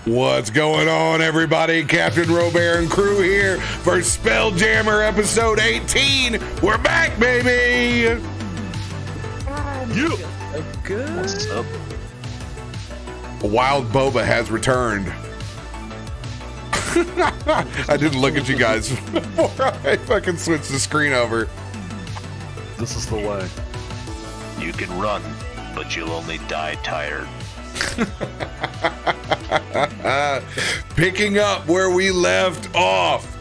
What's going on, everybody? Captain RoBear and crew here for Spelljammer episode 18. We're back, baby! You. Good. What's up? A wild boba has returned. I didn't look at you guys before I fucking switched the screen over. This is the way. You can run, but you'll only die tired. Picking up where we left off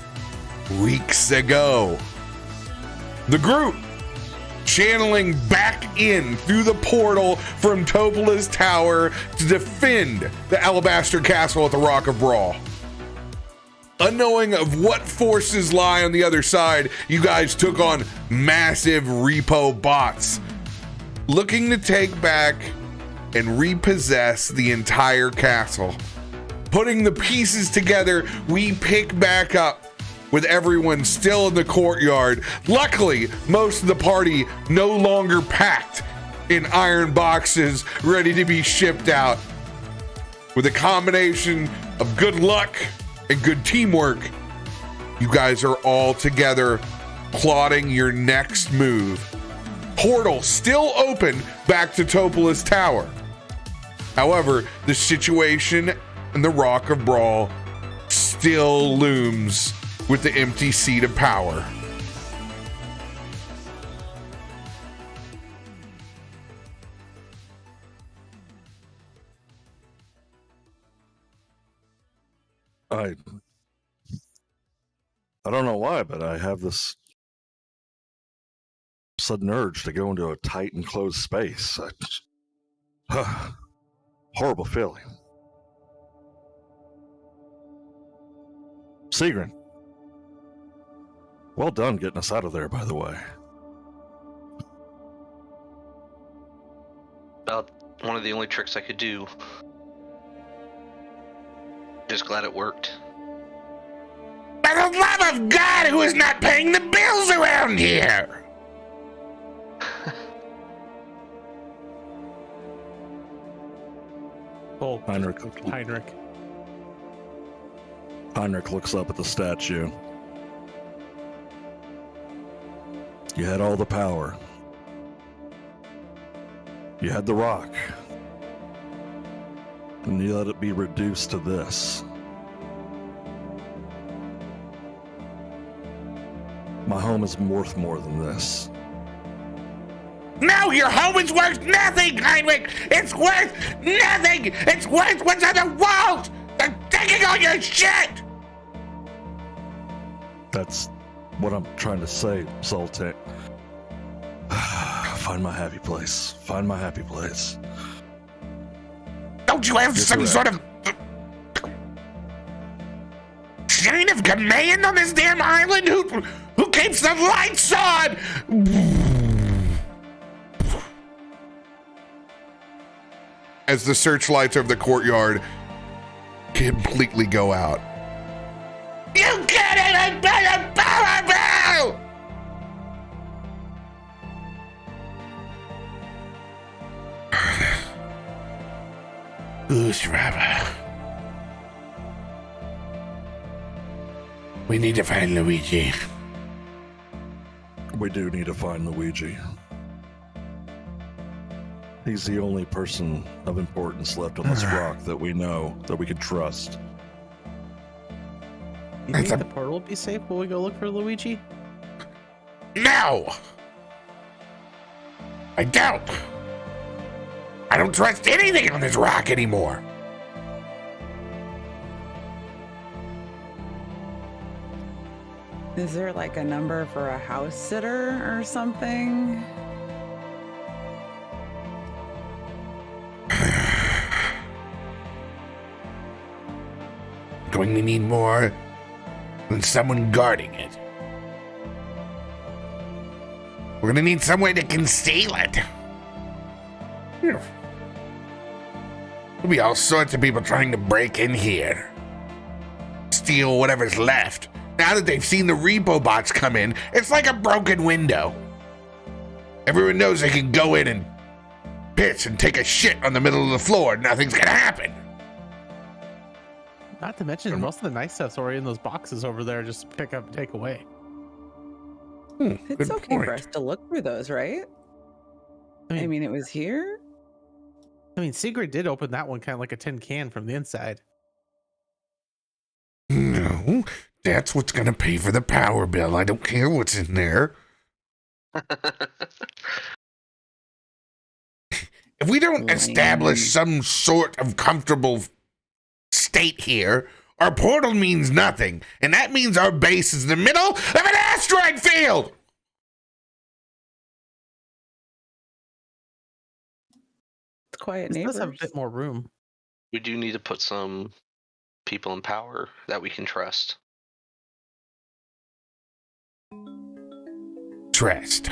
weeks ago. The group channeling back in through the portal from Topola's tower to defend the Alabaster Castle at the Rock of Brawl. Unknowing of what forces lie on the other side, you guys took on massive repo bots, looking to take back and repossess the entire castle. Putting the pieces together, we pick back up with everyone still in the courtyard. Luckily, most of the party no longer packed in iron boxes, ready to be shipped out. With a combination of good luck and good teamwork, you guys are all together plotting your next move. Portal still open back to Topola's tower. However, the situation in the Rock of Brawl still looms with the empty seat of power. I don't know why, but I have this sudden urge to go into a tight and closed space. Horrible feeling. Sigrid, well done getting us out of there, by the way. About one of the only tricks I could do. Just glad it worked. By the love of God, who is not paying the bills around here? Oh, Heinrich looks up at the statue. You had all the power. You had the rock. And you let it be reduced to this. My home is worth more than this. No, your home is worth nothing, Heinrich! It's worth nothing! It's worth what's on the walls! They're taking all your shit! That's what I'm trying to say, Sultan. Find my happy place. Find my happy place. Don't you have You're some correct. sort of chain of command on this damn island? Who keeps the lights on? As the searchlights of the courtyard completely go out. You get it! I better power bill! Goose Rubber. We need to find Luigi. We do need to find Luigi. He's the only person of importance left on this rock that we know, that we can trust. You think the portal will be safe while we go look for Luigi? No! I don't. I don't trust anything on this rock anymore. Is there like a number for a house sitter or something? Going to need more than someone guarding it. We're going to need some way to conceal it. There'll be all sorts of people trying to break in here. Steal whatever's left. Now that they've seen the repo bots come in, it's like a broken window. Everyone knows they can go in and piss and take a shit on the middle of the floor. Nothing's gonna happen. Not to mention, most of the nice stuff's already in those boxes over there. Just pick up, take away. It's Good okay point. for us to look through those, right? I mean, it was here. I mean, Sigrid did open that one kind of like a tin can from the inside. No, that's what's going to pay for the power bill. I don't care what's in there. If we don't establish some sort of comfortable state here, our portal means nothing. And that means our base is in the middle of an asteroid field. It's quiet This neighbors. does have a bit more room. We do need to put some people in power that we can trust. Trust.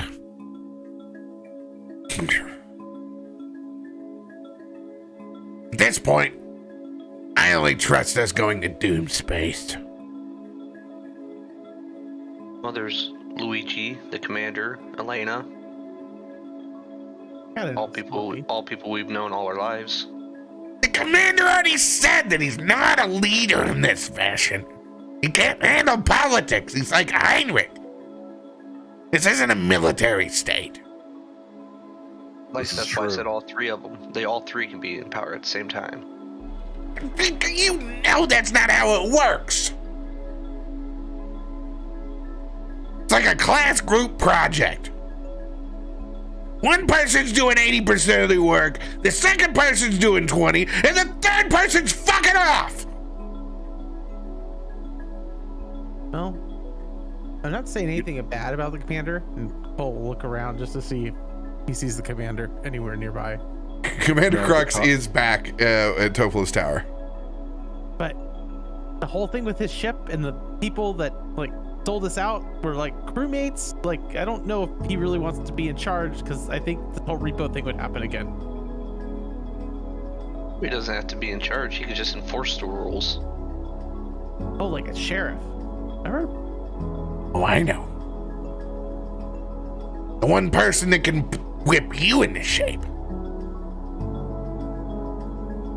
At this point, I only trust us going to Doom Space. Well, there's Luigi, the commander, Elena, all people we've known all our lives. The commander already said that he's not a leader in this fashion. He can't handle politics. He's like Heinrich. This isn't a military state. Like that's why I said all three of them. All three can be in power at the same time. You know that's not how it works. It's like a class group project. One person's doing 80% of the work, the second person's doing 20, and the third person's fucking off. Well, I'm not saying anything bad about the commander, and Cole will look around just to see if he sees the commander anywhere nearby. Commander Crux is back at Topol's Tower. But the whole thing with his ship and the people that like sold us out were like crewmates. Like, I don't know if he really wants to be in charge, because I think the whole repo thing would happen again. He doesn't have to be in charge. He could just enforce the rules. Oh, like a sheriff. Oh, I know. The one person that can whip you into shape.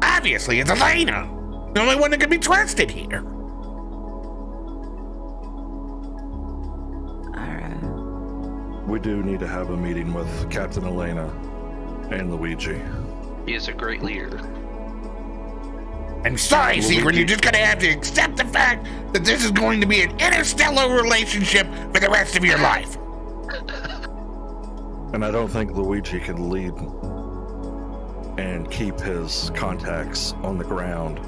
Obviously, it's Elena. The only one that can be trusted here. Alright. We do need to have a meeting with Captain Elena and Luigi. He is a great leader. I'm sorry, Secret, you're just gonna have to accept the fact that this is going to be an interstellar relationship for the rest of your life. And I don't think Luigi can lead and keep his contacts on the ground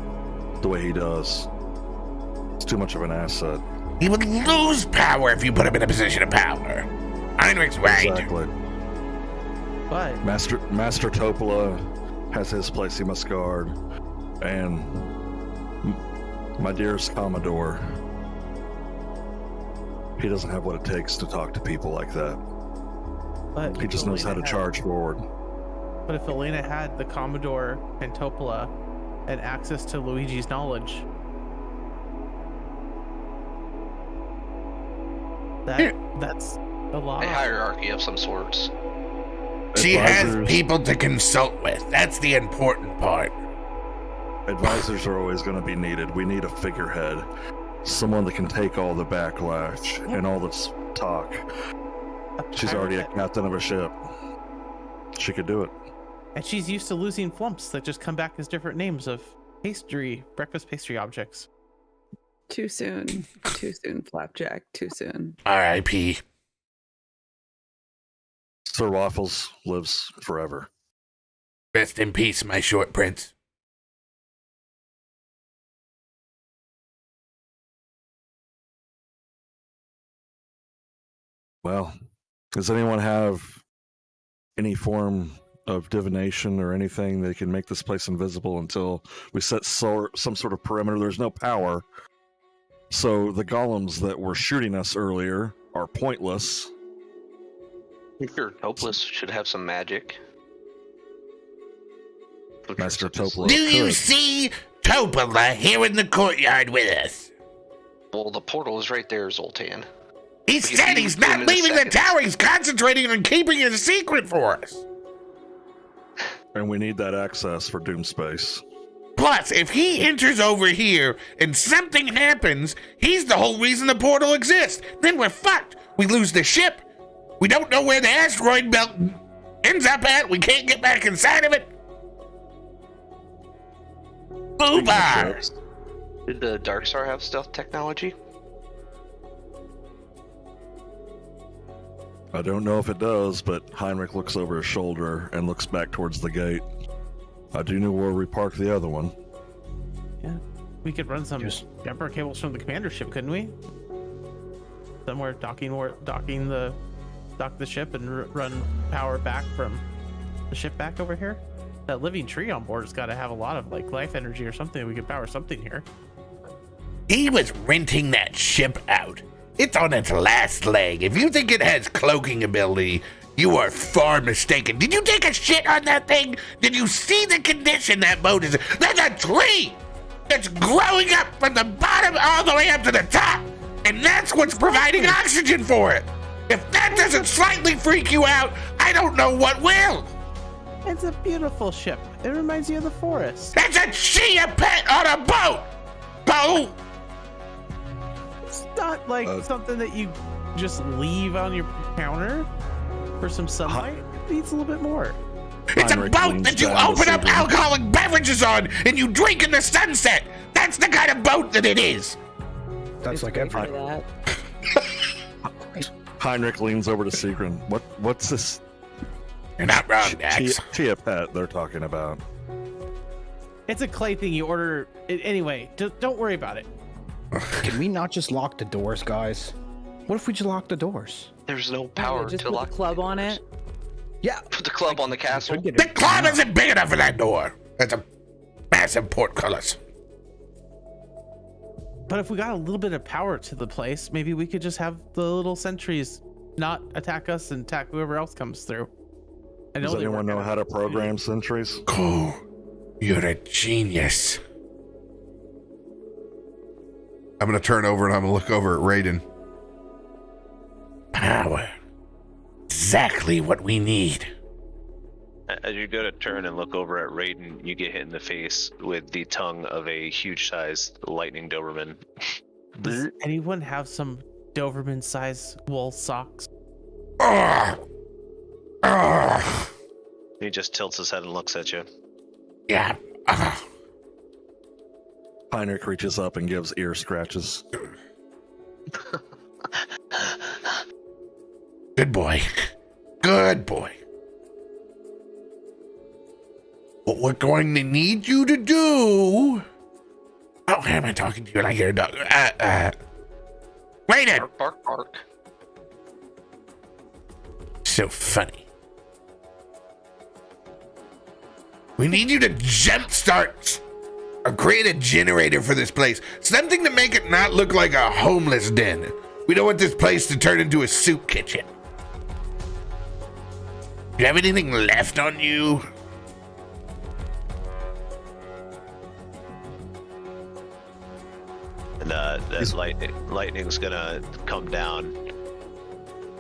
the way he does. It's too much of an asset. He would lose power if you put him in a position of power. Heinrich's right. Exactly. But Master Topola has his place he must guard. And my dearest Commodore, he doesn't have what it takes to talk to people like that. But He just knows how to charge forward. But if Elena had the Commodore and Topola and access to Luigi's knowledge, that's a lot. A hierarchy of some sorts. She has Advisors- people to consult with. That's the important part. Advisors are always going to be needed. We need a figurehead, someone that can take all the backlash and all this talk. She's already a captain of a ship. She could do it. And she's used to losing flumps that just come back as different names of breakfast pastry objects. Too soon. Too soon, Flapjack. Too soon. R.I.P. Sir Waffles lives forever. Rest in peace, my short prince. Well, does anyone have any form of divination or anything that can make this place invisible until we set some sort of perimeter? There's no power. So the golems that were shooting us earlier are pointless. Sure, Hopeless should have some magic. Master Topola Do you could. see Topola here in the courtyard with us? Well, the portal is right there, Zoltan. He We can said see he's him in not a leaving the second. tower. He's concentrating on keeping it a secret for us. And we need that access for Doom Space. Plus, if he enters over here and something happens, he's the whole reason the portal exists. Then we're fucked. We lose the ship. We don't know where the asteroid belt ends up at. We can't get back inside of it. Boobar! Did the Dark Star have stealth technology? I don't know if it does, but Heinrich looks over his shoulder and looks back towards the gate. I do know where we parked the other one. Yeah, we could run some jumper cables from the commander ship, couldn't we? Somewhere dock the ship and run power back from the ship back over here. That living tree on board has got to have a lot of like life energy or something. We could power something here. He was renting that ship out. It's on its last leg. If you think it has cloaking ability, you are far mistaken. Did you take a shit on that thing? Did you see the condition that boat is in? There's a tree that's growing up from the bottom all the way up to the top, and that's what's providing oxygen for it. If that doesn't slightly freak you out, I don't know what will. It's a beautiful ship. It reminds you of the forest. That's a chia pet on a boat. Boat. It's not like something that you just leave on your counter for some sunlight. It needs a little bit more. It's a boat that you open up alcoholic beverages on and you drink in the sunset. That's the kind of boat that it is. That's like every. Heinrich leans over to Seagrin. What's this? You're not wrong, Dax. Chia pet they're talking about. It's a clay thing you order. Anyway, don't worry about it. Can we not just lock the doors, guys? What if we just lock the doors? There's no power just to put lock the club on it. Yeah. Put the club on the castle. The club isn't big enough for that door. That's a massive portcullis. But if we got a little bit of power to the place, maybe we could just have the little sentries not attack us and attack whoever else comes through. Does anyone know how to program sentries? Oh, you're a genius. I'm going to turn over and I'm going to look over at Raiden. Power. Exactly what we need. As you go to turn and look over at Raiden, you get hit in the face with the tongue of a huge-sized lightning Doberman. Does anyone have some Doberman-sized wool socks? He just tilts his head and looks at you. Yeah. Heinrich reaches up and gives ear scratches. Good boy. Good boy. What we're going to need you to do... Oh, how am I talking to you? And I hear a dog. Raiden! Bark, bark, bark. So funny. We need you to jumpstart or create a generator for this place. Something to make it not look like a homeless den. We don't want this place to turn into a soup kitchen. Do you have anything left on you? And that lightning's gonna come down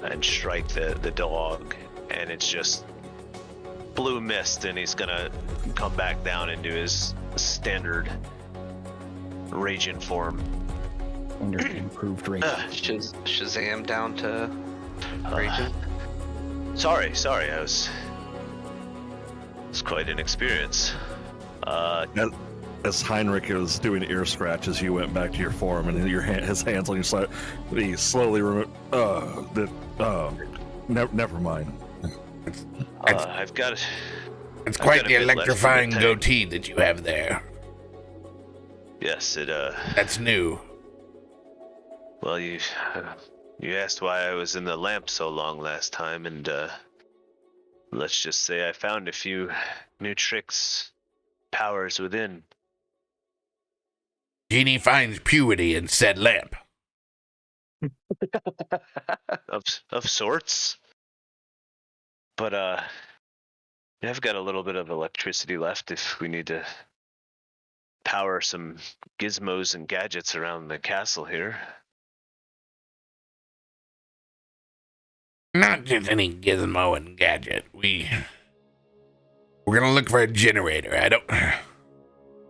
and strike the dog, and it's just blue mist, and he's gonna come back down into his standard raging form. Under improved rate. Shazam down to Raging. Sorry, it's quite an experience. As Heinrich was doing ear scratches, you went back to your form, and his hands on your side. He slowly removed. Never mind. I've got. It's quite got a the bit left in the electrifying tank. goatee that you have there. Yes, it. That's new. Well, you asked why I was in the lamp so long last time, and let's just say I found a few new tricks, powers within. Genie finds purity in said lamp. of sorts. But I've got a little bit of electricity left if we need to power some gizmos and gadgets around the castle here. Not just any gizmo and gadget. We're gonna look for a generator.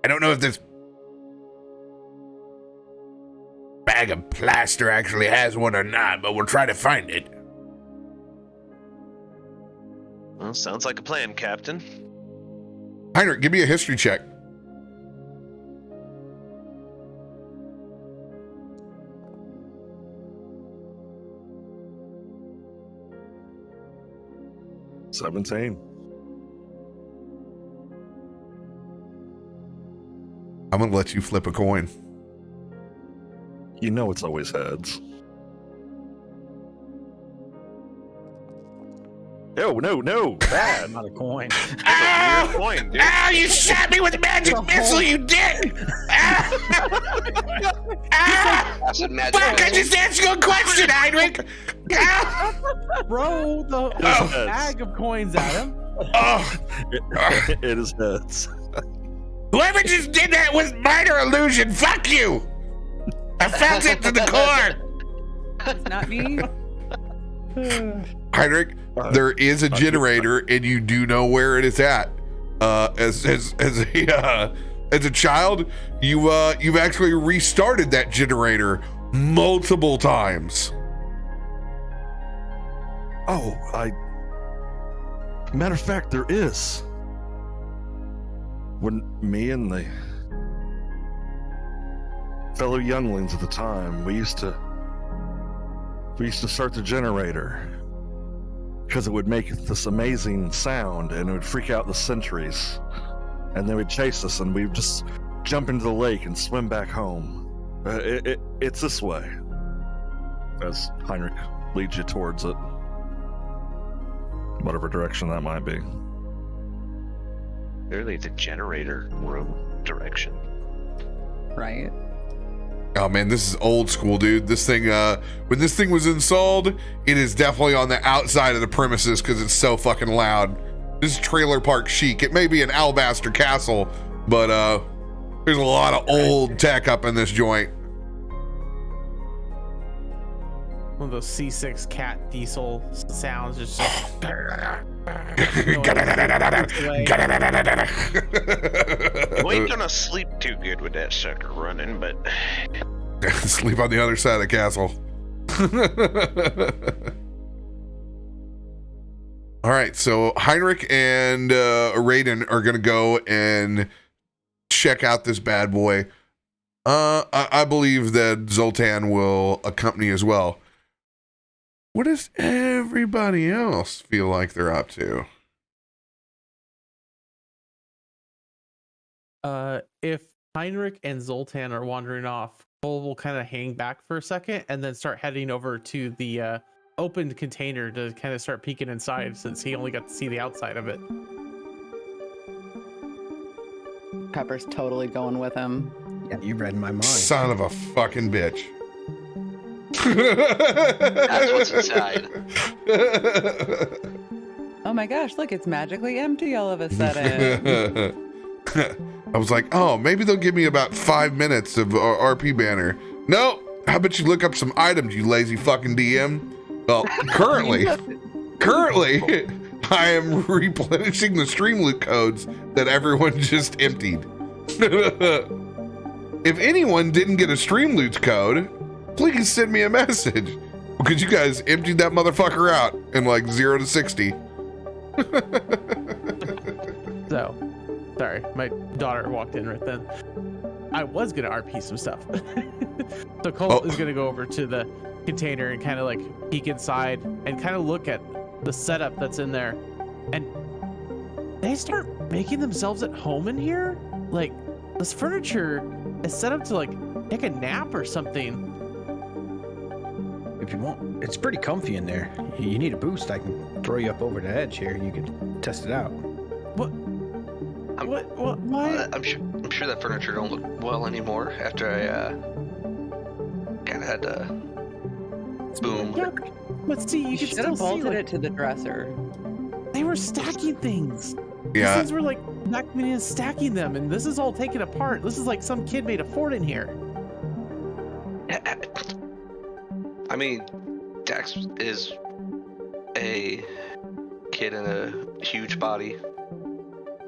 I I don't know if this bag of plaster actually has one or not, but we'll try to find it. Well, sounds like a plan, Captain. Heinrich, give me a history check. $17. I'm gonna let you flip a coin. You know it's always heads. No, bad. Not a coin. That's a weird coin, dude. Ow, you shot me with a magic missile, you dick! Acid magic. Fuck, I just asked you a question, Heinrich! Throw the bag of coins at him. Oh, It is heads. whoever just did that was minor illusion. Fuck you! I felt it to the core. It's not me. Heinrich, there is a generator, and you do know where it is at. As a child, you've actually restarted that generator multiple times. Oh, matter of fact, there is. When me and the fellow younglings at the time, we used to start the generator because it would make this amazing sound and it would freak out the sentries, and they would chase us, and we would just jump into the lake and swim back home. It's this way. As Heinrich leads you towards it, whatever direction that might be. Clearly the generator room direction. Right. Oh man, this is old school, dude. This thing, when this thing was installed, it is definitely on the outside of the premises because it's so fucking loud. This is trailer park chic. It may be an alabaster castle, but there's a lot of old tech up in this joint. One of those C6 cat diesel sounds. Just We ain't gonna sleep too good with that sucker running, but Sleep on the other side of the castle. All right, so Heinrich and Raiden are gonna go and check out this bad boy. I believe that Zoltan will accompany as well. What does everybody else feel like they're up to? If Heinrich and Zoltan are wandering off, Cole will kind of hang back for a second and then start heading over to the opened container to kind of start peeking inside, since he only got to see the outside of it. Pepper's totally going with him. Yeah, you read my mind. Son of a fucking bitch. That's what's inside. Oh my gosh, look, it's magically empty all of a sudden. I was like, oh, maybe they'll give me about 5 minutes of RP banner. No, how about you look up some items, you lazy fucking DM? Well, currently, I am replenishing the stream loot codes that everyone just emptied. If anyone didn't get a stream loot code, please send me a message, because you guys emptied that motherfucker out in like 0 to 60. So, sorry, my daughter walked in right then. I was gonna RP some stuff. So Cole is gonna go over to the container and kind of like peek inside and kind of look at the setup that's in there, and they start making themselves at home in here. Like, this furniture is set up to like take a nap or something. If you want, it's pretty comfy in there. You need a boost, I can throw you up over the edge here. You can test it out. What? Why? I'm sure that furniture don't look well anymore after I kind of had to boom. Yeah, but see, you You can should still have see, bolted like, it to the dresser. they were stacking things. These Yeah, things were like vacuuming and stacking them, and this is all taken apart. This is like some kid made a fort in here. I mean, Dax is a kid in a huge body.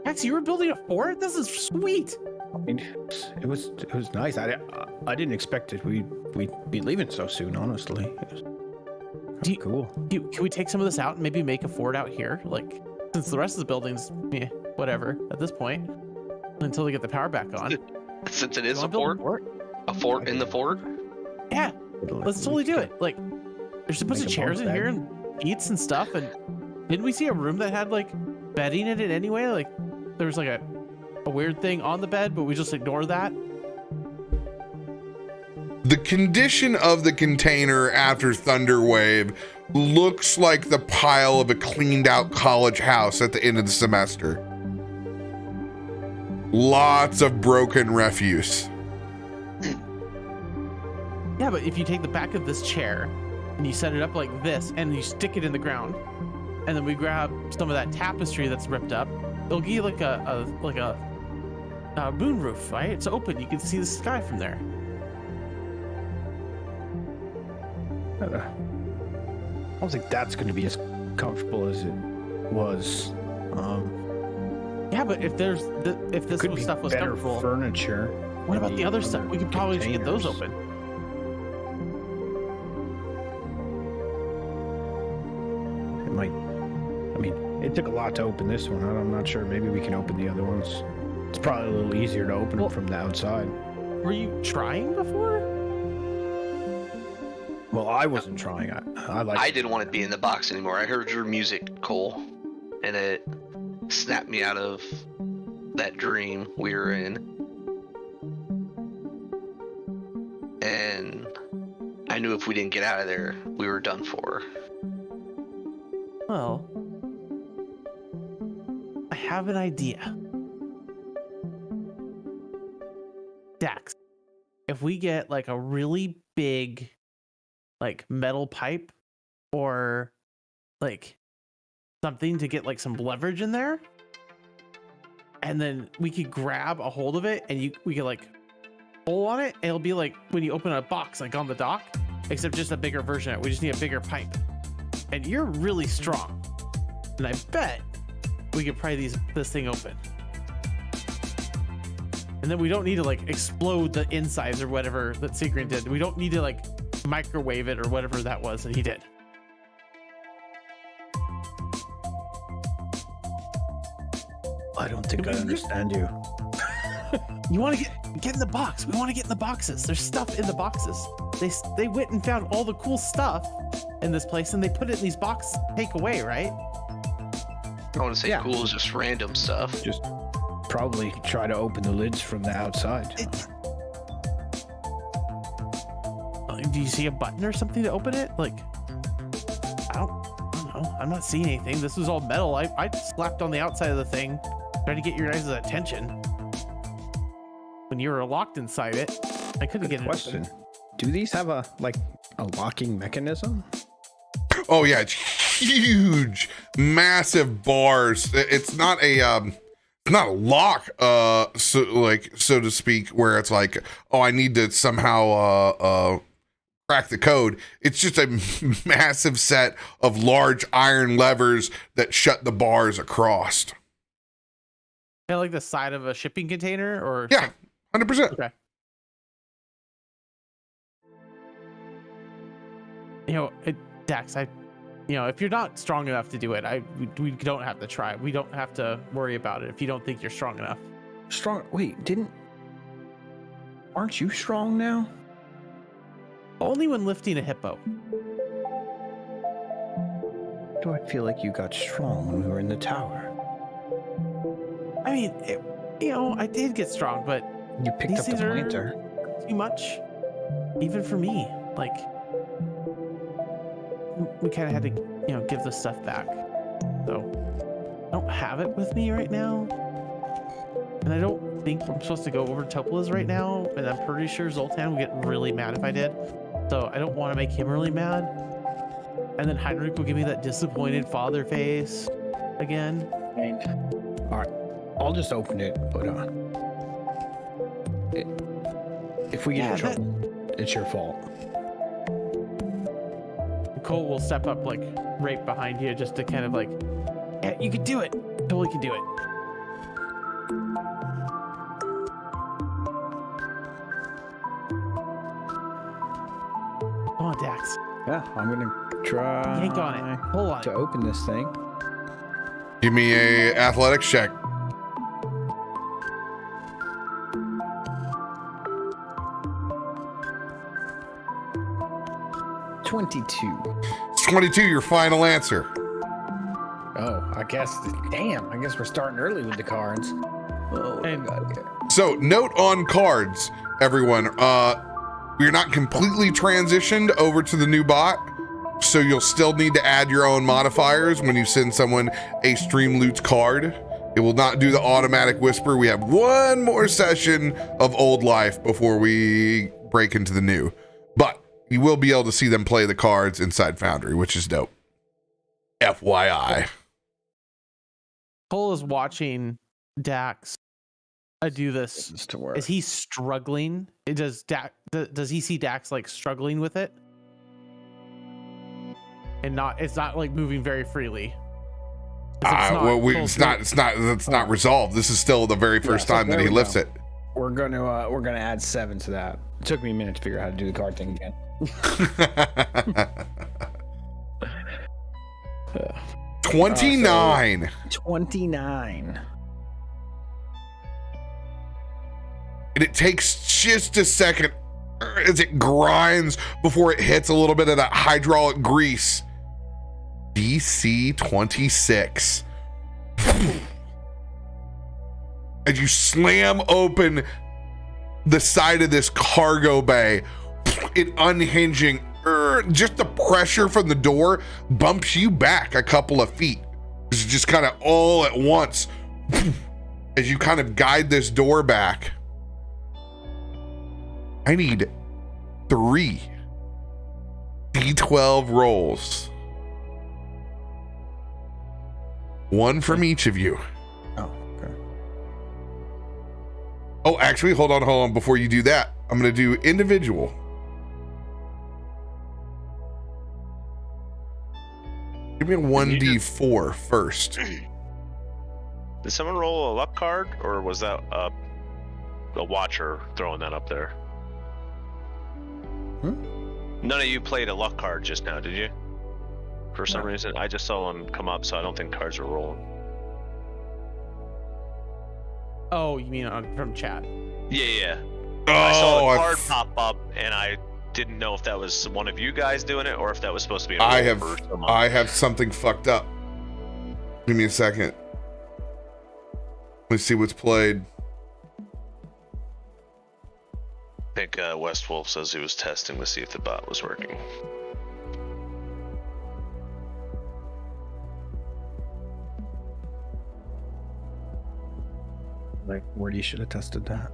Max, you were building a fort? This is sweet. I mean, it was nice. I didn't expect it. We'd be leaving so soon. Honestly, Do you- cool. Can we take some of this out and maybe make a fort out here? Like, since the rest of the building's whatever at this point, until we get the power back on. Since it is You a wanna build fort, a fort in the fort. Yeah, let's totally do it. Like, there's a bunch Make of a chairs in bunk here bed. and eats and stuff. And didn't we see a room that had like bedding in it anyway? Like, there was like a weird thing on the bed, but we just ignored that. The condition of the container after Thunderwave looks like the pile of a cleaned out college house at the end of the semester. Lots of broken refuse. Yeah, but if you take the back of this chair and you set it up like this and you stick it in the ground, and then we grab some of that tapestry that's ripped up, it'll give you like a moon roof, right? It's open. You can see the sky from there. I don't think that's going to be as comfortable as it was. Yeah, but if this Could be stuff was better comfortable, furniture. what about the other stuff? We could probably just get those containers. open. It might. I mean, it took a lot to open this one. I'm not sure. Maybe we can open the other ones. It's probably a little easier to open them from the outside. Were you trying before? Well, I wasn't trying. I didn't want to be in the box anymore. I heard your music, Cole, and it snapped me out of that dream we were in. And I knew if we didn't get out of there, we were done for. Well, I have an idea. Dax, if we get like a really big like metal pipe or like something to get like some leverage in there, and then we could grab a hold of it and we could like pull on it, and it'll be like when you open a box like on the dock, except just a bigger version of it. We just need a bigger pipe. And you're really strong, and I bet we could pry this thing open. And then we don't need to like explode the insides or whatever that Sigrid did. We don't need to like microwave it or whatever that was that he did. I don't think I understand you. You want to get in the box. We want to get in the boxes. There's stuff in the boxes. They went and found all the cool stuff in this place, and they put it in these boxes to take away, right? I want to say Yeah. cool is just random stuff. Just probably try to open the lids from the outside. Do you see a button or something to open it? Like, I don't know. I'm not seeing anything. This was all metal. I slapped on the outside of the thing, trying to get your guys' attention. When you were locked inside it, I couldn't Good get question. it open. Do these have a locking mechanism? Oh yeah, it's huge, massive bars. It's not a lock, so to speak, where it's like, oh, I need to somehow crack the code. It's just a massive set of large iron levers that shut the bars across. Kind of like the side of a shipping container, or Yeah, 100%. Okay. Dax, if you're not strong enough to do it, we don't have to try. We don't have to worry about it if you don't think you're strong enough. Strong? Wait, aren't you strong now? Only when lifting a hippo. Do I feel like you got strong when we were in the tower? I mean, I did get strong, but You picked These up the things are- planter. too much, even for me. Like, we kind of had to, give the stuff back. So, I don't have it with me right now, and I don't think I'm supposed to go over to Topola's right now. And I'm pretty sure Zoltan would get really mad if I did. So I don't want to make him really mad. And then Heinrich will give me that disappointed father face again. All right, I'll just open it. But if we get in trouble, it's your fault. Cole will step up like right behind you just to kind of like, yeah, you can do it. Totally can do it. Yeah, I'm gonna try. Yank on it. Hold on. to open this thing. Give me a athletics check. $22. 22, your final answer. Oh, I guess. Damn, I guess we're starting early with the cards. Oh my And- god. Yeah. So, note on cards, everyone. We're not completely transitioned over to the new bot, so you'll still need to add your own modifiers when you send someone a Stream Loot card. It will not do the automatic whisper. We have one more session of Old Life before we break into the new. But you will be able to see them play the cards inside Foundry, which is dope. FYI. Cole is watching Dax do this. This to work. Is he struggling? Does he see Dax like struggling with it? And it's not like moving very freely. It's not resolved. This is still the very first so time that there he we lifts go. it. We're gonna add 7 to that. It took me a minute to figure out how to do the card thing again. 29. 29. And it takes just a second as it grinds before it hits a little bit of that hydraulic grease. DC 26. As you slam open the side of this cargo bay, it unhinging, just the pressure from the door bumps you back a couple of feet. It's just kind of all at once as you kind of guide this door back. I need 3 D12 rolls. 1 from each of you. Oh, okay. Oh, actually, hold on. Before you do that, I'm going to do individual. Give me a 1d4 first. Did someone roll a luck card, or was that a watcher throwing that up there? None of you played a luck card just now, did you? For some reason, I just saw one come up, so I don't think cards were rolling. Oh, you mean from chat? Yeah. Oh, I saw the card pop up, and I didn't know if that was one of you guys doing it, or if that was supposed to be a roll for someone. I have something fucked up. Give me a second. Let's see what's played. I think West Wolf says he was testing to see if the bot was working. Like, Wordy should have tested that.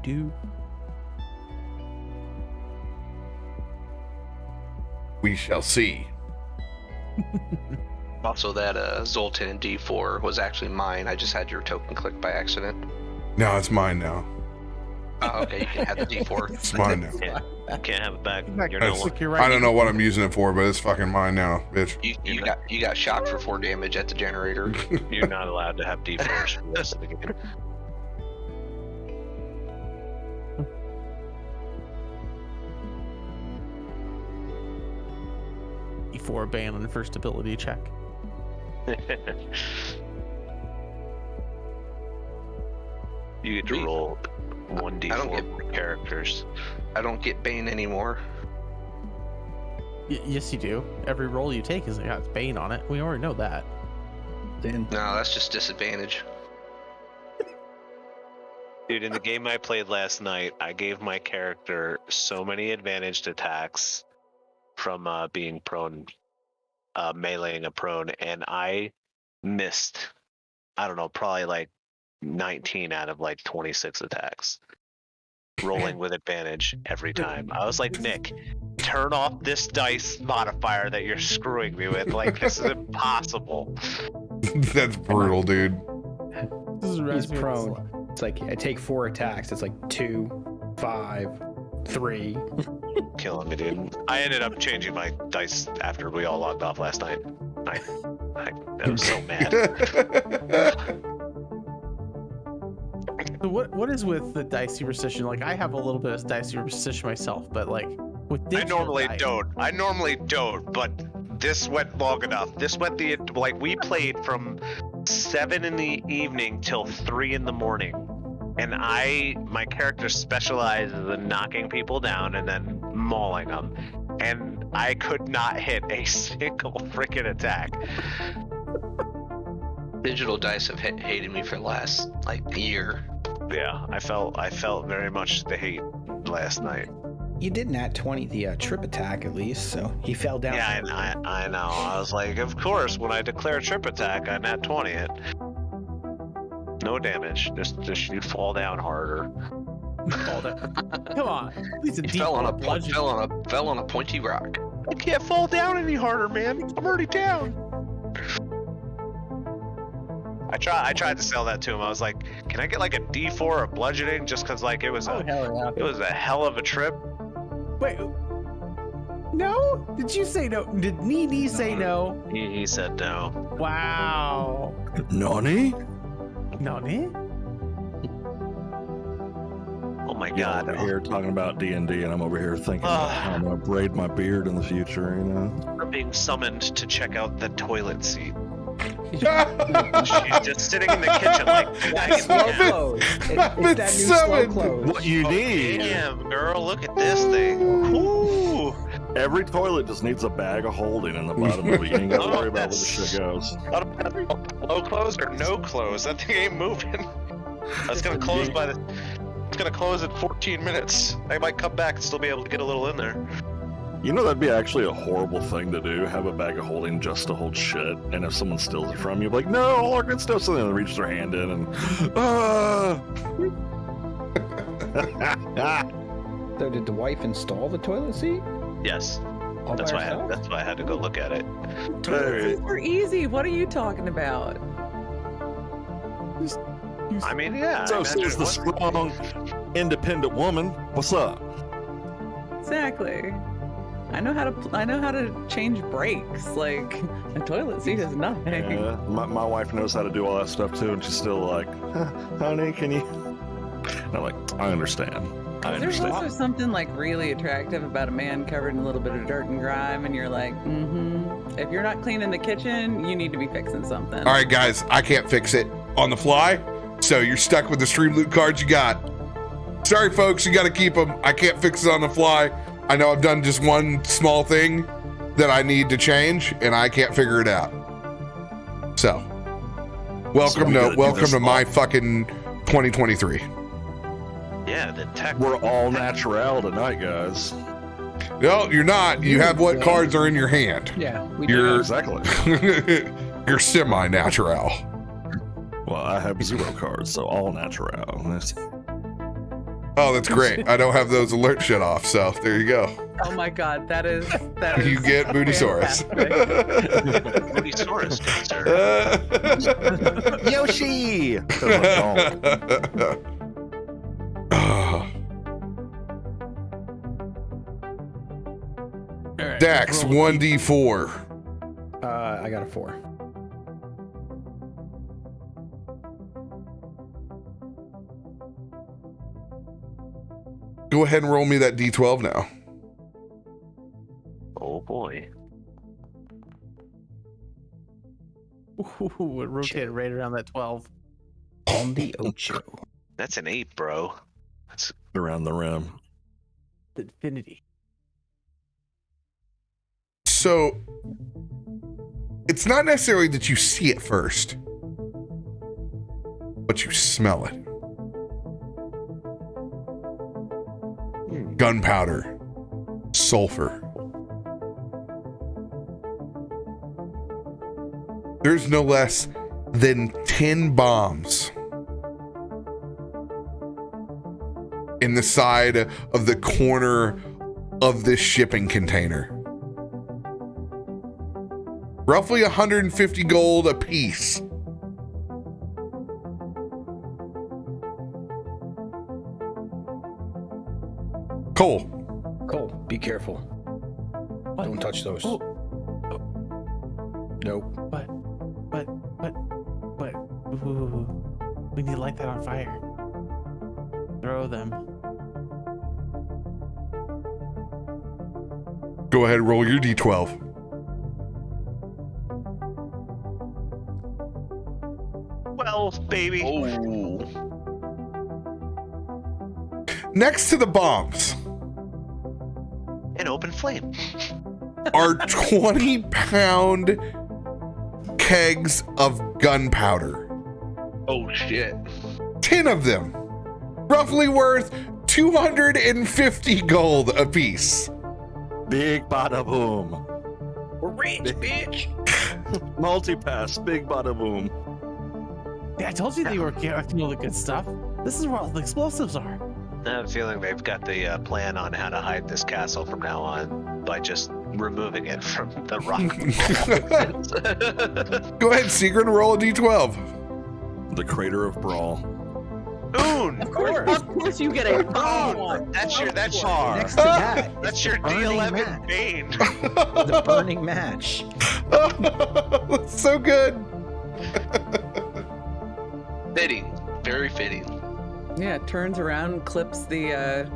Do. We shall see. Also, that Zoltan and D4 was actually mine. I just had your token clicked by accident. No, it's mine now. Oh, okay, you can have the D4. It's mine now. Can't have it back. Back You're to no stick one. your right I don't know what I'm using it for, but it's fucking mine now, bitch. You got shocked for 4 damage at the generator. You're not allowed to have D4s for this again. E4 ban on the first ability check. You get to roll I 1d4 don't for characters. I don't get Bane anymore. Yes, you do. Every roll you take is got Bane on it. We already know that. Then No, that's just disadvantage. Dude, in the game I played last night, I gave my character so many advantaged attacks from being prone, meleeing a prone, and I missed, I don't know, probably like 19 out of like 26 attacks. Rolling with advantage every time. I was like, Nick, turn off this dice modifier that you're screwing me with. Like, this is impossible. That's brutal, dude. This is he's prone. It's like I take 4 attacks. It's like 2, 5, 3. Killing me, dude. I ended up changing my dice after we all logged off last night. I was so mad. So what is with the dice superstition? Like, I have a little bit of dice superstition myself, but like with I digital normally dice- don't, but this went long enough. This went we played from 7 in the evening till 3 in the morning. And my character specializes in knocking people down and then mauling them. And I could not hit a single freaking attack. Digital dice have hated me for the last year. Yeah, I felt very much the hate last night. You did nat 20 the trip attack at least, so he fell down. Yeah, I know. I was like, of course, when I declare trip attack, I nat 20 it. No damage. Just you fall down harder. Fall down. Come on. At least a He fell on D4 fell on a pointy rock. I can't fall down any harder, man. I'm already down. I tried to sell that to him. I was like, can I get like a D4 of bludgeoning just because like it was Oh, hell yeah. it was a hell of a trip. Wait. No? Did you say no? Did Nene say no? He said no. Wow. Nani? Nani? Oh my Yeah, god. over here talking about D&D, and I'm over here thinking about how I'm gonna braid my beard in the future. You know. I'm being summoned to check out the toilet seat. She's just sitting in the kitchen like That's slow close. It's that new slow summoned. close. What you need? Damn, girl, look at this thing. Ooh. Every toilet just needs a bag of holding in the bottom of it. You ain't gotta worry about where the shit goes. Low close or no close? That thing ain't moving. It's gonna close It's gonna close in 14 minutes. I might come back and still be able to get a little in there. You know that'd be actually a horrible thing to do. Have a bag of holding just to hold shit, and if someone steals it from you, be like, no, all our good stuff. So then they reach their hand in and. So did the wife install the toilet seat? Yes, All that's by why. herself? That's why I had to go look at it. Hey, Super easy. What are you talking about? I mean, yeah. so I imagine says the it was- strong, independent woman. What's up? Exactly. I know how to change brakes. Like a toilet seat is nothing. Yeah, my wife knows how to do all that stuff too, and she's still like, honey, can you? And I'm like, I understand. I There's understand. also something like really attractive about a man covered in a little bit of dirt and grime, and you're like, if you're not cleaning the kitchen, you need to be fixing something. All right, guys, I can't fix it on the fly, so you're stuck with the stream loot cards you got. Sorry, folks, you got to keep them. I can't fix it on the fly. I know I've done just one small thing that I need to change, and I can't figure it out. So, welcome we gotta do this to my live. fucking 2023. Yeah, the tech. We're all natural tonight, guys. No, you're not. You have what cards are in your hand. Yeah, we You're Exactly. you're semi-natural. Well, I have 0 cards, so all natural. Oh, that's great. I don't have those alert shut off, so there you go. Oh my god, that is You get Bootysaurus. Bootysaurus, good sir. Yoshi! All right, Dax, roll. 1d4. I got a 4. Go ahead and roll me that d12 now. Oh boy. Ooh, it rotated right around that 12. On the Ocho. That's an 8, bro. That's Around the rim. Infinity. So, it's not necessarily that you see it first, but you smell it. Gunpowder, sulfur. There's no less than 10 bombs in the side of the corner of this shipping container. Roughly 150 gold a piece. Cole. Cole, be careful. What? Don't touch those. Oh. Nope. But. Ooh, we need to light that on fire. Throw them. Go ahead, roll your d12. Well, baby. Oh. Next to the bombs An open flame. are 20-pound kegs of gunpowder. Oh shit. 10 of them, roughly worth 250 gold apiece. Big bada boom. We're rich, bitch. Multi-pass, big bada boom. Yeah, I told you they were collecting all the good stuff. This is where all the explosives are. I have a feeling they've got the plan on how to hide this castle from now on by just removing it from the rock. Go ahead, Secret, and roll a d12. The crater of brawl. Oon! Of course you get a Oh, that's your Next to that, that's your burning D11 match. Bane. the burning match. That's so good. Fitting. Very fitting. Yeah, it turns around, clips the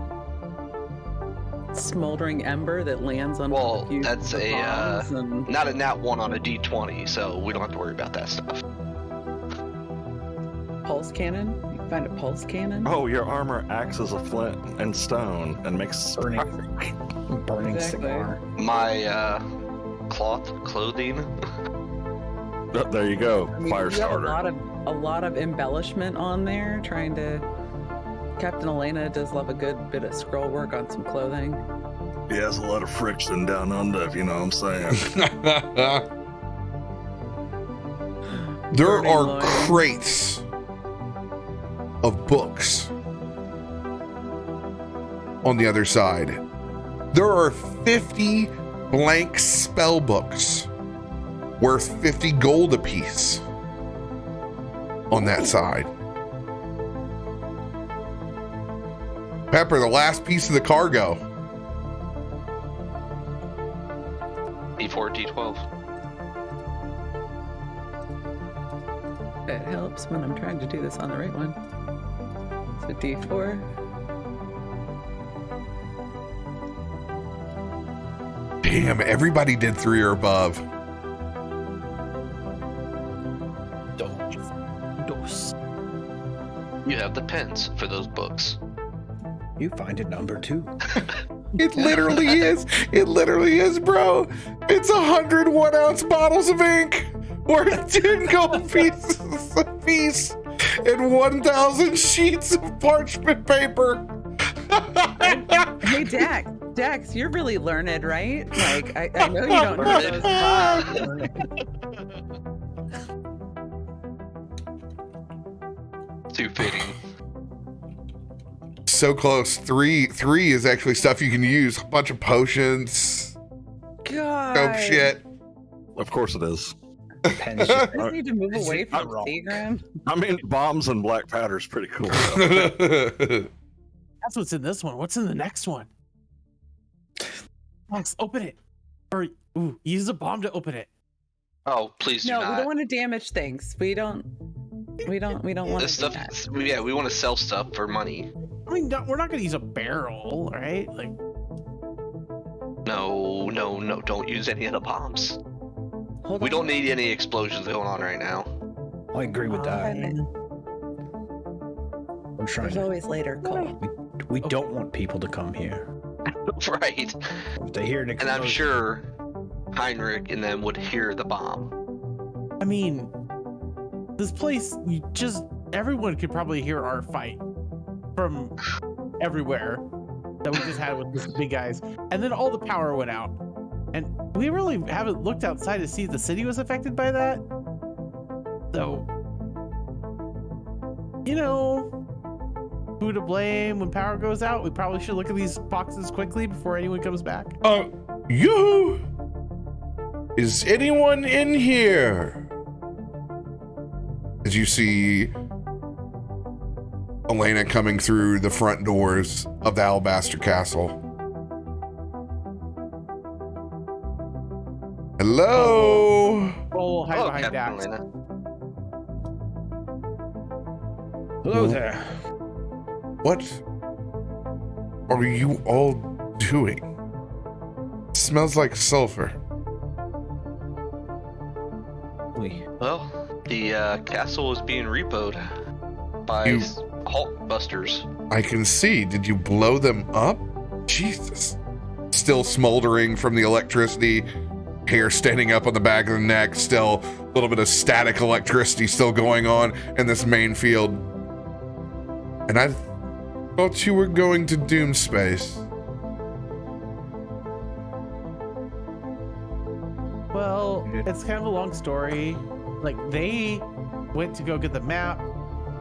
smoldering ember that lands on Well, the fuse that's of a, bombs and Not a nat 1 on a d20, so we don't have to worry about that stuff. pulse cannon. You can find a pulse cannon. Oh, your armor acts as a flint and stone and makes Burning Exactly. cigar. My clothing. Oh, there you go, I mean, fire you have starter. a lot of embellishment on there. Trying to. Captain Elena does love a good bit of scroll work on some clothing. He has a lot of friction down under, if you know what I'm saying. There Burning are loins. crates of books on the other side. There are 50 blank spell books worth 50 gold apiece on that side. Pepper, the last piece of the cargo. D4, D12. It helps when I'm trying to do this on the right one. So D4. Damn, everybody did 3 or above. Dos. You have the pens for those books. You find a number 2. It literally is. It literally is, bro. It's 100 1-ounce bottles of ink worth 10 gold pieces a piece and 1,000 sheets of parchment paper. Hey, Dax, you're really learned, right? Like, I know you don't know those bombs. Too fitting. So close. Three is actually stuff you can use. A bunch of potions. God. Dope shit. Of course it is. Pens just I just need to move away from wrong. Seagran. I mean, bombs and black powder is pretty cool. That's what's in this one. What's in the next one? Max, open it. Or use a bomb to open it. Oh, please do No, we not. don't want to damage things. We don't want This to do stuff, that. yeah, we want to sell stuff for money. I mean, we're not going to use a barrel, right? Like, No, don't use any of the bombs. Hold We on. don't need any explosions going on right now. I agree with that. I'm trying There's to. always later, Cole. We don't want people to come here. Right. If they hear an And I'm explosion- sure Heinrich and them would hear the bomb. I mean, this place, everyone could probably hear our fight from everywhere that we just had with these big guys. And then all the power went out. And we really haven't looked outside to see if the city was affected by that. So, who to blame when power goes out? We probably should look at these boxes quickly before anyone comes back. Yoo-hoo! Is anyone in here? As you see Elena coming through the front doors of the Alabaster Castle. Hello? We'll hide behind Captain Dax. Elena. Hello there. What are you all doing? It smells like sulfur. Well, the castle is being repoed by You- Hulkbusters. I can see. Did you blow them up? Jesus. Still smoldering from the electricity. Hair standing up on the back of the neck. Still a little bit of static electricity still going on in this main field. And I thought you were going to Doom Space. Well, it's kind of a long story. Like, they went to go get the map,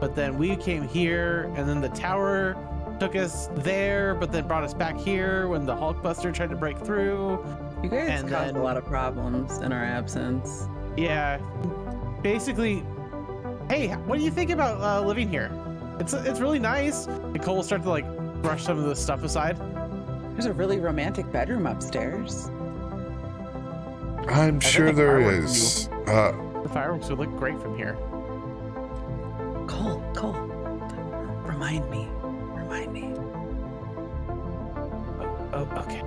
but then we came here, and then the tower took us there, but then brought us back here when the Hulkbuster tried to break through. You guys And caused then- a lot of problems in our absence. Yeah, basically. Hey, what do you think about living here? It's really nice. And Cole will start to like brush some of the stuff aside. There's a really romantic bedroom upstairs. I'm sure the there fireworks is. The fireworks would look great from here. Cole, remind me. Oh, okay.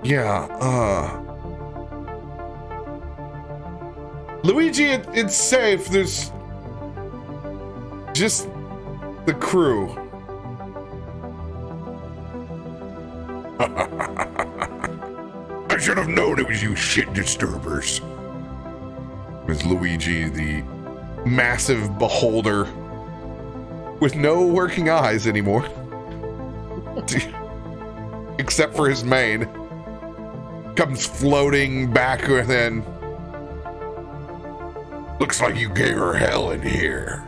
Yeah, Luigi, it's safe. There's just the crew. I should have known it was you shit disturbers. It's Luigi, the massive beholder with no working eyes anymore. Except for his mane. Comes floating back within. Looks like you gave her hell in here.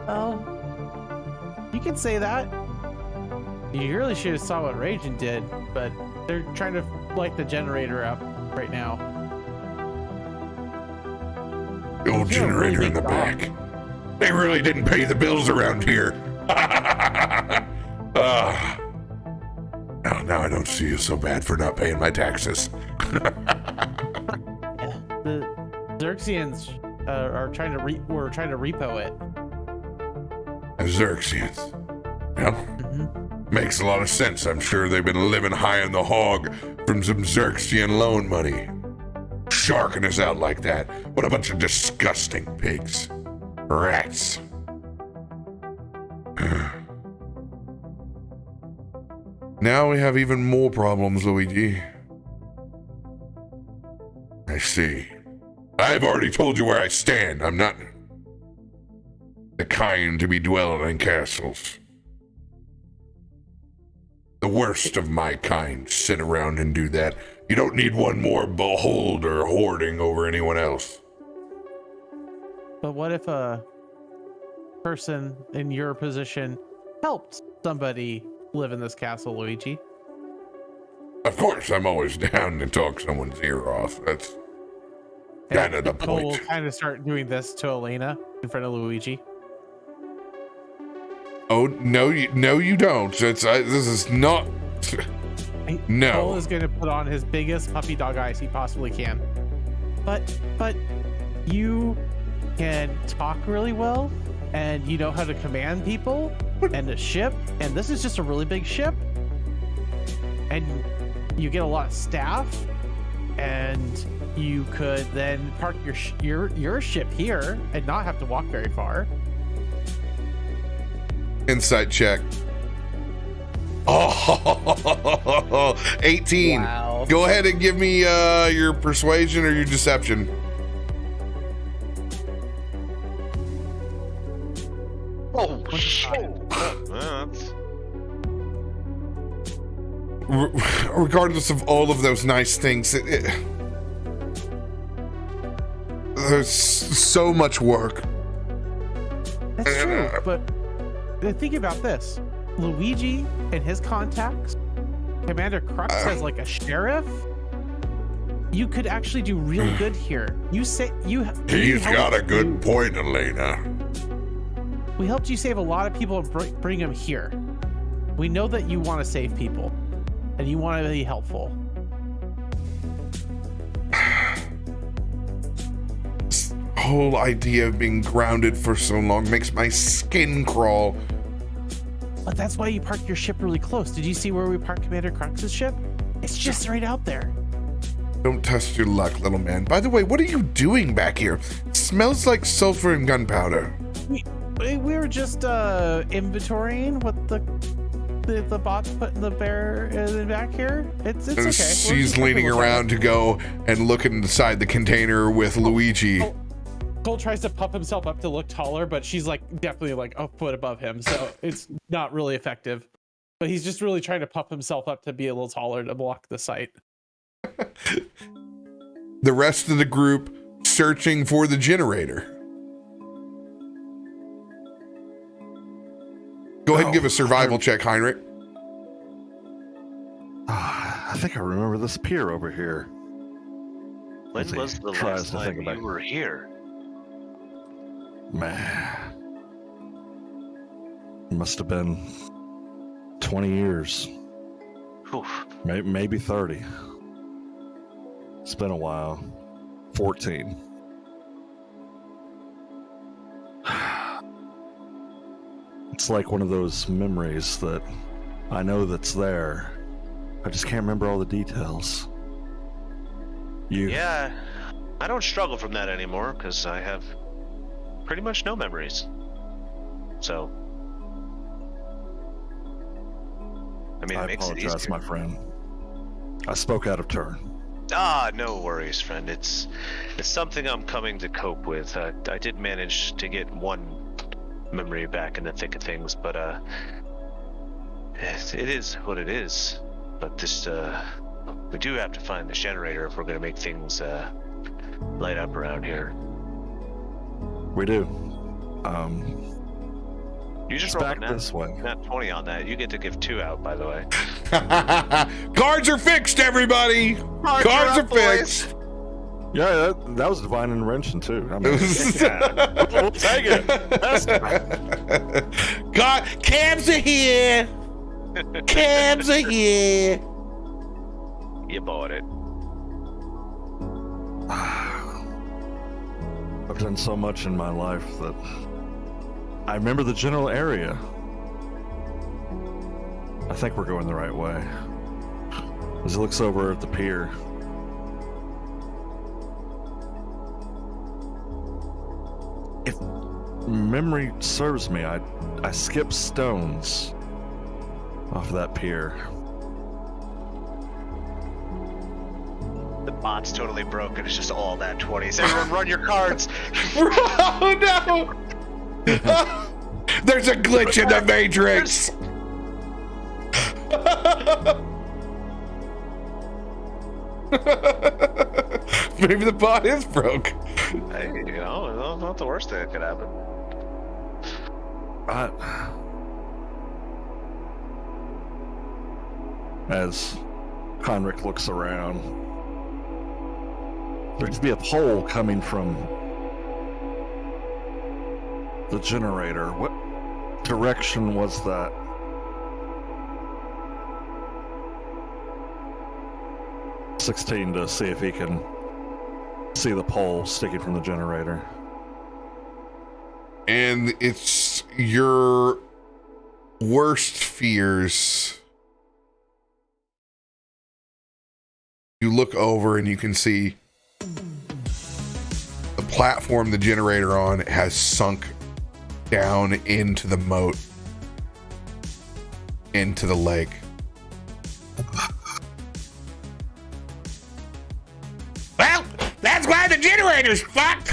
Well, you can say that. You really should have saw what Raging did, but they're trying to light the generator up right now. The old You're a really generator in big the dog. back. They really didn't pay the bills around here. Now I don't see you so bad for not paying my taxes. The Xaryxians are trying to we're trying to repo it. Xaryxis. Well, makes a lot of sense. I'm sure they've been living high on the hog from some Xerxian loan money. Sharking us out like that. What a bunch of disgusting pigs. Rats. Now we have even more problems, Luigi. I see. I've already told you where I stand. I'm not the kind to be dwelling in castles. The worst of my kind sit around and do that. You don't need one more beholder hoarding over anyone else. But what if a person in your position helped somebody live in this castle, Luigi? Of course, I'm always down to talk someone's ear off. That's kind of the Cole will point. kind of start doing this to Elena in front of Luigi. Oh, no, you don't. This is not... Cole No. is going to put on his biggest puppy dog eyes he possibly can. But you can talk really well, and you know how to command people, and a ship, and this is just a really big ship, and you get a lot of staff, and you could then park your ship here and not have to walk very far. Insight check. Oh, 18. Wow. Go ahead and give me your persuasion or your deception. Oh, shit. That's Regardless of all of those nice things, there's so much work. That's true, but think about this. Luigi and his contacts, Commander Crux has like a sheriff, you could actually do really good here. You say you. He's got a good point, Elena. We helped you save a lot of people and bring them here. We know that you want to save people, and you want to be helpful. This whole idea of being grounded for so long makes my skin crawl. But that's why you parked your ship really close. Did you see where we parked Commander Crunx's ship? It's just right out there. Don't test your luck, little man. By the way, what are you doing back here? It smells like sulfur and gunpowder. We were just inventorying what the bots put in the bear in back here. It's okay. We're She's just leaning taking a look at around to go and look inside the container with Luigi. Cole tries to puff himself up to look taller, but she's like definitely like a foot above him, so it's not really effective. But he's just really trying to puff himself up to be a little taller to block the sight. The rest of the group searching for the generator. Go ahead and give a survival check, Heinrich. I think I remember this pier over here. When As he was the tries last to think time about you were here? Man, it must have been 20 years, Oof. maybe 30. It's been a while. 14. It's like one of those memories that I know that's there. I just can't remember all the details. Yeah, I don't struggle from that anymore because I have pretty much no memories. So, I mean, it I makes it apologize, easier. my friend. I spoke out of turn. No worries, friend. It's something I'm coming to cope with. I did manage to get one memory back in the thick of things, but it is what it is. But this, we do have to find the generator if we're going to make things light up around here. We do. You just It's rolled back a this way. nat 20 on that. You get to give 2 out, by the way. Cards are fixed, everybody. Cards are fixed. Yeah, that was divine intervention too. I mean, We'll take it. God, cabs are here. Cabs are here. You bought it. I've done so much in my life that I remember the general area. I think we're going the right way. As he looks over at the pier. If memory serves me, I skipped stones off of that pier. The bot's totally broken. It's just all that 20s. Everyone run your cards. Oh no! There's a glitch in the Matrix. Maybe the bot is broke. Hey, you know, not the worst thing that could happen. As Heinrich looks around, there could be a pole coming from the generator. What direction was that? $16 to see if he can see the pole sticking from the generator. And it's your worst fears. You look over and you can see the platform the generator on has sunk down into the moat, into the lake. Well, that's why the generator's fucked.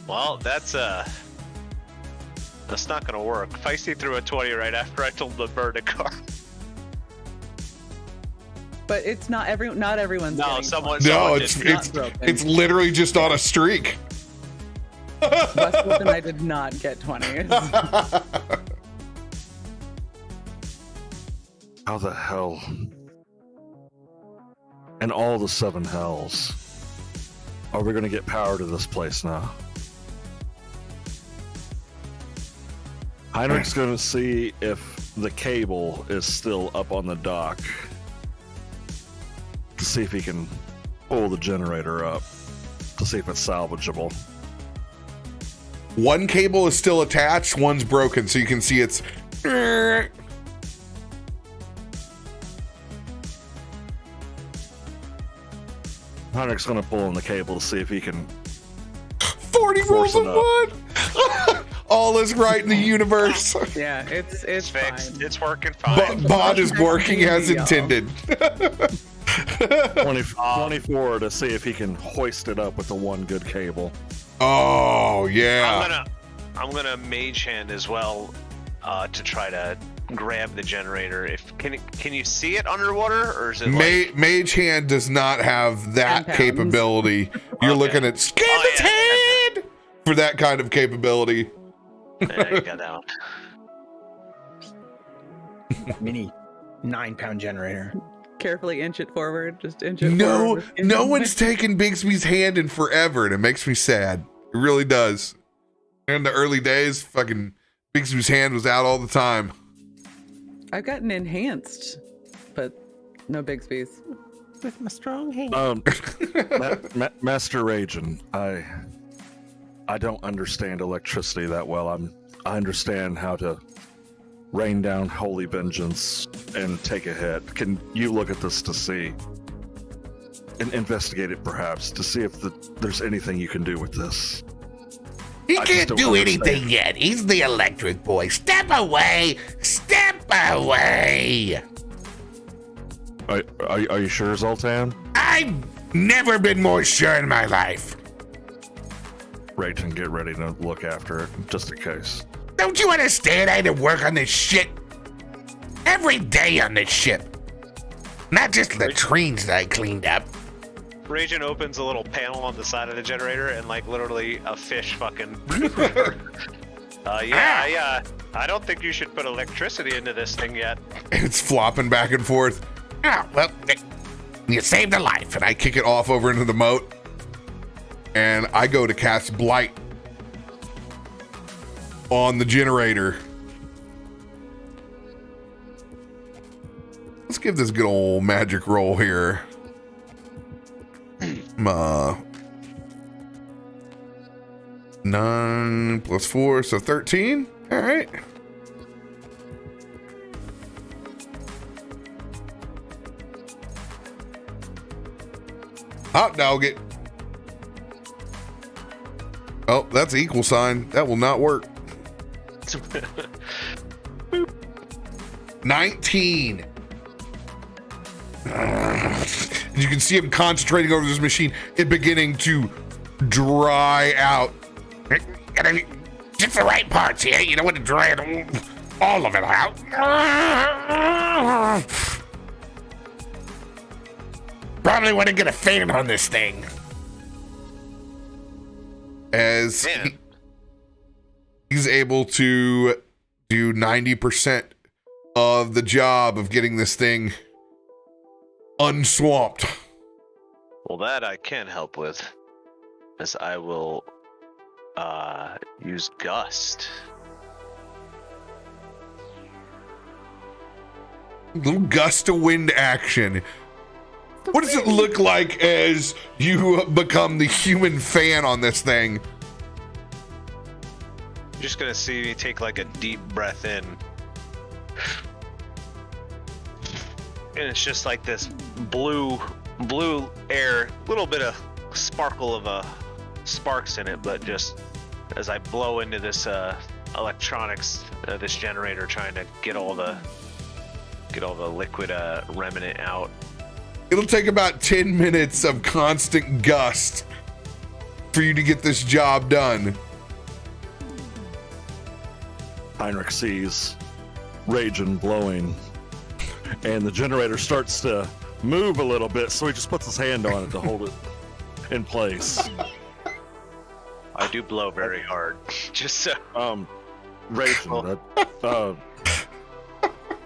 Well, that's not gonna work. Feisty threw a 20 right after I told him to burn a car. But it's not everyone's No, getting someone. No, did. it's literally just on a streak. Westwood and I did not get 20. How the hell and all the 7 hells. Are we going to get power to this place now? Heinrich's going to see if the cable is still up on the dock to see if he can pull the generator up to see if it's salvageable. One cable is still attached, one's broken, so you can see it's. Heinrich's going to pull on the cable to see if he can 40 rolls of one. All is right in the universe. Yeah, it's fixed. fine. It's working fine. Bod is working as intended. 24 to see if he can hoist it up with the one good cable. Oh yeah. I'm gonna mage hand as well to try to grab the generator. Can you see it underwater, or is it Mage hand does not have that 10 pounds. capability. You're Okay. looking at Scan's hand for that kind of capability. There you go, that one. Mini 9-pound generator. Carefully inch it forward. Just inch it No, forward. no one's taken Bigsby's hand in forever, and it makes me sad. It really does. In the early days, fucking Bigsby's hand was out all the time. I've gotten enhanced, but no Bixby's. With my strong hand. Master Ragen, I don't understand electricity that well. I understand how to rain down holy vengeance and take a hit. Can you look at this to see and investigate it, perhaps, to see if there's anything you can do with this? He I just can't don't do understand. anything yet. He's the electric boy. Step away! Step away! Are you sure, Zoltan? I've never been more sure in my life. Ragen, get ready to look after it, just in case. Don't you understand? I had to work on this shit every day on this ship. Not just latrines that I cleaned up. Ragen opens a little panel on the side of the generator, and like literally a fish fucking. I don't think you should put electricity into this thing yet. It's flopping back and forth. Oh, well, you saved a life. And I kick it off over into the moat. And I go to cast Blight on the generator. Let's give this good old magic roll here. 9 plus 4, so 13. All right. Hot dog it. Oh, that's an equal sign. That will not work. 19. You can see him concentrating over this machine and beginning to dry out. Just the right parts here. You don't want to dry it all of it out. Probably want to get a fan on this thing. As he's able to do 90% of the job of getting this thing unswamped. Well, that I can help with, as I will use Gust. Little gust of wind action. What does it look like as you become the human fan on this thing? You're just gonna see me take like a deep breath in. And it's just like this blue air, little bit of sparkle of sparks in it, but just as I blow into this electronics, this generator, trying to get all the liquid remnant out. It'll take about 10 minutes of constant gust for you to get this job done. Heinrich sees Ragen blowing, and the generator starts to move a little bit, so he just puts his hand on it to hold it in place. I do blow very hard, just so. Ragen,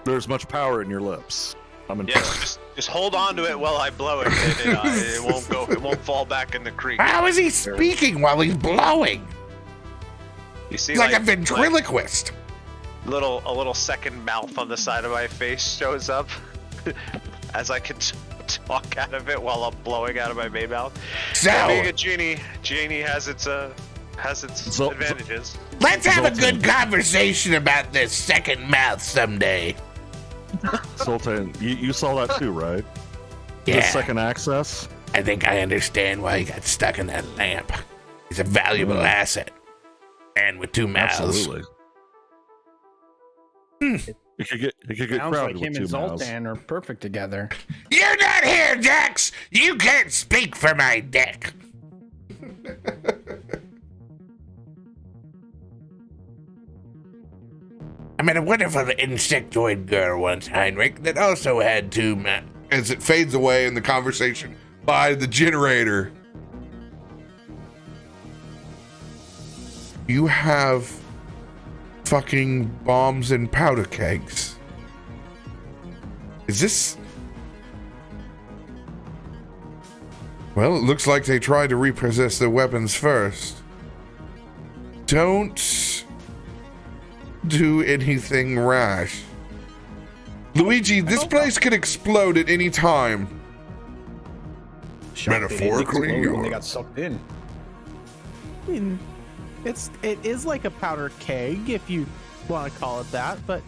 there's much power in your lips. I'm in. Yes, just hold on to it while I blow it. It won't go. It won't fall back in the creek. How is he speaking while he's blowing? You see, He's like a ventriloquist. a little second mouth on the side of my face shows up as I can talk out of it while I'm blowing out of my main mouth. So, Being a genie has its advantages. let's have a good conversation about this second mouth someday. Sultan, you saw that too, right? Yeah. The second access. I think I understand why he got stuck in that lamp. He's a valuable asset. And with 2 mouths. Absolutely. It could get Sounds crowded like him with and 2 mouths. Zoltan are perfect together. You're not here, Jax! You can't speak for my dick. I met a wonderful insectoid girl once, Heinrich, that also had 2 mouths. As it fades away in the conversation by the generator. You have fucking bombs and powder kegs. Is this... Well, it looks like they tried to repossess their weapons first. Don't do anything rash. Luigi, this place could explode at any time. Shocked they didn't Metaphorically, explode when or- they got sucked in. I mean, it is like a powder keg if you want to call it that, but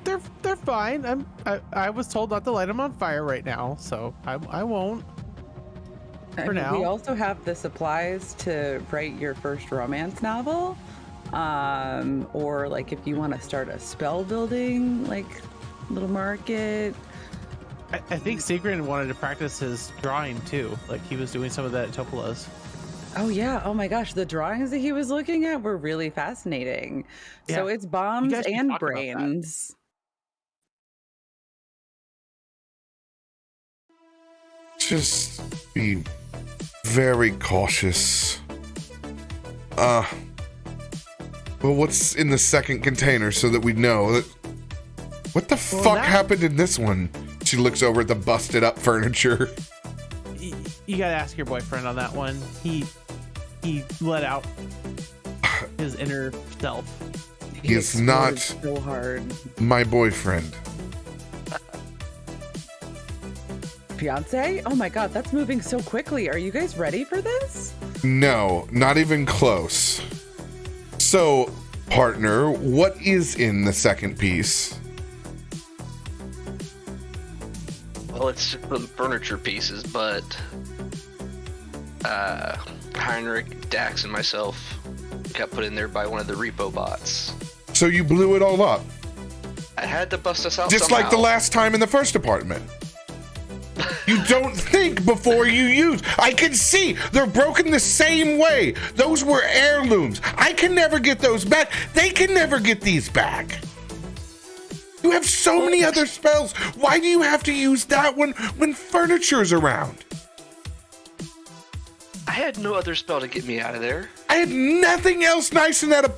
they're fine. I was told not to light them on fire right now, so I won't. For now. We also have the supplies to write your first romance novel, or like if you want to start a spell building like little market. I think Sigrid wanted to practice his drawing too. Like he was doing some of that at Topola's. Oh yeah! Oh my gosh, the drawings that he was looking at were really fascinating. So Yeah. it's bombs guys should and talk about that. brains. Just be very cautious. Well, what's in the second container so that we know that... What the fuck happened in this one? She looks over at the busted up furniture. You gotta ask your boyfriend on that one. He let out his inner self. He is not explored so hard. my boyfriend. Fiance? Oh my god, that's moving so quickly. Are you guys ready for this? No, not even close. So, partner, what is in the second piece? Well, it's just some furniture pieces, but Heinrich, Dax, and myself got put in there by one of the repo bots. So you blew it all up, I had to bust us out just somehow. like the last time in the first apartment. You don't think before you use. I can see they're broken the same way. Those were heirlooms. I can never get those back. They can never get these back. You have so many other spells. Why do you have to use that one when furniture's around? I had no other spell to get me out of there. I had nothing else nice in that.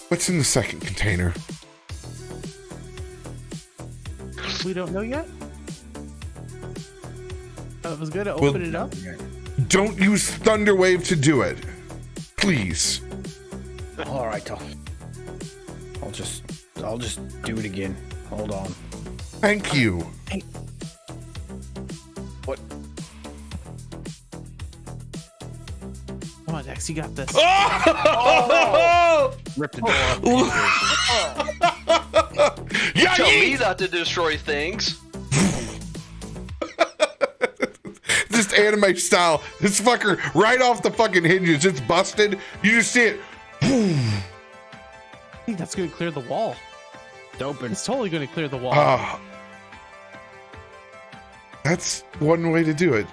What's in the second container? We don't know yet. It was good to open it up. Don't use Thunderwave to do it. Please. All right, I'll just do it again. Hold on. Thank you. Hey. What? Come on, Dex, you got this. Oh! Rip the door off. Yeah, Tell me not to destroy things. Just anime style. This fucker right off the fucking hinges. It's busted. You just see it. I think that's going to clear the wall. It's open. It's totally going to clear the wall. Ah. That's one way to do it.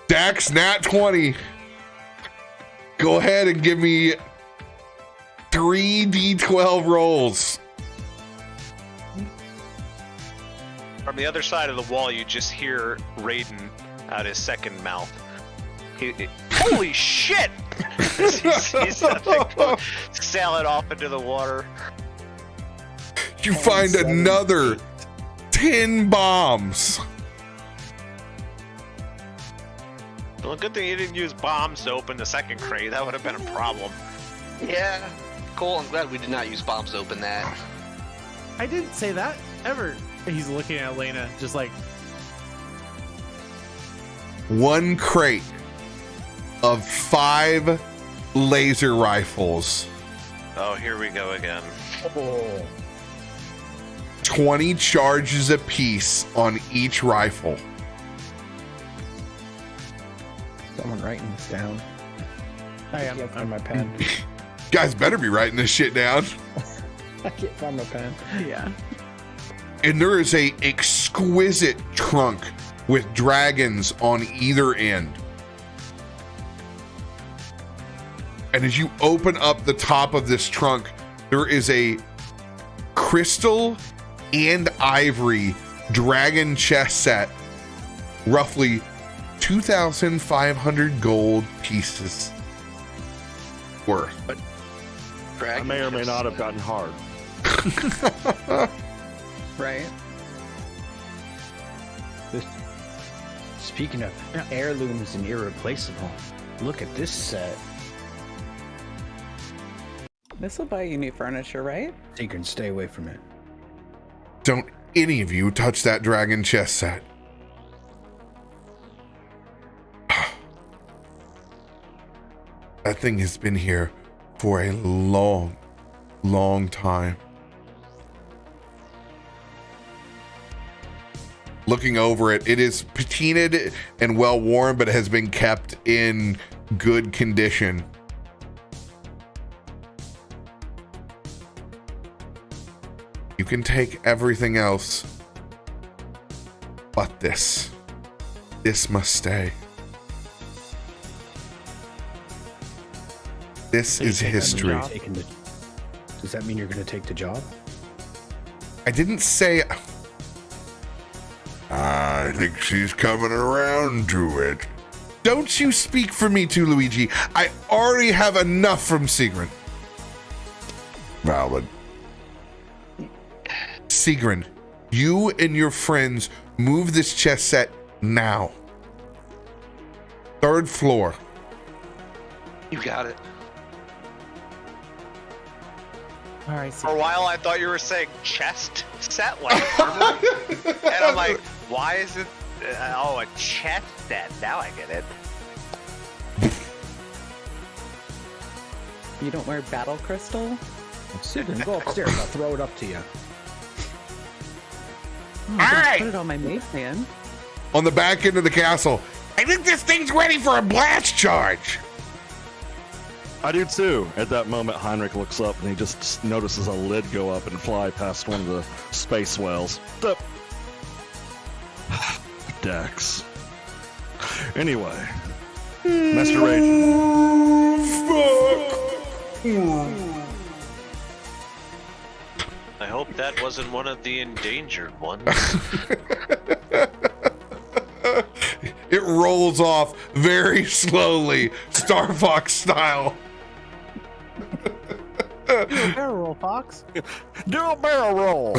Dax Nat 20. Go ahead and give me 3d12 rolls. From the other side of the wall, you just hear Raiden out his second mouth. Holy shit! He's sailing off into the water. You find another 10 bombs. Well, good thing you didn't use bombs to open the second crate. That would have been a problem. Yeah. Cole, I'm glad we did not use bombs to open that. I didn't say that ever. He's looking at Elena, just like, One crate of 5 laser rifles, Oh, here we go again. 20 charges apiece on each rifle. Someone writing this down. I am. Can't find my pen. Guys better be writing this shit down. I can't find my pen. Yeah. And there is a exquisite trunk with dragons on either end. And as you open up the top of this trunk, there is a crystal and ivory dragon chess set, roughly 2,500 gold pieces worth. I may or may not have gotten hard. Right? Speaking of heirlooms and irreplaceable, look at this set. This will buy you new furniture, right? So you can stay away from it. Don't any of you touch that dragon chess set. That thing has been here for a long, long time. Looking over it, it is patinaed and well worn, but it has been kept in good condition. You can take everything else, but this must stay. This is history. Does that mean you're going to take the job? I didn't say. I think she's coming around to it. Don't you speak for me too, Luigi. I already have enough from Sigrun. Valid. Sigrun, you and your friends move this chess set now. 3rd floor. You got it. All right. For a while, I thought you were saying chest set, like armor. And I'm like, why is it? A chest set. Now I get it. You don't wear battle crystal? Sigrun, go upstairs. I'll throw it up to you. Oh, All right. Put it on my mace hand. On the back end of the castle. I think this thing's ready for a blast charge. I do too. At that moment, Heinrich looks up and he just notices a lid go up and fly past one of the space whales. Dex. Anyway, Master Rage. I hope that wasn't one of the endangered ones. It rolls off very slowly, Star Fox style. Do a barrel roll, Fox. Do a barrel roll.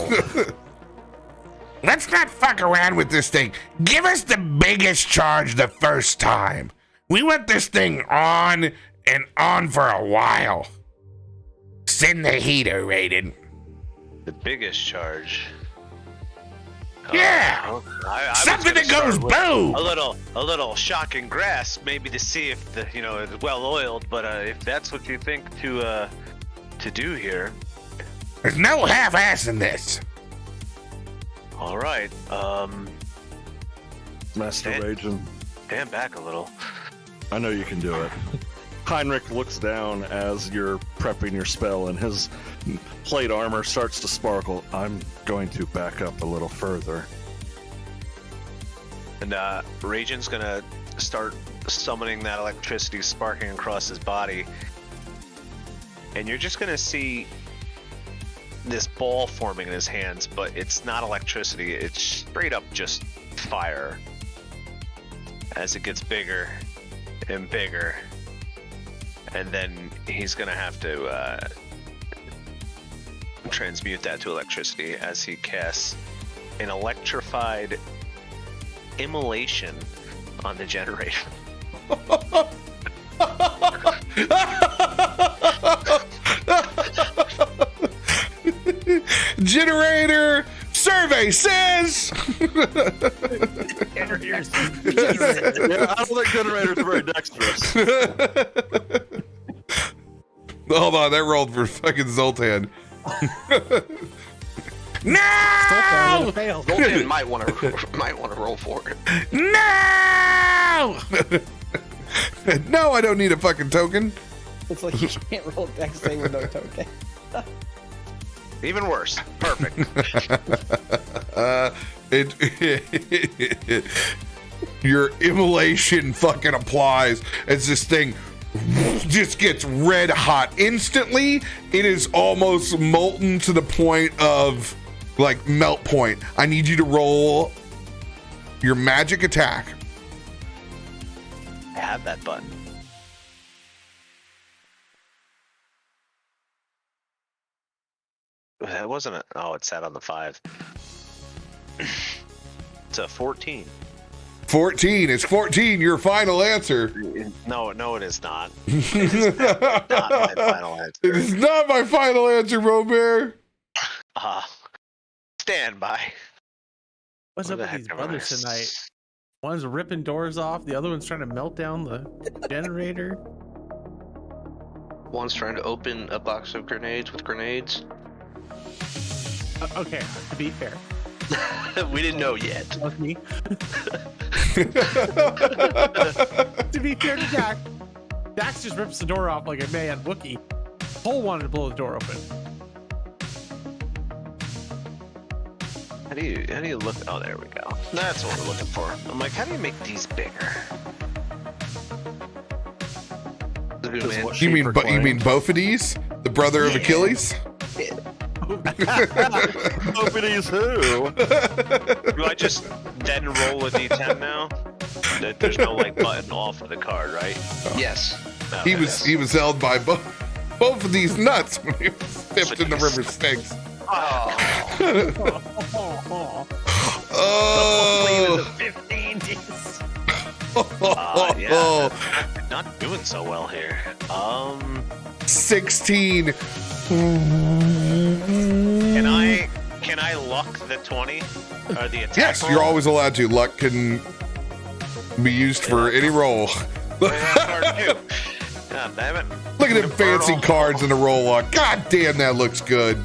Let's not fuck around with this thing. Give us the biggest charge the first time. We want this thing on and on for a while. Send the heater, Raiden. The biggest charge. Yeah. I was Something gonna that goes start with boom. A little shocking grass, maybe to see if the it's well oiled. But if that's what you think to do here, There's no half-ass in this. all right. Master Hey. Rage, and Stand back a little. I know you can do it. Heinrich looks down as you're prepping your spell, and his plate armor starts to sparkle. I'm going to back up a little further. And Raging's gonna start summoning that electricity sparking across his body. And you're just gonna see this ball forming in his hands, but it's not electricity, it's straight up just fire. As it gets bigger him bigger. And then he's gonna have to transmute that to electricity as he casts an electrified immolation on the generator. Generator survey says. Generators. Yeah, I don't think generators are very dexterous. Hold on, that rolled for fucking Zoltan. No! Failed. Zoltan might want to roll for it. No! No, I don't need a fucking token. It's like you can't roll dex save with no token. Even worse. Perfect. Your immolation fucking applies as this thing just gets red hot instantly. It is almost molten to the point of like melt point. I need you to roll your magic attack. I have that button. That wasn't a. Oh, it sat on the 5. It's a 14. 14. It's 14. Your final answer. No, it is not. It is not my final answer. It is not my final answer, RoBear. Stand by. What's Where up the with these heck am brothers I? tonight? One's ripping doors off, the other one's trying to melt down the generator. One's trying to open a box of grenades with grenades. Okay, to be fair. We didn't know yet. That was me. To be fair to Dak, Dax just rips the door off like a man Wookie. Cole wanted to blow the door open. How do you look? Oh, there we go. That's what we're looking for. I'm like, how do you make these bigger? You mean both of these? The brother of Achilles? Nobody's who? Do I just then roll a d10 now? There's no like button off of the card, right? Yes. No, He was held by both of these nuts when he was dipped in the river Styx. Oh. Oh. 15 days. Yeah. Not doing so well here. 16. Can I luck the 20 or the attack? Yes, roll? you're always allowed to. Luck can be used for any roll. Look at God damn it. Look at them fancy cards in the roll luck. God damn, that looks good.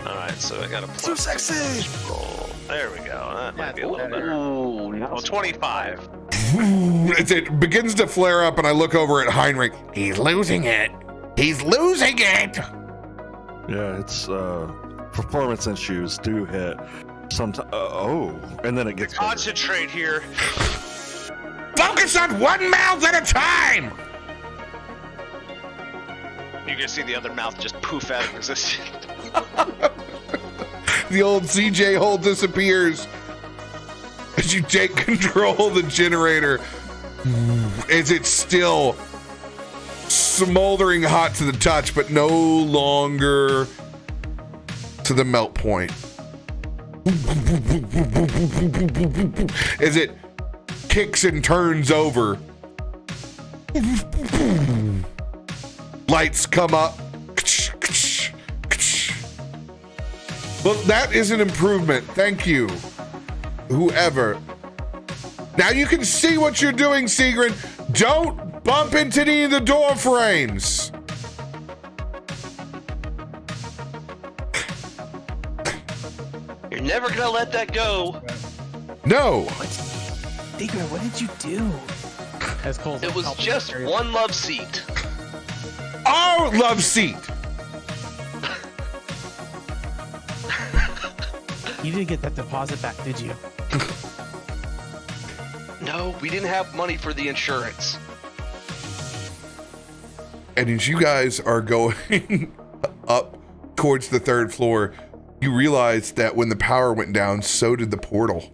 Alright, so I got a plus So sexy. roll. There we go. That might be a little That's better. Ooh, Well, 25. It begins to flare up, and I look over at Heinrich. He's losing it. He's losing it. Yeah, it's performance issues do hit sometimes. And then it gets better. Concentrate here. Focus on one mouth at a time. You can see the other mouth just poof out of existence. The old CJ hole disappears as you take control of the generator. As it's still smoldering hot to the touch, but no longer to the melt point. As it kicks and turns over, lights come up. Well, that is an improvement. Thank you, whoever. Now you can see what you're doing, Sigrid. Don't bump into any of the door frames. you're never gonna let that go. No. Digger, what did you do? As Cole's It was helping just carry one love seat. Our love seat. You didn't get that deposit back, did you? No, we didn't have money for the insurance. And as you guys are going up towards the third floor, you realize that when the power went down, so did the portal.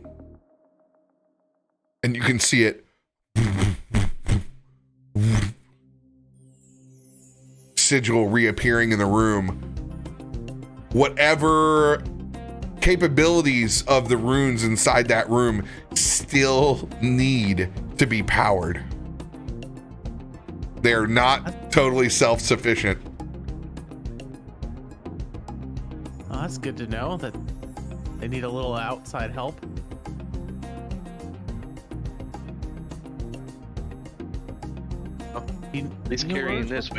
And you can see it sigil reappearing in the room, whatever capabilities of the runes inside that room still need to be powered. They're not totally self-sufficient. Oh, that's good to know that they need a little outside help. Oh, At least carrying this,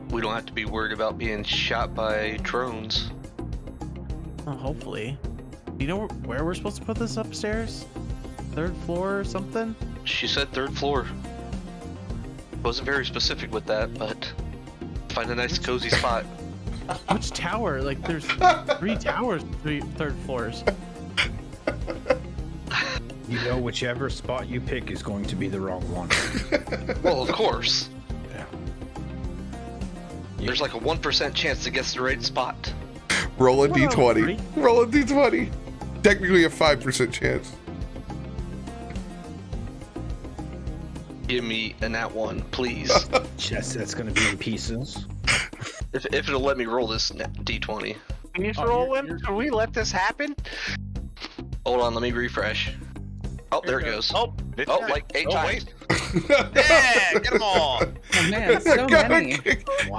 we don't have to be worried about being shot by drones. Oh, hopefully. Do you know where we're supposed to put this upstairs? 3rd floor or something? She said 3rd floor. Wasn't very specific with that, but find a nice cozy spot. Which tower? Like, there's 3 towers, 3rd floors. You know, whichever spot you pick is going to be the wrong one. Well, of course. Yeah. There's like a 1% chance to guess the right spot. Roll a Whoa, d20. buddy. Roll a d20. Technically a 5% chance. Give me a nat 1, please. Yes, that's going to be in pieces. if it'll let me roll this d20. Can you roll him? Can we let this happen? Hold on, let me refresh. Oh, there it goes. Oh, like 8 times. Yeah, get them all. Oh man, so many.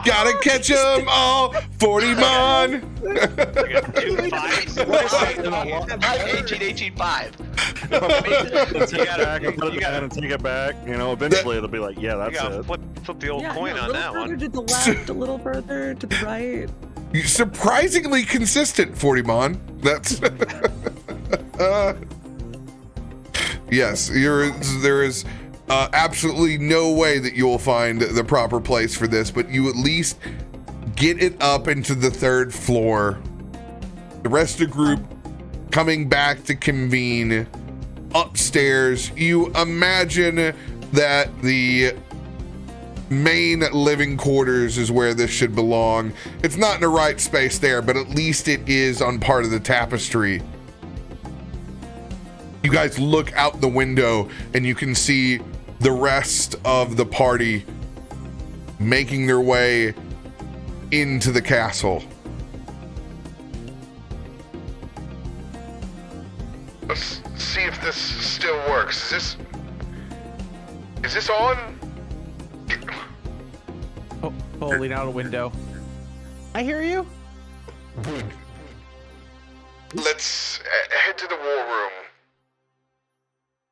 Gotta catch them all. 40 mon. 2 5s. 18, 5. You gotta take it back. You know, eventually it'll be like, yeah, You that's gotta it. flip the old Yeah, coin no, on that a little one. further to the left, a little further to the right. Surprisingly consistent, 40 mon. That's yes. There is absolutely no way that you will find the proper place for this, but you at least get it up into the 3rd floor. The rest of the group coming back to convene upstairs. You imagine that the main living quarters is where this should belong. It's not in the right space there, but at least it is on part of the tapestry. You guys look out the window and you can see the rest of the party making their way into the castle. Let's see if this still works. Is this on? Falling out a window. I hear you. Let's head to the war room.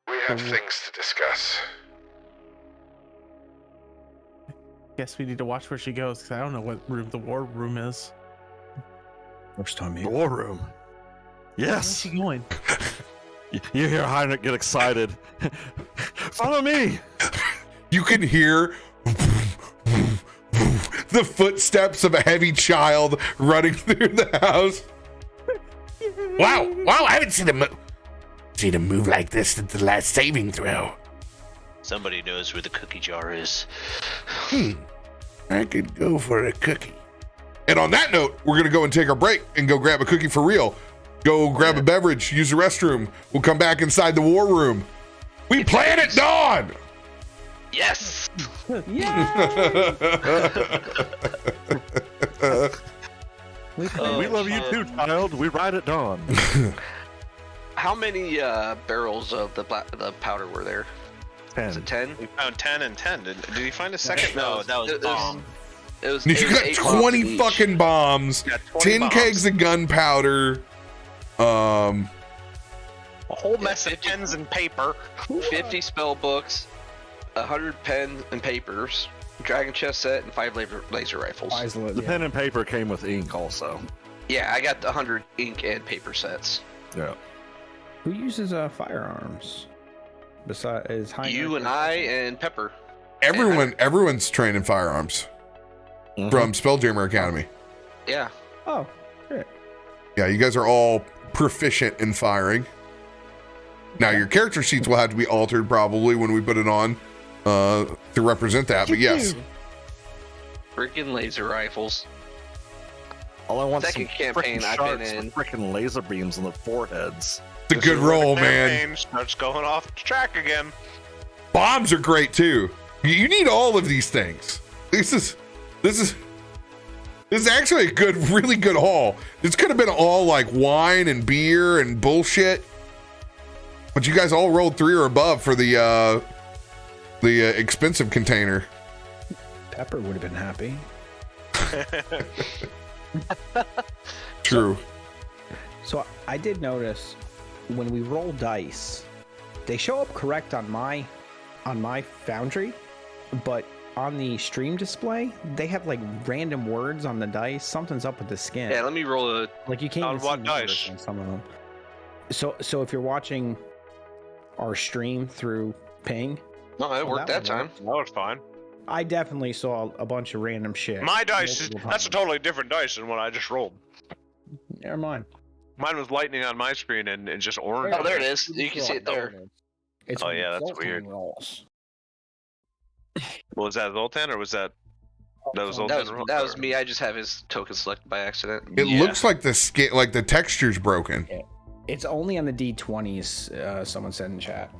We have things to discuss. Guess we need to watch where she goes because I don't know what room the war room is. First time The you. war room. Where's Yes. she going? You hear Heinrich get excited. Follow me. You can hear the footsteps of a heavy child running through the house. Wow, I haven't seen him move like this since the last saving throw. Somebody knows where the cookie jar is. I could go for a cookie. And on that note, we're going to go and take our break and go grab a cookie for real. Go grab a beverage, use the restroom. We'll come back inside the war room. We plan at dawn! Yes! Yeah. We love you too, child. We ride at dawn. How many barrels of the powder were there? Was it 10? We found 10 and 10. Did you find a second? No, that was bomb. It was. You it was got 8 bombs 20 each. fucking bombs, Yeah, 20 10 bombs. kegs of gunpowder. A whole mess of 50 pens and paper. 50 spell books, 100 pen and papers, dragon chest set, and 5 laser rifles. The pen and paper came with ink also. Yeah, I got the 100 ink and paper sets. Yeah. Who uses firearms? Besides Heinrich? You and I and Pepper. Everyone's trained in firearms from Spelljammer Academy. Yeah. Oh, great. Yeah, you guys are all proficient in firing. Now your character sheets will have to be altered probably when we put it on to represent that. But yes, Freaking laser rifles. All I want Second some campaign frickin' I've sharks been in. with frickin' laser beams on their foreheads. it's a good roll, man. Campaign starts going off the track again. Bombs are great too. You need all of these things. This is This is actually a good, really good haul. This could have been all like wine and beer and bullshit, but you guys all rolled 3 or above for the expensive container. Pepper would have been happy. True. So I did notice when we roll dice, they show up correct on my Foundry, but on the stream display, they have like random words on the dice. Something's up with the skin. Yeah, let me roll a. Like you can't On even what see dice? on some of them. So if you're watching our stream through Ping, No, it worked that one time. worked. That was fine. I definitely saw a bunch of random shit. My dice, Multiple that's a times. totally different dice than what I just rolled. Never mind. Mine was lightning on my screen and just orange. Oh, there it is. You can see it there. It's Oh, yeah, that's resulting weird. rolls. Was that Zoltan or was that? That was Zoltan. That was me. I just have his token selected by accident. It looks like the texture's broken. It's only on the D20s. Someone said in chat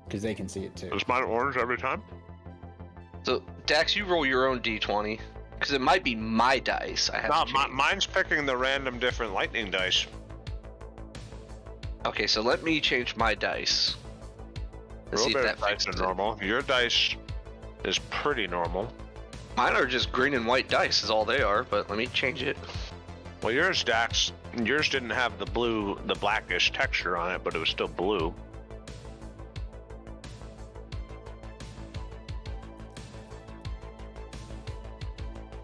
because they can see it too. Was mine orange every time? So Dax, you roll your own D20 because it might be my dice. I have. No, to change. mine's picking the random different lightning dice. Okay, so let me change my dice. Let's see if RoBear's that dice fixes are it. normal. Your dice is pretty normal. Mine are just green and white dice is all they are, but let me change it. Well, yours, Dax, yours didn't have the blackish texture on it, but it was still blue.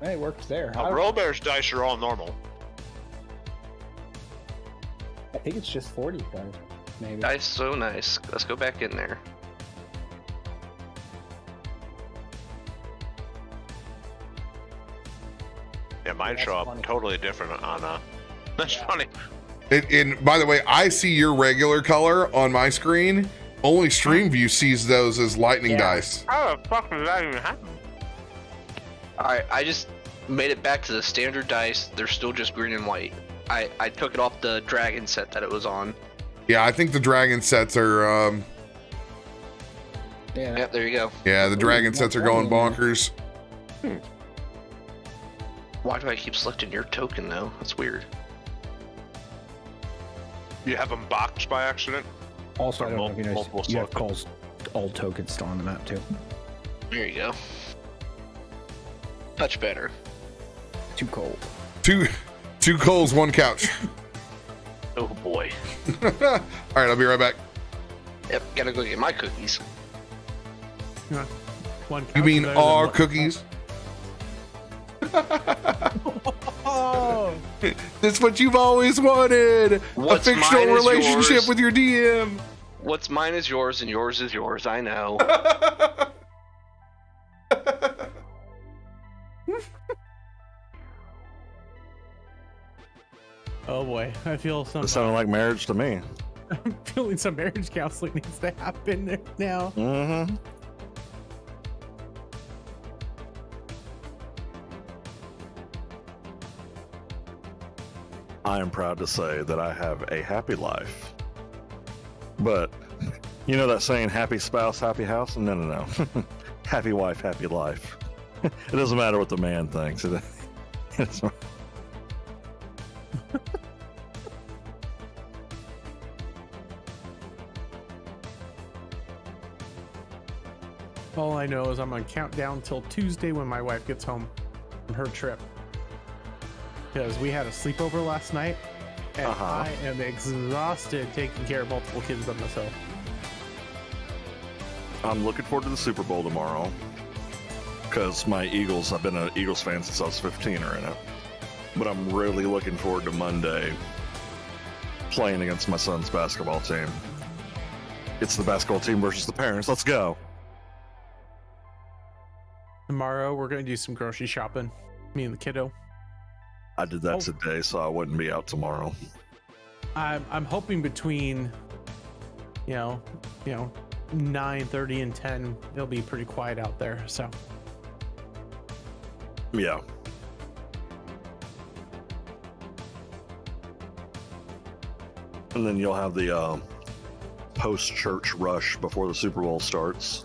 Hey, it worked there. RoBear's dice are all normal. I think it's just 40 guys, maybe. Dice so nice. Let's go back in there. Yeah, mine that's show up funny. totally different on That's funny. And by the way, I see your regular color on my screen. Only Stream View sees those as lightning dice. How the fuck did that even happen? Alright, I just made it back to the standard dice. They're still just green and white. I took it off the dragon set that it was on. Yeah, I think the dragon sets are. Yeah. Yep, there you go. Yeah, the dragon sets are going bonkers. Why do I keep selecting your token though? That's weird. You have them boxed by accident? Also, I don't know if you noticed, Multiple you have selected. Cole's old tokens still on the map too. There you go. Much better. Too cold. Two coals, one couch. Oh boy. All right, I'll be right back. Yep, gotta go get my cookies. One You couch mean is better than our one- cookies? Oh, That's what you've always wanted. What's a fictional mine is relationship yours. with your DM. What's mine is yours and yours is yours, I know. oh boy, I feel some. It sounded like marriage to me. I'm feeling some marriage counseling needs to happen now. Mm-hmm. I am proud to say that I have a happy life. But, you know that saying, happy spouse, happy house? No, no, no. Happy wife, happy life. It doesn't matter what the man thinks. It's, All I know is I'm on countdown till Tuesday when my wife gets home from her trip. Because we had a sleepover last night, and I am exhausted taking care of multiple kids on this hill. I'm looking forward to the Super Bowl tomorrow. Because my Eagles, I've been an Eagles fan since I was 15 or in it. But I'm really looking forward to Monday playing against my son's basketball team. It's the basketball team versus the parents. Let's go. Tomorrow we're going to do some grocery shopping, me and the kiddo. I did that today, so I wouldn't be out tomorrow. I'm hoping between, you know, 9:30 and 10, it'll be pretty quiet out there. So Yeah. And then you'll have the post-church rush before the Super Bowl starts.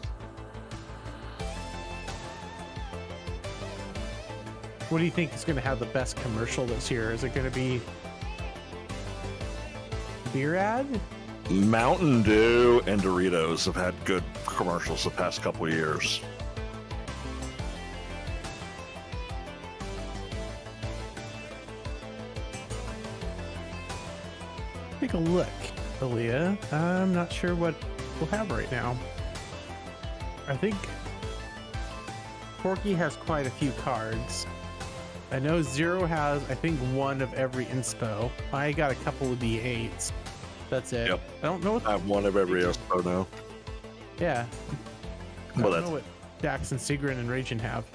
What do you think is going to have the best commercial this year? Is it going to be beer ad? Mountain Dew and Doritos have had good commercials the past couple of years. Take a look, Aaliyah. I'm not sure what we'll have right now. I think Porky has quite a few cards. I know Zero has, I think, one of every inspo. I got a couple of D8s. That's it. Yep. I don't know what. I have one of every expo now. Yeah. I Well, don't know what Dax and Sigrun and Ragin have.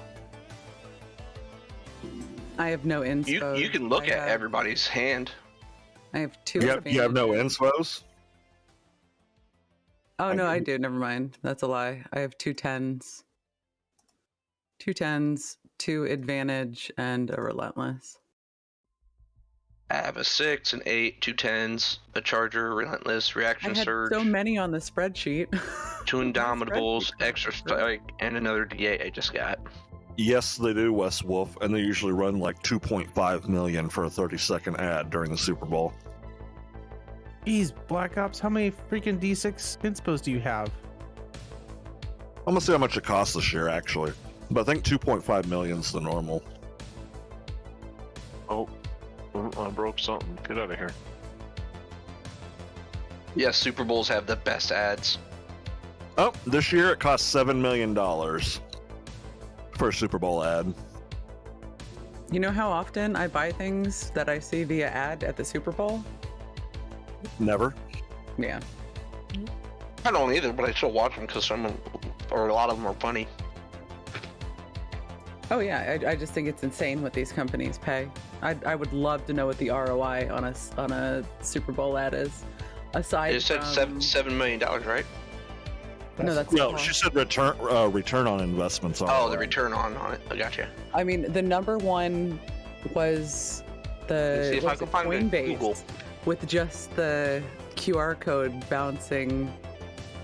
I have no inspo. You can look I at have- everybody's hand. I have two. You have no inspos? Oh no, I do. Never mind. That's a lie. I have 2 10s. 2 10s, 2 advantage, and a relentless. I have a 6, an 8, 2 10s, a charger, relentless, I reaction had surge, so many on the spreadsheet. 2 indomitables, extra strike, and another D8 I just got. Yes, they do, West Wolf, and they usually run like 2.5 million for a 30-second ad during the Super Bowl. Jeez, Black Ops, how many freaking D6 inspos do you have? I'm gonna see how much it costs this year, actually. But I think 2.5 million is the normal. Oh, I broke something. Get out of here. Yes, Super Bowls have the best ads. Oh, this year it cost $7 million for a Super Bowl ad. You know how often I buy things that I see via ad at the Super Bowl? Never. Yeah. I don't either, but I still watch them because a lot of them are funny. Oh yeah, I just think it's insane what these companies pay. I would love to know what the ROI on a Super Bowl ad is. Aside It said from $7 million, right? no, that's No, not she said return on investments. On Oh, it. the return on it. I gotcha. I mean, the number one was Let's see the if I was can it find it. Google. Coinbase with just the QR code bouncing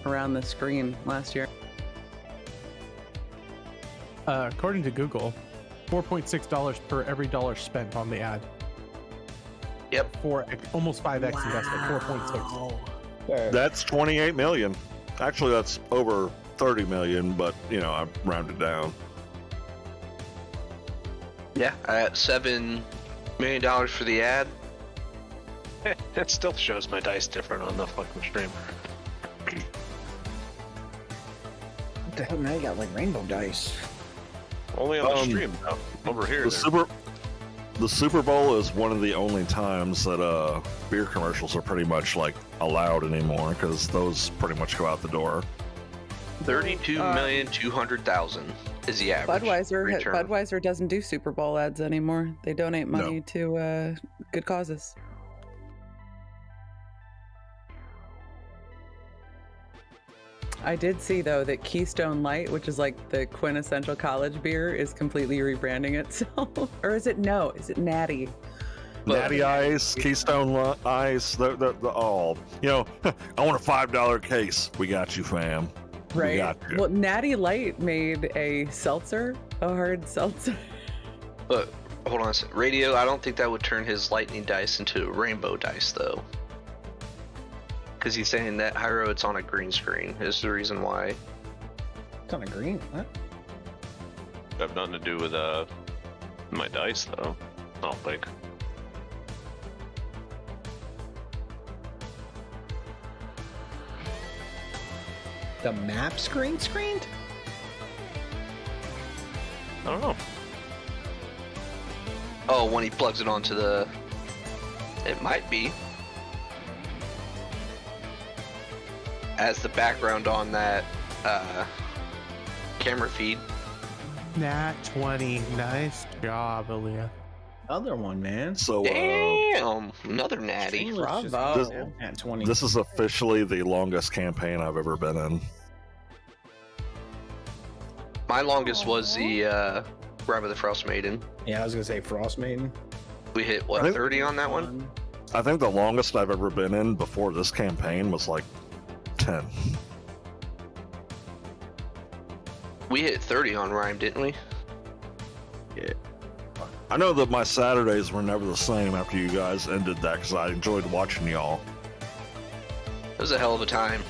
around the screen last year. According to Google, $4.6 per every dollar spent on the ad. Yep. For almost 5x investment, 4.6. That's 28 million. Actually, that's over 30 million, but I rounded down. Yeah, I got $7 million for the ad. That still shows my dice different on the fucking stream. What the hell? Now you got like rainbow dice. Only on the stream now. Over here. The Super Bowl is one of the only times that beer commercials are pretty much like allowed anymore, because those pretty much go out the door. 32,200,000 is the average. return. Budweiser doesn't do Super Bowl ads anymore. They donate money to good causes. I did see though that Keystone Light, which is like the quintessential college beer, is completely rebranding itself. Or is it Natty? Natty Ice, Keystone Ice, the all. I want a $5 case. We got you, fam. We Right. got you. Well, Natty Light made a seltzer, a hard seltzer. But hold on a second. Radio, I don't think that would turn his lightning dice into rainbow dice though. Because he's saying that Hyro, it's on a green screen is the reason why. It's on a green. What? Have nothing to do with my dice though. I don't think. The map screened? I don't know. Oh, when he plugs it onto the... It might be. As the background on that camera feed. Nat 20. Nice job, Aaliyah. Other one, man. So Damn! Another natty. Bravo. At 20. this is officially the longest campaign I've ever been in. My longest was the Rime of the Frost Maiden. Yeah, I was gonna say Frost Maiden. We hit, what, 30 on that one? I think the longest I've ever been in before this campaign was like 10. We hit 30 on Rime, didn't we? Yeah. I know that my Saturdays were never the same after you guys ended that because I enjoyed watching y'all. It was a hell of a time.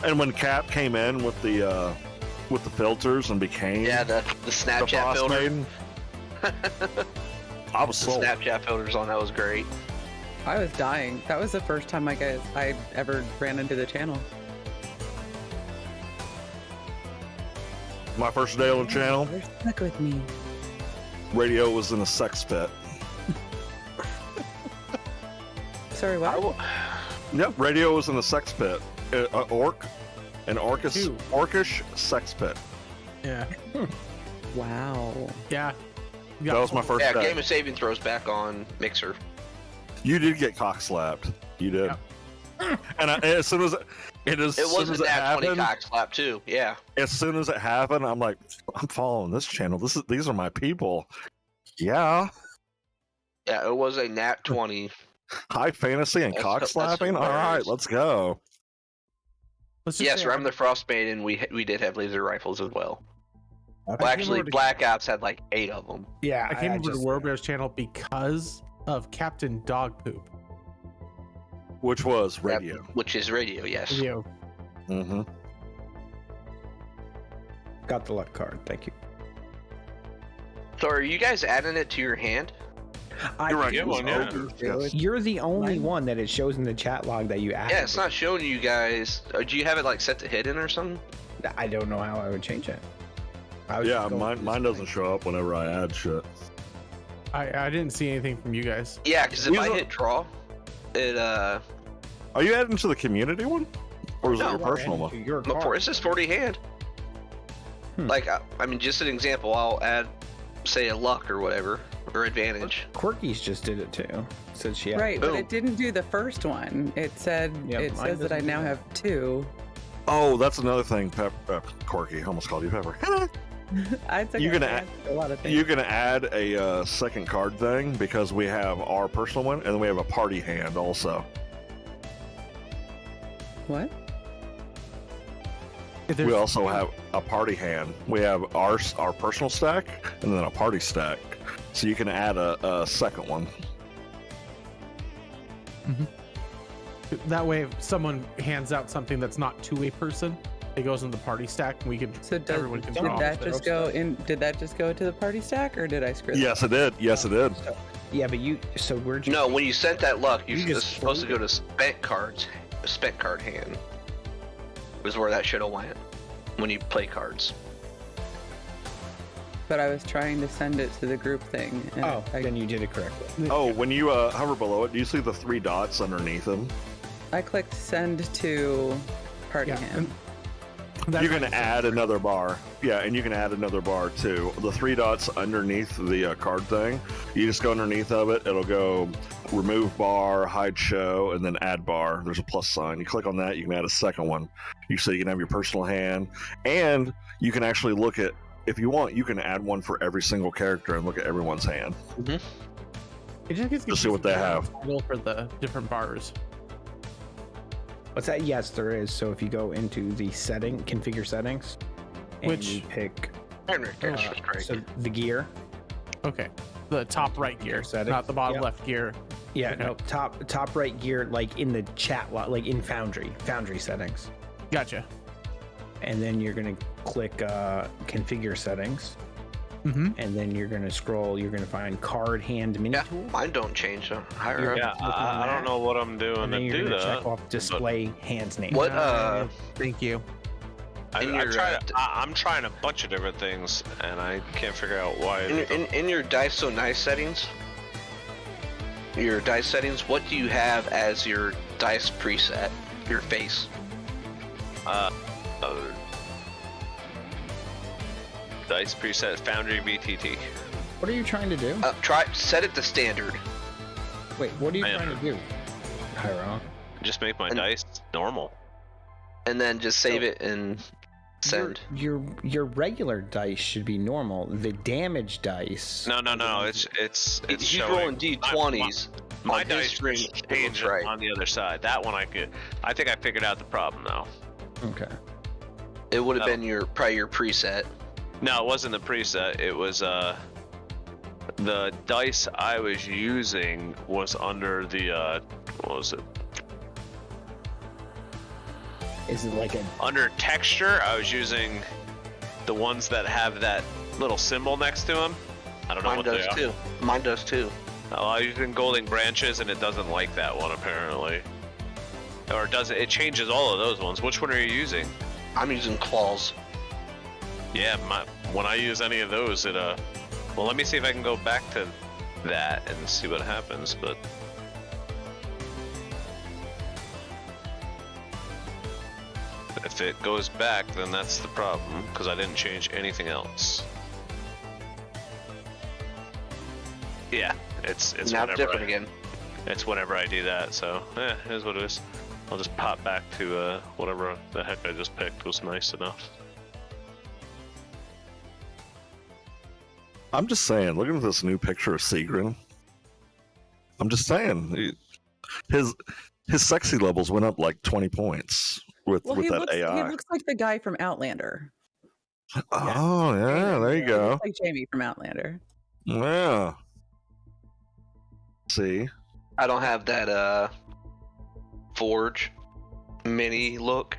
And when Cap came in with the filters and became Yeah, the the Snapchat Frost filter. Maiden, I was The sold. Snapchat filters on that was great. I was dying. That was the first time I ever ran into the channel. My first day on the channel, You're stuck with me. radio was in a sex pit. Sorry, what? Yep, radio was in a sex pit. An orcish sex pit. Yeah. Wow. Yeah. That was my first Yeah, day. Game of Saving throws back on Mixer. You did get cock slapped. You did. And as soon as It wasn't that 20 happened, cock slap too. Yeah. as soon as it happened, I'm like, I'm following this channel. These are my people. Yeah, Yeah, it was a nat 20. high fantasy and That's- cock that's slapping. All hilarious. right, let's go. Let's just Yes, say Ram the Frostmaiden, we did have laser rifles as well. Okay. Well, actually, over to- Black Ops had like 8 of them. Yeah, I came over to just- RoBear's channel because of Captain Dog Poop. Which was radio. Which is radio, yes. Video. Mm-hmm. got the luck card. Thank you. So are you guys adding it to your hand? You're right. Yeah, it was well, yeah. ogre, yes. You're the only one that it shows in the chat log that you added. Yeah, it's not showing you guys. Do you have it like set to hidden or something? I don't know how I would change it. I was Yeah, just going through mine this doesn't show up whenever I add shit. I didn't see anything from you guys. Yeah, because if These I are- hit draw, it Are you adding to the community one, or is it No, your personal thing. one? Your before card. it's just 40 hand. Like I mean, just an example. I'll add, say, a luck or whatever or advantage. Quirky's just did it too. Said she had Right, but Boom. it didn't do the first one. It said Yeah, it mine says that I doesn't do now that. have 2. Oh, that's another thing. Corky, I almost called you Pepper. I'd say You're gonna add- a lot of things. You're gonna add a second card thing because we have our personal one, and then we have a party hand also. What? We also have a party hand. We have our personal stack, and then a party stack. So you can add a second one. That way, if someone hands out something that's not to a person, it goes in the party stack, and we can. So everyone can did draw. that just go in? Did that just go to the party stack, or did I screw that? Yes, it did. Yes, it did. Yeah, but you. So we're just. No, when you sent that luck, You it's just supposed to go fold to spent cards. A spent card hand was where that should have went when you play cards. But I was trying to send it to the group thing. And Oh, I, then you did it correctly. Oh, when you hover below it, do you see the 3 dots underneath them? I clicked send to party Yeah, hand. That's You're how going to you add another bar. Yeah, and you can add another bar too. The 3 dots underneath the card thing, you just go underneath of it. It'll go remove bar, hide show, and then add bar. There's a plus sign. You click on that, you can add a second one. So you can have your personal hand, and you can actually look at, if you want, you can add one for every single character and look at everyone's hand. It just gives Just see what they have. title for the different bars. What's that? Yes, there is. So if you go into the configure settings, and Which- you pick That's great. so the gear. Okay, the top right gear, Settings. not the bottom Yep. left gear. Yeah, Okay. no, top right gear, like in the chat log, like in Foundry settings, Gotcha. and then you're gonna click configure settings, Mm-hmm. and then you're gonna scroll. You're gonna find card hand mini Yeah, tool. mine don't change higher You're- up. Yeah, Look on I that. don't know what I'm doing And to then you're do gonna that. check off display hands name. What Thank you. in I your, try, uh, I'm trying a bunch of different things, and I can't figure out why. in your dice so nice settings? Your dice settings, what do you have as your dice preset? Your face. Dice preset Foundry VTT. What are you trying to do? Set it to standard. Wait, what are you I trying to do? Hyro. Just make my And- dice normal. And then just save it and send. Your regular dice should be normal. The damage dice. No, it's He's showing. rolling D20s. My on his dice screen, screen it looks right. on the other side. That one I think I figured out the problem though. Okay. It would have No. been probably your preset. No, it wasn't the preset. It was The dice I was using was under the what was it? Is it like a? Under texture, I was using the ones that have that little symbol next to them. I don't know Mine what does they are. too. Mine does too. Oh, I was using golden branches, and it doesn't like that one apparently. Or does it? It changes all of those ones. Which one are you using? I'm using claws. Yeah, when I use any of those, it well, let me see if I can go back to that and see what happens. But if it goes back, then that's the problem because I didn't change anything else. Yeah, it's Now whenever different again. It's whenever I do that. So it is what it is. I'll just pop back to whatever the heck I just picked was nice enough. I'm just saying, looking at this new picture of Seagrin, I'm just saying, his sexy levels went up like 20 points with that AI. He looks like the guy from Outlander. Oh, yeah, there you He go. looks like Jamie from Outlander. Yeah. See? I don't have that Forge mini look.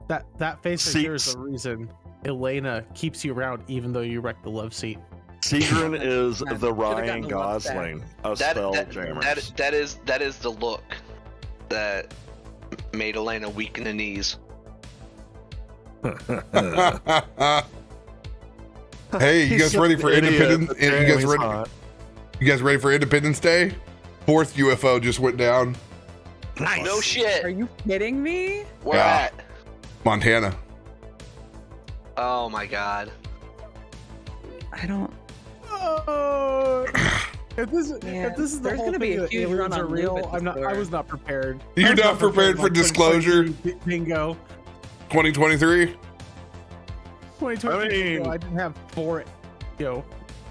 That face right there is the reason Elena keeps you around even though you wrecked the love seat. Seagrin is Should've the gotten Ryan the love back. Gosling of That Spelljammer. is the look that made Elena weak in the knees. Hey, you guys ready for Independence? You guys ready for Independence Day? 4th UFO just went down. Nice. No shit. Are you kidding me? Where Yeah. at? Montana. Oh my god. I don't. Oh, if this is the There's whole gonna be thing a that huge aliens run are on real, Lube at I'm the not. I store. was not prepared. You're I was not prepared for like, disclosure? Bingo. 2023. 2020. I mean- I didn't have 4.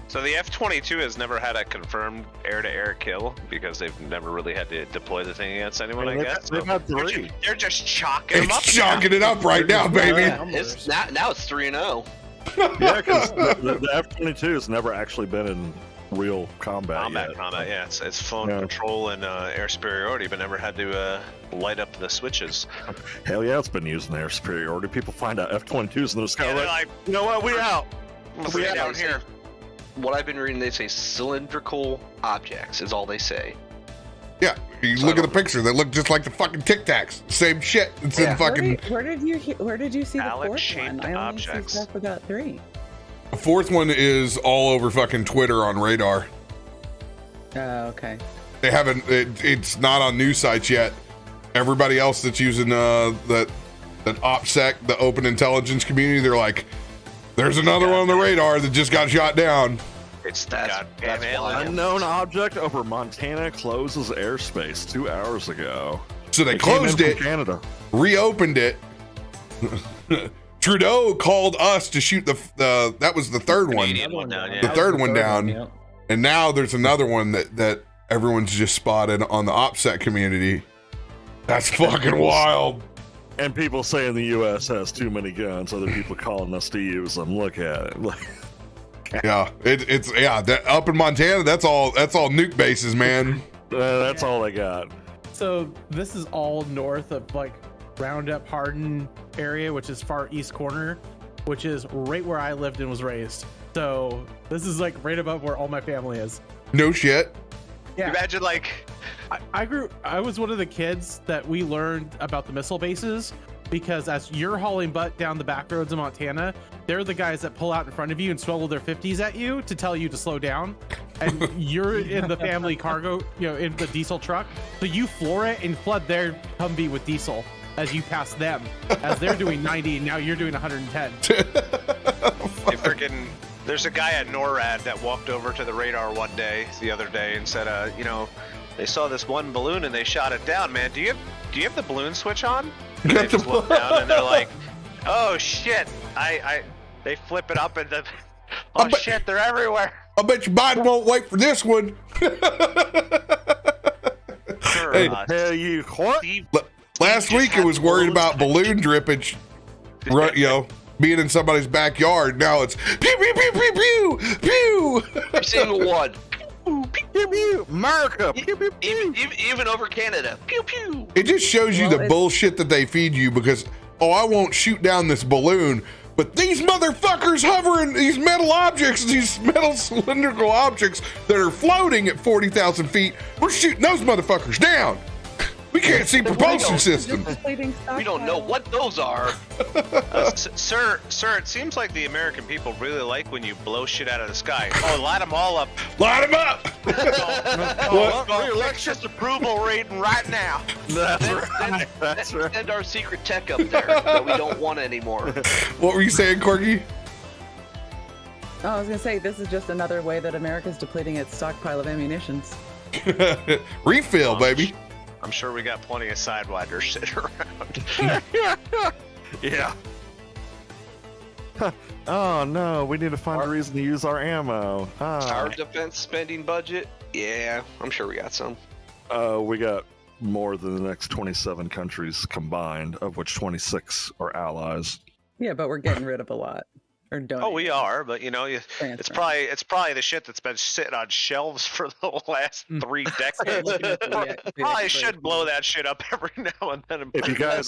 So the F-22 has never had a confirmed air-to-air kill because they've never really had to deploy the thing against anyone, I guess. They've had 3. They're just chalking them up. It's chalking it up right now, baby. It's now it's 3-0. Yeah, because the F-22 has never actually been in real combat yet. Combat, yeah. It's flown Yeah. patrol and air superiority, but never had to light up the switches. Hell yeah, it's been using air superiority. People find out F-22s and they're just kind Yeah, of they're like, like, you know what, we out. we Yeah, down they here. say- What I've been reading, they say cylindrical objects is all they say. Yeah, you look at the picture. They look just like the fucking Tic Tacs. Same shit. It's in Yeah. fucking. Where did you see the fourth Alex-shaped one? I only objects. see stuff about 3. The 4th one is all over fucking Twitter on radar. Oh, okay. They haven't. It's not on news sites yet. Everybody else that's using that OPSEC, the Open Intelligence Community, they're like, there's another one on the radar that just got shot down. It's the That's goddamn alien. wild. Unknown object over Montana closes airspace 2 hours ago. So they It came in closed from it, Canada. reopened it. Trudeau called us to shoot the that was the third one. Canadian one down, The yeah. third one down. Yeah. And now there's another one that everyone's just spotted on the OPSEC community. That's fucking wild. And people saying the U.S. has too many guns. Other people calling us to use them. Look at it. Yeah, it's that up in Montana. That's all nuke bases, man. That's all I got. So this is all north of like Roundup Hardin area, which is far east corner, which is right where I lived and was raised. So this is like right above where all my family is. No shit. Yeah. Imagine like I was one of the kids that we learned about the missile bases because as you're hauling butt down the back roads of Montana, they're the guys that pull out in front of you and swivel their 50s at you to tell you to slow down. And you're in the family cargo, in the diesel truck. So you floor it and flood their Humvee with diesel as you pass them, as they're doing 90 and now you're doing 110. they freaking. There's a guy at NORAD that walked over to the radar the other day and said, they saw this one balloon and they shot it down. Man, do you have the balloon switch on? And they just look down and they're like, oh shit! They flip it up and then, oh shit, they're everywhere. I bet you Biden won't wait for this one. Hey, Tell you what? Last week it was worried about balloon drippage, right, being in somebody's backyard. Now it's pew pew pew pew pew pew. single one. Pew pew, America. Pew pew pew. Even over Canada. Pew pew. It just shows you Well, the it- bullshit that they feed you because, oh, I won't shoot down this balloon, but these motherfuckers hovering, these metal objects, these metal cylindrical objects that are floating at 40,000 feet, we're shooting those motherfuckers down. We can't see propulsion systems. We don't know what those are. Sir, it seems like the American people really like when you blow shit out of the sky. Oh, light them all up. Light them up. Let's just approval rating right now. That's right. Send our secret tech up there that we don't want anymore. What were you saying, Corky? Oh, I was gonna say this is just another way that America's depleting its stockpile of ammunitions. Refill, baby. I'm sure we got plenty of sidewinders sitting around. Yeah. Oh no, we need to find a reason to use our ammo. Our defense spending budget? Yeah, I'm sure we got some. We got more than the next 27 countries combined, of which 26 are allies. Yeah, but we're getting rid of a lot. Or don't. Oh, we are, but you know, it's Transfer. probably the shit that's been sitting on shelves for the last 3 decades. Probably should blow that shit up every now and then. If you guys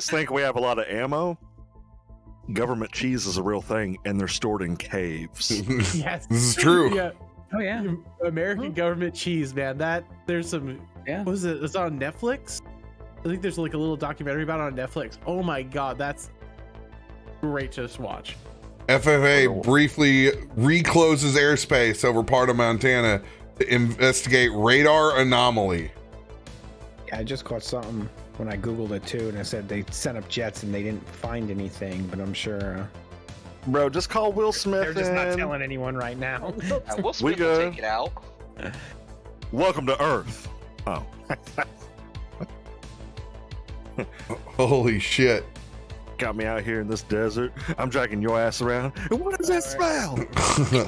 think we have a lot of ammo, government cheese is a real thing, and they're stored in caves. Yes. This is true. Yeah. Oh yeah. American government cheese, man. There's some. Yeah. What was it? It's on Netflix. I think there's like a little documentary about it on Netflix. Oh my god, that's great to just watch. FFA briefly recloses airspace over part of Montana to investigate radar anomaly. Yeah, I just caught something when I Googled it too, and it said they sent up jets and they didn't find anything, but I'm sure. Bro, just call Will Smith. They're just not in. telling anyone right now. Will Smith will take it out. Welcome to Earth. Oh. Holy shit. Got me out here in this desert. I'm dragging your ass around. And what does that smell?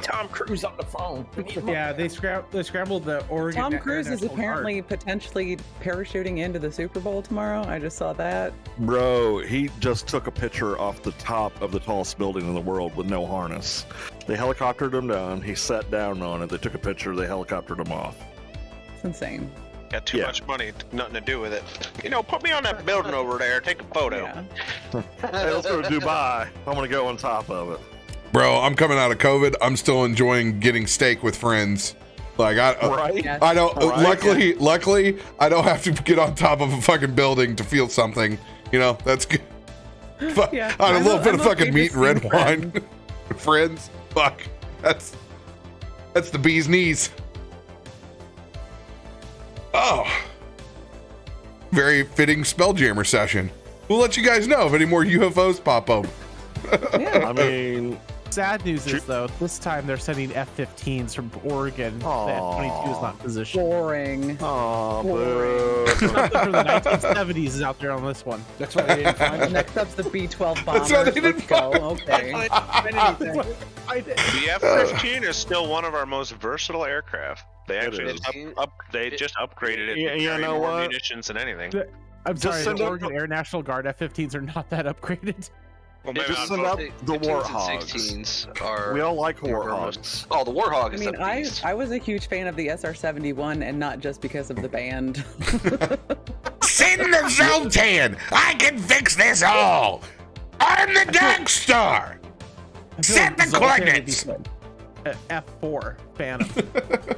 Tom Cruise on the phone. Yeah, they scrambled the Oregon. Tom Cruise is National apparently potentially parachuting into the Super Bowl tomorrow. I just saw that. Bro, he just took a picture off the top of the tallest building in the world with no harness. They helicoptered him down. He sat down on it. They took a picture. They helicoptered him off. It's insane. Got too much money, nothing to do with it. You know, put me on that guarding over there. Take a photo. Yeah. Hey, let's go to Dubai. I'm gonna go on top of it. Bro, I'm coming out of COVID. I'm still enjoying getting steak with friends. Like Right? Yeah. I don't. Right. Luckily, I don't have to get on top of a fucking building to feel something. You know, that's good. Yeah. On a I'm little bit I'm of fucking okay meat just and red seeing wine. friends. Friends, fuck. That's the bee's knees. Oh, very fitting Spelljammer session. We'll let you guys know if any more UFOs pop up. Yeah. I mean, Sad news is though, this time they're sending F-15s from Oregon. The F-22 is not positioned. Boring. oh, boo. Something from the 1970s is out there on this one. That's why they didn't find it. Next up's the B-12 That's why they bombers. didn't Let's go. Okay. The F-15 is still one of our most versatile aircraft. They actually is. just upgraded it. Yeah, to you carry know more what? munitions than anything. I'm Just sorry, send the up- Oregon Air National Guard F-15s are not that upgraded. Well, Just maybe send I'll- up the 15s and Warthogs. 16s are. We all like are Warthogs. Oh, the Warthog I is mean, the I beast. was a huge fan of the SR-71, and not just because of the band. Send the Zoltan. I can fix this all. I'm the Dark Star. I feel Set the Zoltan would be coordinates. F4 Phantom.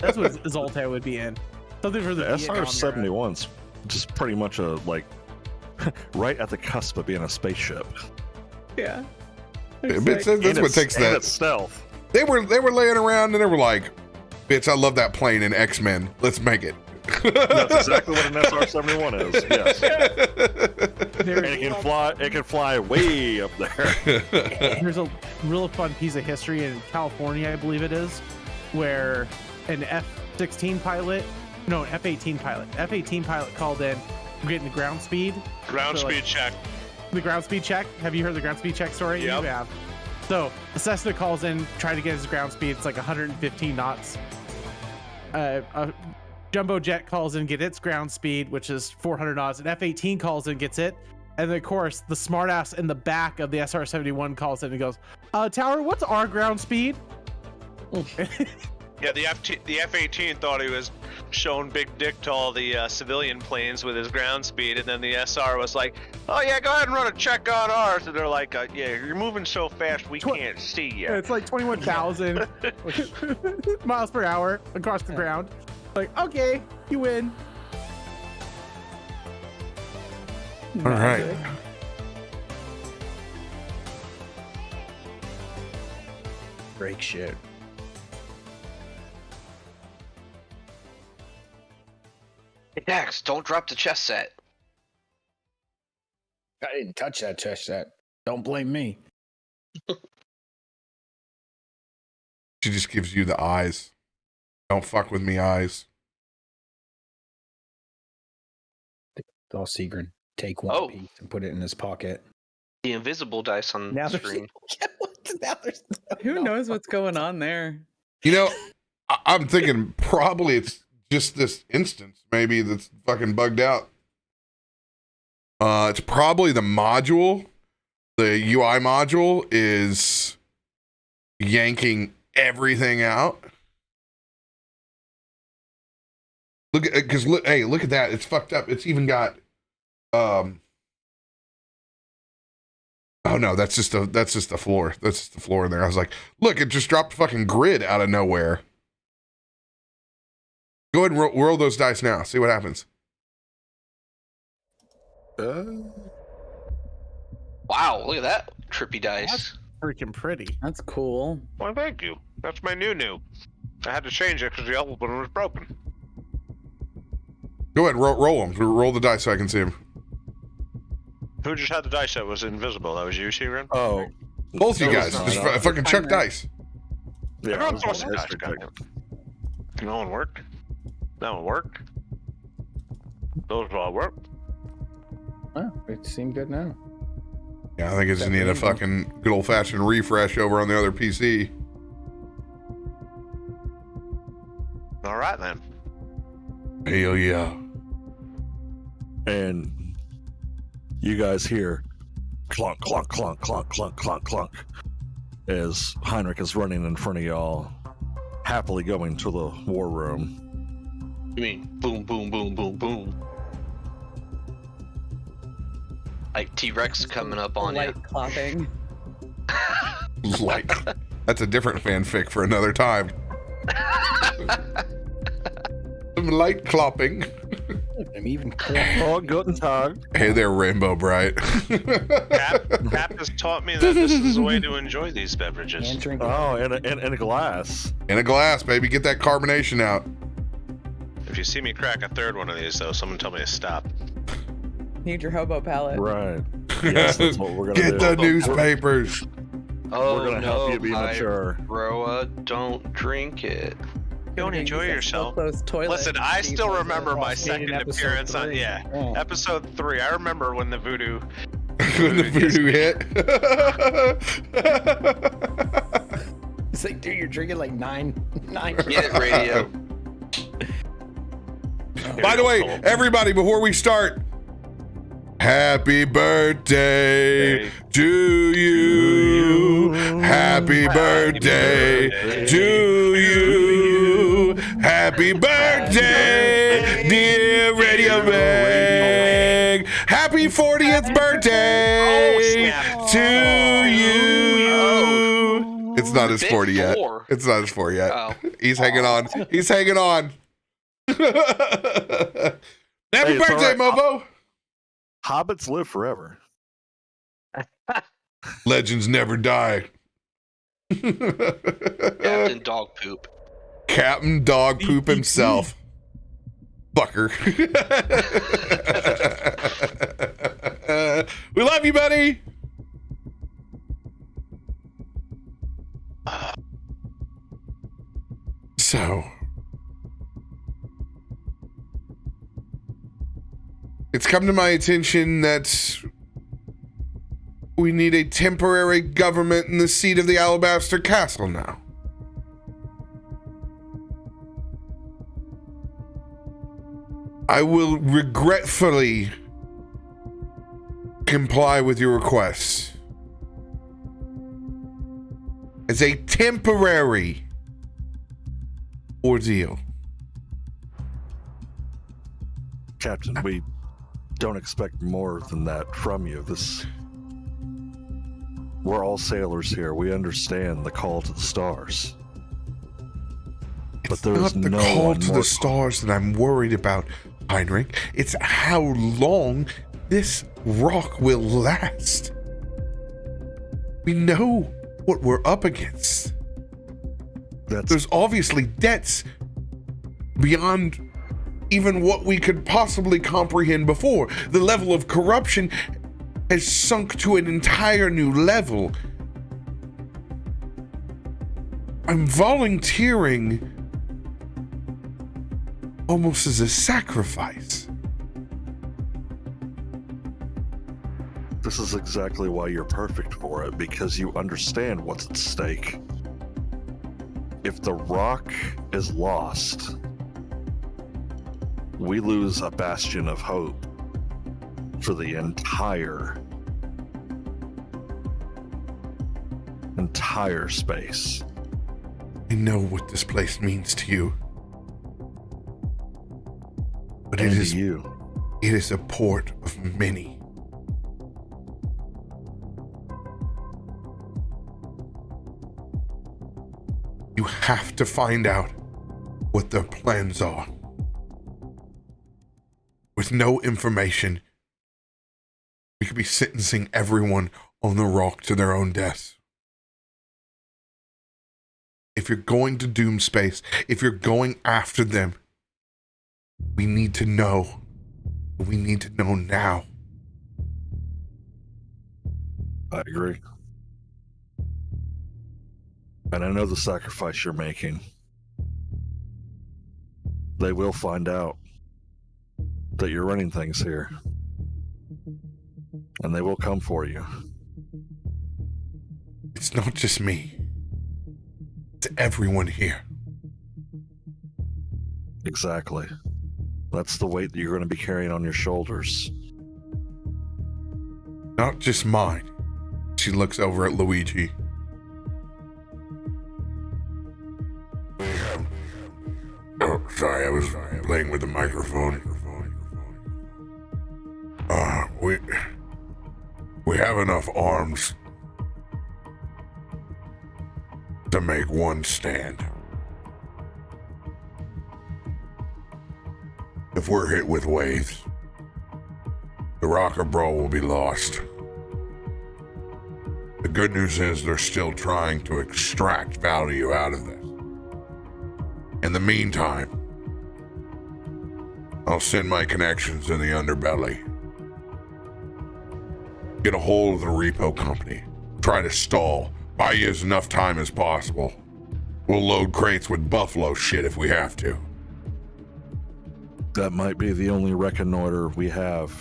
That's what Zoltan would be in. Something for the Vietnam era. SR-71's just pretty much a like right at the cusp of being a spaceship. Yeah. That's And what it's- takes and that. it's stealth. They were laying around and they were like, "Bitch, I love that plane in X-Men. Let's make it." That's exactly what an SR-71 is. Yes, and it can fly way up there. There's a real fun piece of history in California, I believe it is, where an F-16 pilot, no, an F-18 pilot called in, getting the ground speed. Ground So, like, speed check. The ground speed check. Have you heard the ground speed check story? Yep. You have. So the Cessna calls in, trying to get his ground speed. It's like 115 knots. A jumbo jet calls in, get its ground speed, which is 400 knots. An F-18 calls in, gets it. And then, of course, the smartass in the back of the SR-71 calls in and goes, Tower, what's our ground speed? Yeah, the F-18 thought he was showing big dick to all the civilian planes with his ground speed, and then the SR was like, "Oh yeah, go ahead and run a check on ours." And they're like, "Yeah, you're moving so fast we can't see you." It's like 21,000 miles per hour across the ground. Like, okay, you win. All right. Break shit. Hey, Dax, don't drop the chess set. I didn't touch that chess set. Don't blame me. She just gives you the eyes. Don't fuck with me, eyes. All Seagrin take one piece and put it in his pocket. The invisible dice on Now the there's- screen. Now there's Who knows what's going on there? You know, I'm thinking probably it's just this instance, maybe that's fucking bugged out. It's probably the module. The UI module is yanking everything out. Look at, because look, hey, look at that. It's fucked up. It's even got, oh no, that's just the floor. That's just the floor in there. I was like, look, it just dropped a fucking grid out of nowhere. Go ahead and roll those dice now. See what happens. Wow, look at that trippy dice. That's freaking pretty. That's cool. Well, thank you. That's my new. I had to change it because the other one was broken. Go ahead, roll them. Roll the dice so I can see them. Who just had the dice that was invisible? That was you, Seagrin? Oh, Both you That guys, was just not- fucking chuck dice. yeah. Everyone's it was throwing a dice. history goddamn. pick. No one worked. That one worked. Those all worked. Oh, it seemed good now. Yeah, I think I just need a fucking good old fashioned refresh over on the other PC. All right then. Hell yeah. And you guys hear clunk, clunk, clunk, clunk, clunk, clunk, clunk as Heinrich is running in front of y'all, happily going to the war room. You mean boom, boom, boom, boom, boom? Like T-Rex coming up on Light you. clopping. Like, that's a different fanfic for another time. Some light clopping. I'm even Oh, guten Tag. Hey there, Rainbow Bright. Cap has taught me that this is the way to enjoy these beverages. and drink. Oh, in a glass. In a glass, baby. Get that carbonation out. If you see me crack a third one of these, though, someone tell me to stop. Need your hobo palette. Right. Yes, that's what we're gonna Get do. the newspapers. Oh We're gonna no, help you be my mature. Roa, don't drink it. Don't enjoy yourself. Those toilets. Listen, I still remember my Made in second episode appearance on 3. Yeah. episode 3. I remember when the voodoo. When the voodoo hit. It's like, dude, you're drinking like nine. Get it, radio. By the way, everybody, before we start, happy birthday to you. Happy birthday to you. Happy birthday, dear Radio Meg. Happy 40th birthday to you. It's not his 40 yet. It's not his 40 yet. Oh. He's hanging on. He's hanging on. Happy Hey, it's birthday, all right. Mofo. Hobbits live forever. Legends never die. Captain Dog Poop. Captain Dog Poop himself. Fucker. We love you, buddy. So, it's come to my attention that we need a temporary government in the seat of the Alabaster Castle now. I will regretfully comply with your request. As a temporary ordeal. Captain, we don't expect more than that from you. We're all sailors here. We understand the call to the stars. But It's there is not the no call one to more the stars that I'm worried about, Heinrich. It's how long this rock will last. We know what we're up against. There's obviously debts beyond even what we could possibly comprehend before. The level of corruption has sunk to an entire new level. I'm volunteering almost as a sacrifice. This is exactly why you're perfect for it, because you understand what's at stake. If the rock is lost, we lose a bastion of hope for the entire space. I know what this place means to you. But And it to is you. It is a port of many. You have to find out what their plans are. With no information, we could be sentencing everyone on the rock to their own deaths. If you're going to doom space, if you're going after them, we need to know. We need to know now. I agree. And I know the sacrifice you're making. They will find out that you're running things here. And they will come for you. It's not just me. It's everyone here. Exactly. That's the weight that you're going to be carrying on your shoulders. Not just mine. She looks over at Luigi. Oh, sorry, I was playing with the microphone. We have enough arms to make one stand. If we're hit with waves, the Rocker Brawl will be lost. The good news is they're still trying to extract value out of this. In the meantime, I'll send my connections in the underbelly. Get a hold of the repo company. Try to stall. Buy you as enough time as possible. We'll load crates with buffalo shit if we have to. That might be the only reconnoiter we have.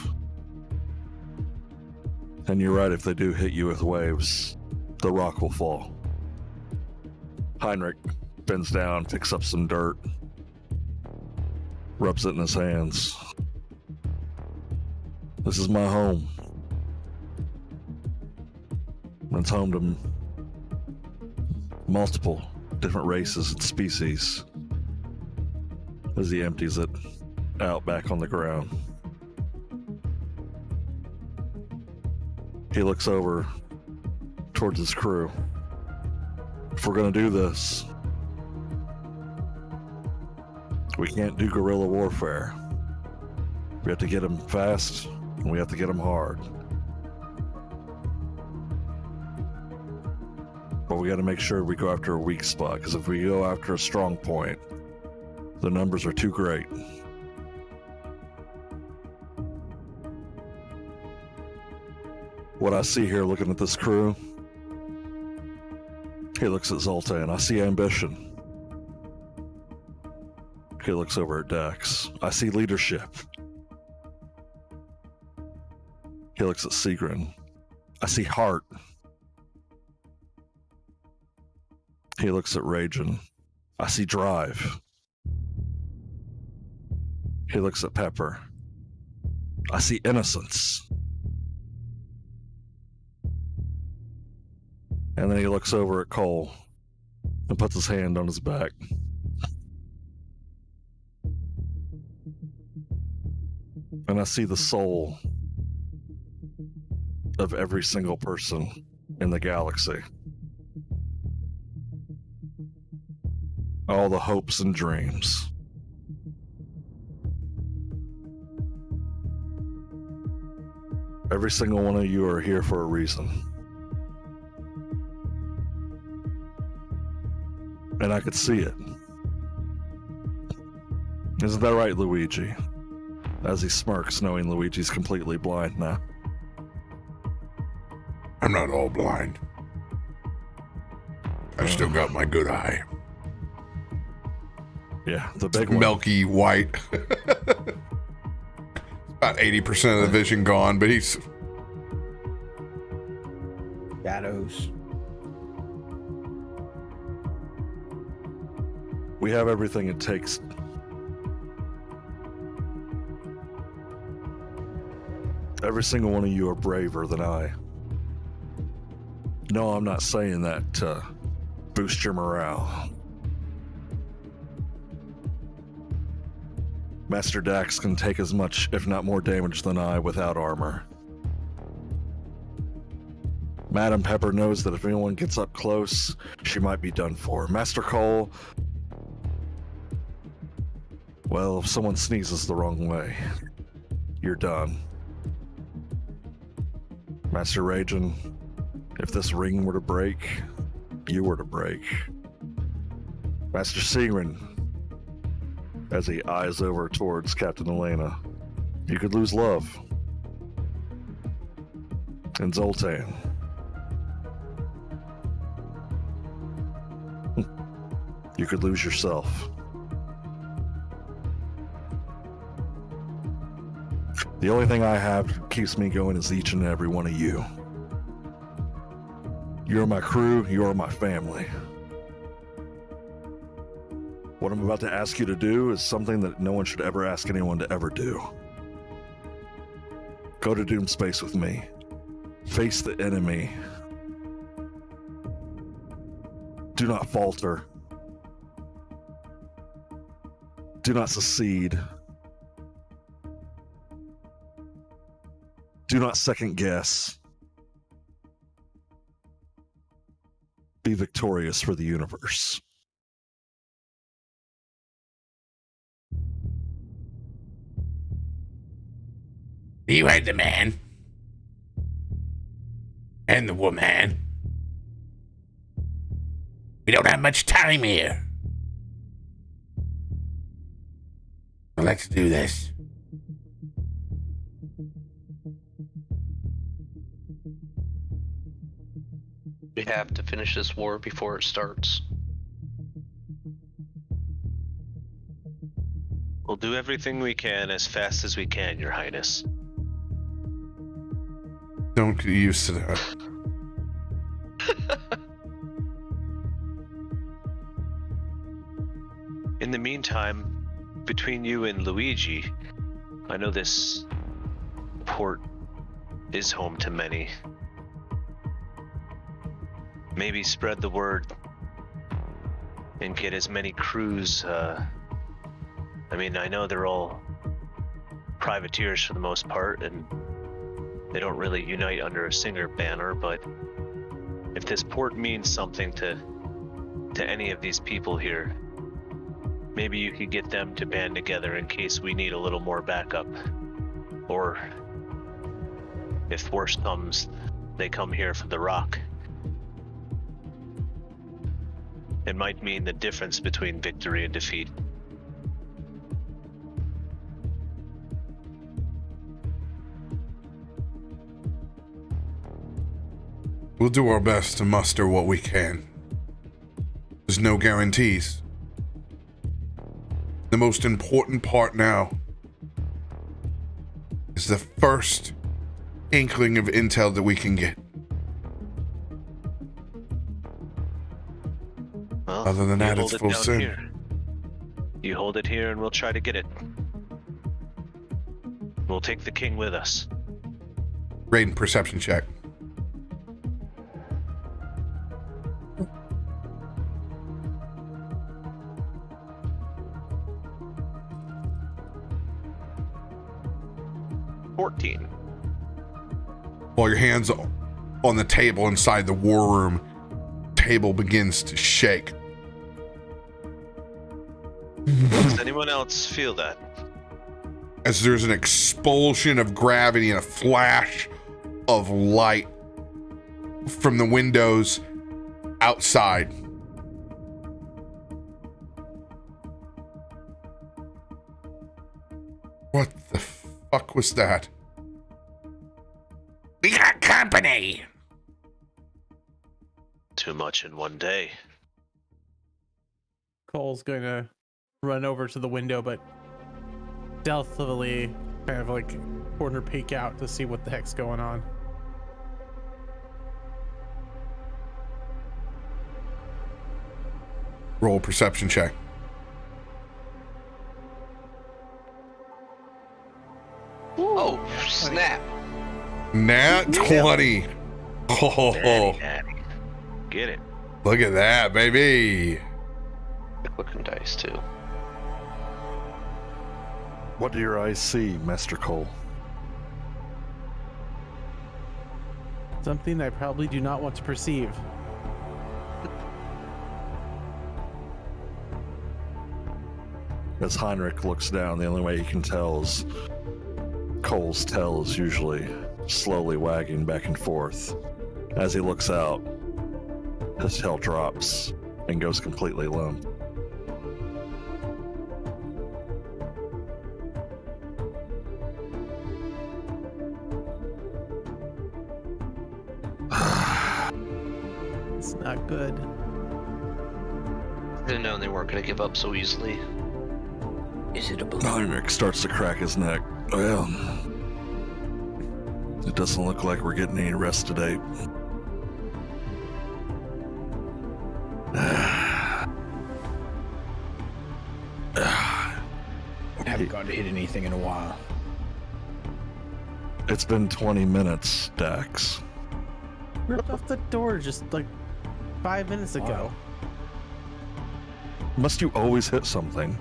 And you're right, if they do hit you with waves, the rock will fall. Heinrich bends down, picks up some dirt, rubs it in his hands. This is my home. It's home to multiple different races and species. As he empties it out back on the ground. He looks over towards his crew. If we're gonna do this, we can't do guerrilla warfare. We have to get them fast, and we have to get them hard. But we gotta make sure we go after a weak spot, because if we go after a strong point, the numbers are too great. What I see here looking at this crew, he looks at Zoltan. I see ambition. He looks over at Dex. I see leadership. He looks at Sigrid. I see heart. He looks at Rajan. I see drive. He looks at Pepper. I see innocence. And then he looks over at Cole and puts his hand on his back. And I see the soul of every single person in the galaxy. All the hopes and dreams. Every single one of you are here for a reason. And I could see it. Isn't that right, Luigi? As he smirks, knowing Luigi's completely blind now. I'm not all blind. I still got my good eye. Yeah, the big one. Milky white. About 80% of the vision gone, but he's... Shadows. We have everything it takes. Every single one of you are braver than I. No, I'm not saying that to boost your morale. Master Dax can take as much, if not more damage than I without armor. Madam Pepper knows that if anyone gets up close, she might be done for. Master Cole, well, if someone sneezes the wrong way, you're done. Master Rajan, if this ring were to break, you were to break. Master Sigrun, as he eyes over towards Captain Elena, you could lose love. And Zoltan, you could lose yourself. The only thing I have that keeps me going is each and every one of you. You're my crew, you're my family. What I'm about to ask you to do is something that no one should ever ask anyone to ever do. Go to Doom Space with me. Face the enemy. Do not falter. Do not secede. Do not second guess. Be victorious for the universe. You heard the man. And the woman. We don't have much time here. Let's do this. We have to finish this war before it starts. We'll do everything we can as fast as we can, Your Highness. Don't get used to that. In the meantime, between you and Luigi, I know this port is home to many. Maybe spread the word and get as many crews. I mean, I know they're all privateers for the most part, and they don't really unite under a single banner, but if this port means something to any of these people here, maybe you could get them to band together in case we need a little more backup. Or if worse comes, they come here for the rock. It might mean the difference between victory and defeat. We'll do our best to muster what we can. There's no guarantees. The most important part now is the first inkling of intel that we can get. Well, Other than that, you it's hold it full down sin. here. You hold it here and we'll try to get it. We'll take the king with us. Raiden, perception check. 14. While your hands on the table inside the war room, table begins to shake. Does anyone else feel that? As there's an expulsion of gravity and a flash of light from the windows outside. What the fuck was that? We got company. Too much in one day. Cole's going to run over to the window, but stealthily kind of like corner peek out to see what the heck's going on. Roll a perception check. Oh, snap. Nat 20. Oh, Natty. Get it. look at that, baby. Good looking dice, too. What do your eyes see, Master Cole? Something I probably do not want to perceive. As Heinrich looks down, the only way he can tell is Cole's tail is usually slowly wagging back and forth. As he looks out, his tail drops and goes completely limp. It's not good. I didn't know they weren't going to give up so easily. Is it a balloon? Heinrich starts to crack his neck. Well, it doesn't look like we're getting any rest today. Haven't gone to hit anything in a while. It's been 20 minutes, Dax. Ripped off the door just like 5 minutes ago. Must you always hit something?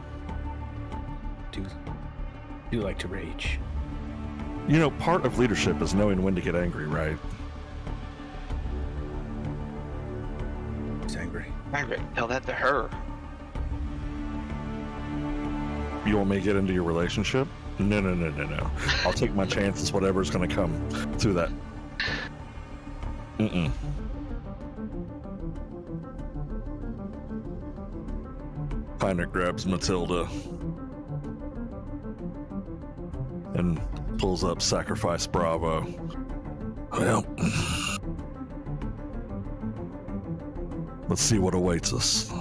Do like to rage. You know, part of leadership is knowing when to get angry, right? He's angry. Margaret, tell that to her. You want me to get into your relationship? No. I'll take my chances, whatever's gonna come through that. Mm-mm. Heinrich grabs Matilda and pulls up Sacrifice Bravo. Well, let's see what awaits us.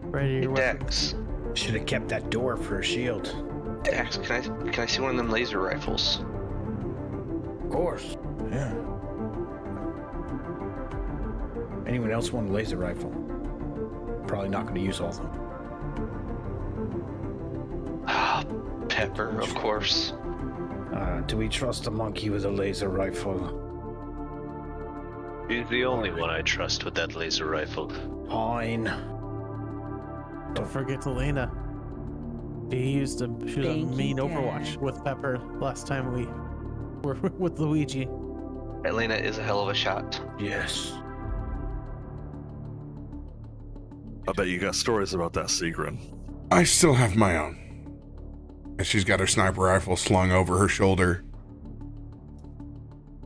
Ready Hey, your weapon. Dex. Should have kept that door for a shield. Dex, can I see one of them laser rifles? Of course. Yeah. Anyone else want a laser rifle? Probably not going to use all of them. Ah, Pepper, of course. Do we trust a monkey with a laser rifle? He's the only one I trust with that laser rifle. Fine. Don't forget Elena. She used to shoot a Thank you, mean Dad. Overwatch with Pepper last time we were with Luigi. Atlanta is a hell of a shot. Yes. I bet you got stories about that, Sigrid. I still have my own. And she's got her sniper rifle slung over her shoulder.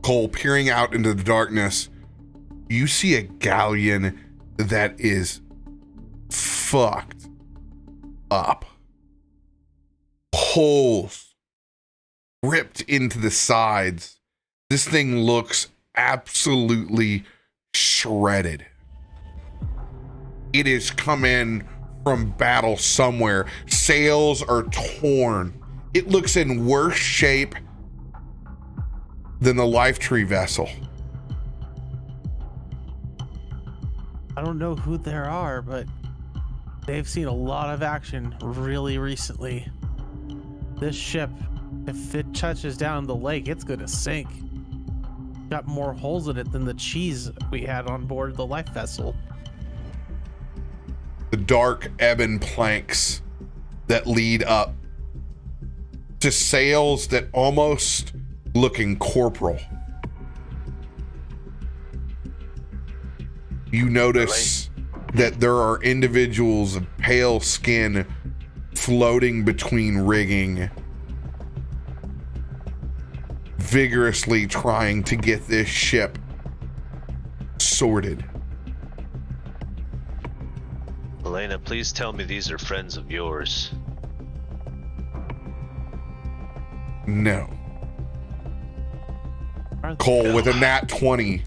Cole, peering out into the darkness, you see a galleon that is fucked up. Holes ripped into the sides. This thing looks absolutely shredded. It has come in from battle somewhere. Sails are torn. It looks in worse shape than the Life Tree vessel. I don't know who there are, but they've seen a lot of action really recently. This ship, if it touches down the lake, it's gonna sink. Got more holes in it than the cheese we had on board the life vessel. The dark ebon planks that lead up to sails that almost looking corporal. You notice that there are individuals of pale skin floating between rigging, vigorously trying to get this ship sorted. Elena, please tell me these are friends of yours. No. Are they- Cole, with a nat 20,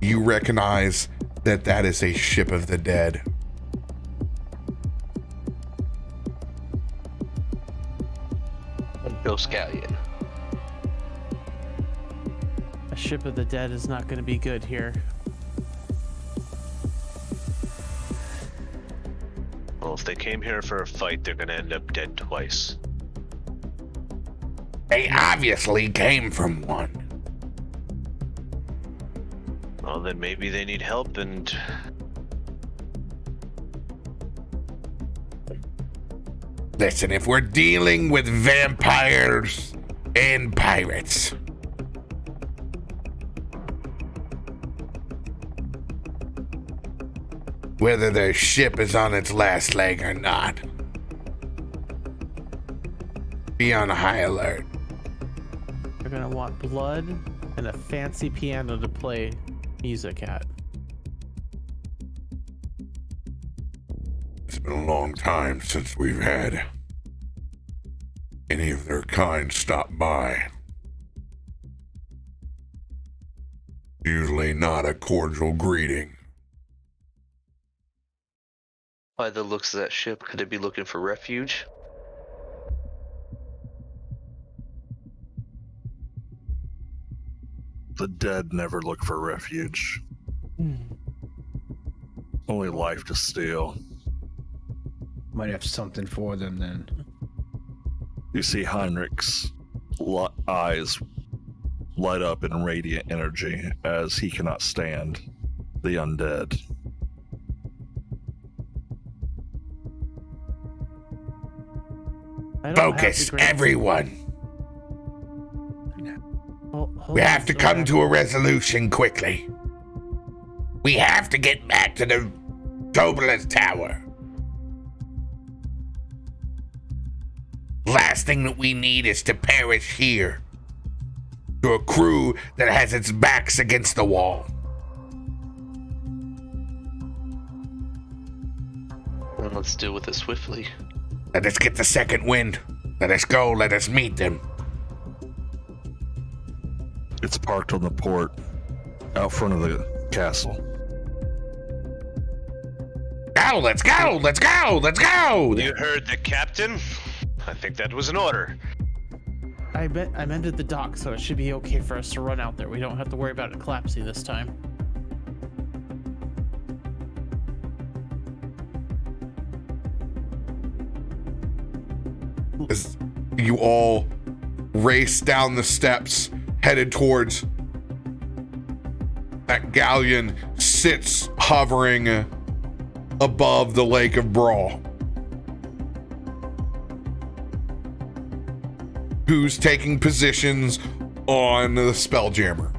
you recognize that that is a ship of the dead. Ghost Galleon. A ship of the dead is not going to be good here. Well, if they came here for a fight, they're gonna end up dead twice. They obviously came from one. Well, then maybe they need help and... Listen, if we're dealing with vampires and pirates, whether their ship is on its last leg or not, be on high alert. They're going to want blood and a fancy piano to play music at. It's been a long time since we've had any of their kind stop by. Usually not a cordial greeting. By the looks of that ship, could it be looking for refuge? The dead never look for refuge. Only life to steal. Might have something for them then. You see Heinrich's eyes light up in radiant energy as he cannot stand the undead. I don't have Focus, the great- everyone. Hold We on, have to come Zora. to a resolution quickly. We have to get back to the Tobler's Tower. Last thing that we need is to perish here. To a crew that has its backs against the wall. Then let's deal with it swiftly. Let us get the second wind. Let us go. Let us meet them. It's parked on the port out front of the castle. Go, let's go, let's go, let's go. You heard the captain? I think that was an order. I mended the dock, so it should be okay for us to run out there. We don't have to worry about it collapsing this time. As you all race down the steps, headed towards that galleon sits hovering above the Lake of Brawl. Who's taking positions on the Spelljammer?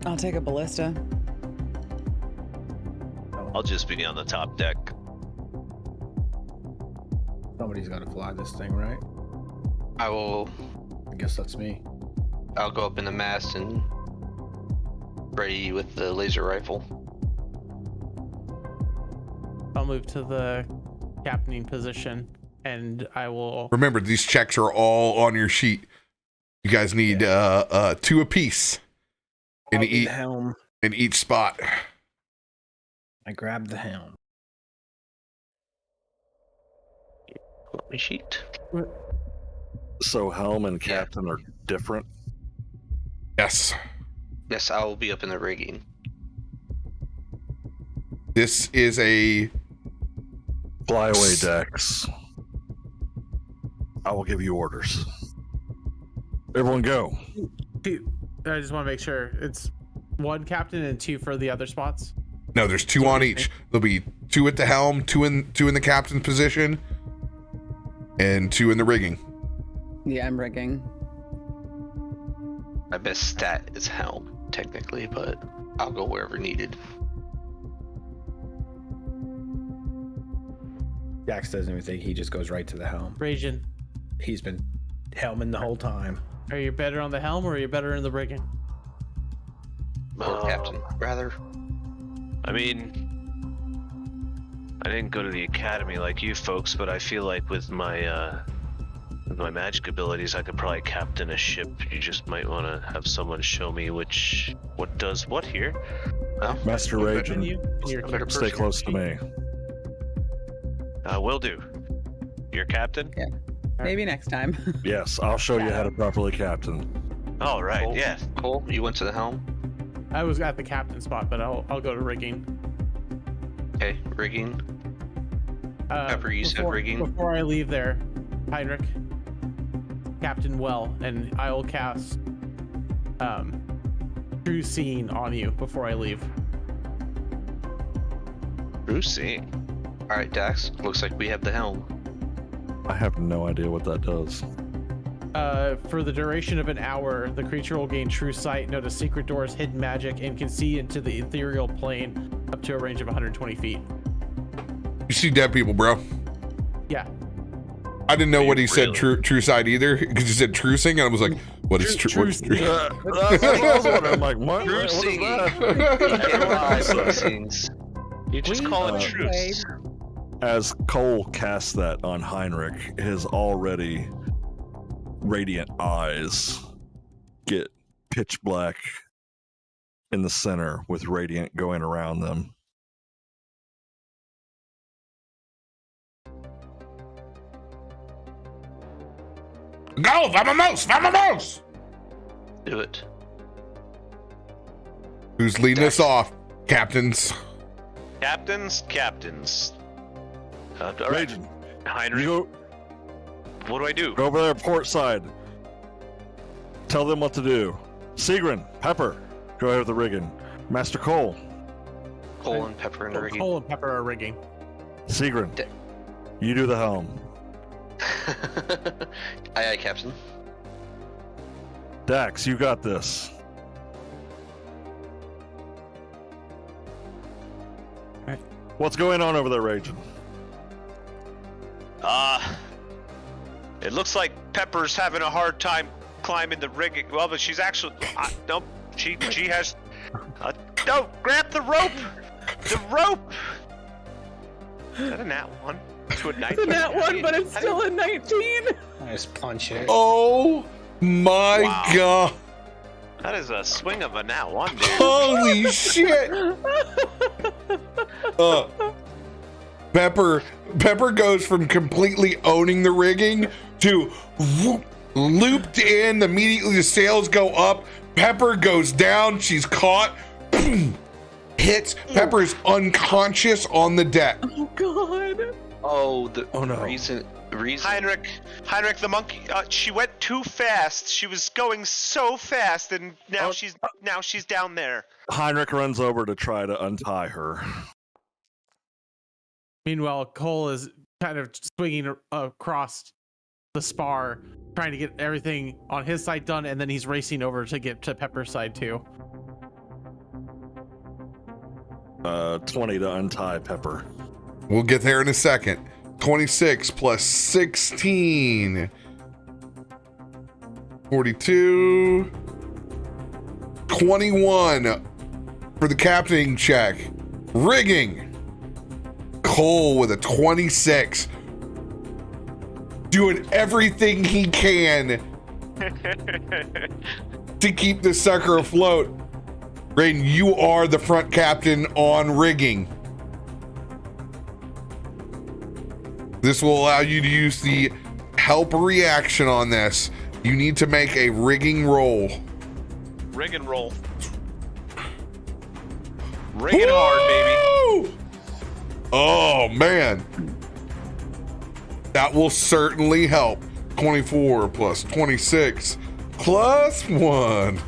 I'll take a ballista. I'll just be on the top deck. Somebody's got to fly this thing, right? I will. I guess that's me. I'll go up in the mast and ready with the laser rifle. I'll move to the captaining position, and I will. Remember, these checks are all on your sheet. You guys need two apiece in I'll be each the helm. in each spot. I grabbed the helm. Let me sheet. So helm and Yeah. captain are different. Yes, Yes, I will be up in the rigging. this is a Fly away decks. I will give you orders. Everyone go. Two. I just want to make sure it's one captain and two for the other spots. no. There's two on each. There'll be two at the helm, two in the captain's position, and 2 in the rigging. Yeah, I'm rigging. My best stat is helm, technically, but I'll go wherever needed. Dax doesn't even think, he just goes right to the helm. Rajin, He's been helming the whole time. are you better on the helm or are you better in the rigging? Or captain, rather. I mean, I didn't go to the academy like you folks, but I feel like with my magic abilities, I could probably captain a ship. You just might want to have someone show me what does what here. Well, Master Raging, You're a better stay person. close to me. Will do. You're captain? Yeah. Maybe next time. Yes, I'll show you how to properly captain. All right, Cole, yeah. Cole, you went to the helm. I was at the captain spot, but I'll go to rigging. Okay, rigging. Pepper, you said rigging? Before I leave there, Heinrich, Captain Well, and I will cast True Seeing on you before I leave. True seeing. All right, Dax. Looks like we have the helm. I have no idea what that does. For the duration of an hour, the creature will gain true sight, notice secret doors, hidden magic, and can see into the ethereal plane up to a range of 120 feet. You see dead people, bro. Yeah. I didn't know what he said Really? true side either, because he said trucing, and I was like, what is true? What's true? That's what I was wondering. I'm like, what? True What is seeing. that? You just call it truce. As Cole casts that on Heinrich, his already radiant eyes get pitch black in the center with radiant going around them. Go, vamos, vamos! Do it. Who's leading us off, captains? Captains. All right. Raging, Heinrich, you what do I do? go over there, port side. Tell them what to do. Sigrid, Pepper, go ahead with the rigging. Master Cole, Cole and Pepper and the rigging. Cole and Pepper are rigging. Sigrid, you do the helm. Aye, aye, Captain. Dax, you got this. Alright. What's going on over there, Raging? It looks like Pepper's having a hard time climbing the rigging. Well, but she's actually nope. She has. No, grab the rope. The rope. Is that a nat one? To a 19? It's a nat one, but it's still a 19. I just punch it. Oh my Wow. god. That is a swing of a nat one, dude. Holy shit. Pepper goes from completely owning the rigging to whoop, looped in. Immediately the sails go up. Pepper goes down. She's caught. Hits. Pepper's unconscious on the deck. Oh god. Oh, no. reason. Heinrich, the monkey. She went too fast. She was going so fast, and now she's down there. Heinrich runs over to try to untie her. Meanwhile, Cole is kind of swinging across the spar, trying to get everything on his side done, and then he's racing over to get to Pepper's side too. 20 to untie Pepper. We'll get there in a second. 26 plus 16. 42. 21 for the captaining check. Rigging. Cole with a 26. Doing everything he can to keep this sucker afloat. Raiden, you are the front captain on rigging. This will allow you to use the help reaction on this. You need to make a rigging roll. Rig and roll. Rigging hard, baby. Oh, man. That will certainly help. 24 plus 26 plus 1.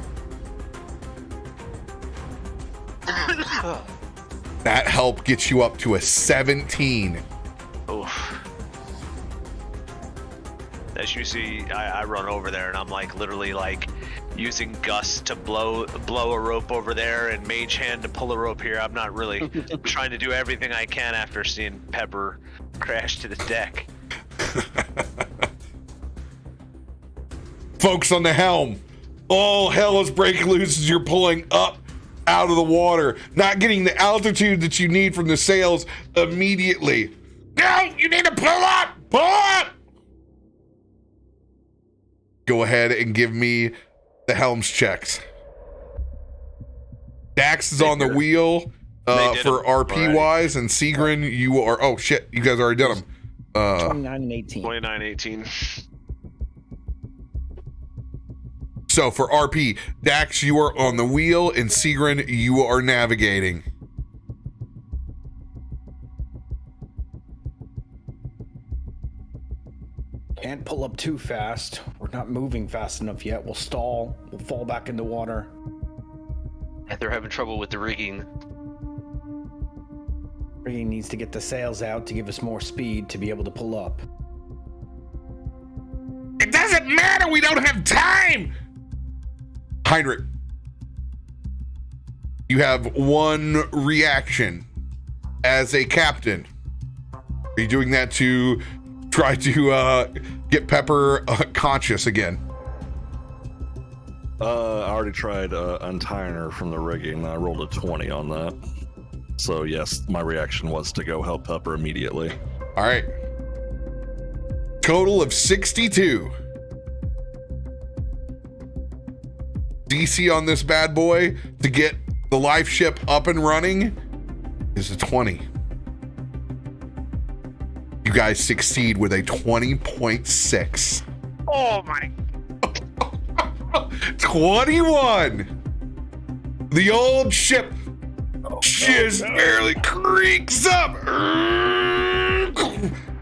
That help gets you up to a 17. Oof. as you see, I run over there and I'm like literally like using gusts to blow a rope over there and mage hand to pull a rope here. I'm not really trying to do everything I can after seeing Pepper crash to the deck. Folks on the helm, all hell is breaking loose as you're pulling up out of the water, not getting the altitude that you need from the sails immediately. No, you need to pull up! Pull up! Go ahead and give me the helms checks. Dax is on the wheel for RP wise, and Seagrin, you are. Oh shit, you guys already done them. 29 and 18. 29, 18. So for RP, Dax, you are on the wheel, and Seagrin, you are navigating. Can't pull up too fast. We're not moving fast enough yet. We'll stall. We'll fall back in the water. They're having trouble with the rigging. Rigging needs to get the sails out to give us more speed to be able to pull up. It doesn't matter. We don't have time. Heinrich, you have one reaction as a captain. Are you doing that to try to get Pepper conscious again? I already tried untying her from the rigging. I rolled a 20 on that. So yes, my reaction was to go help Pepper immediately. All right. Total of 62. DC on this bad boy to get the life ship up and running is a 20. You guys succeed with a 20.6. Oh my. 21. The old ship just barely creaks up.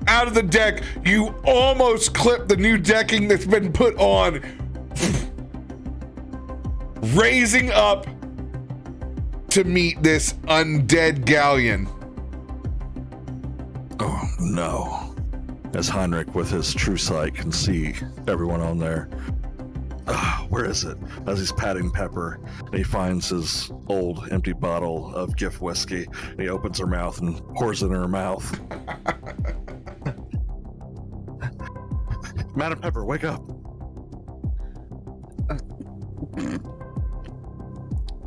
Out of the deck. You almost clip the new decking that's been put on. Raising up to meet this undead galleon. Oh no. As Heinrich with his true sight can see everyone on there. Where is it? As he's patting Pepper, and he finds his old empty bottle of gift whiskey, and he opens her mouth and pours it in her mouth. Madam Pepper, wake up.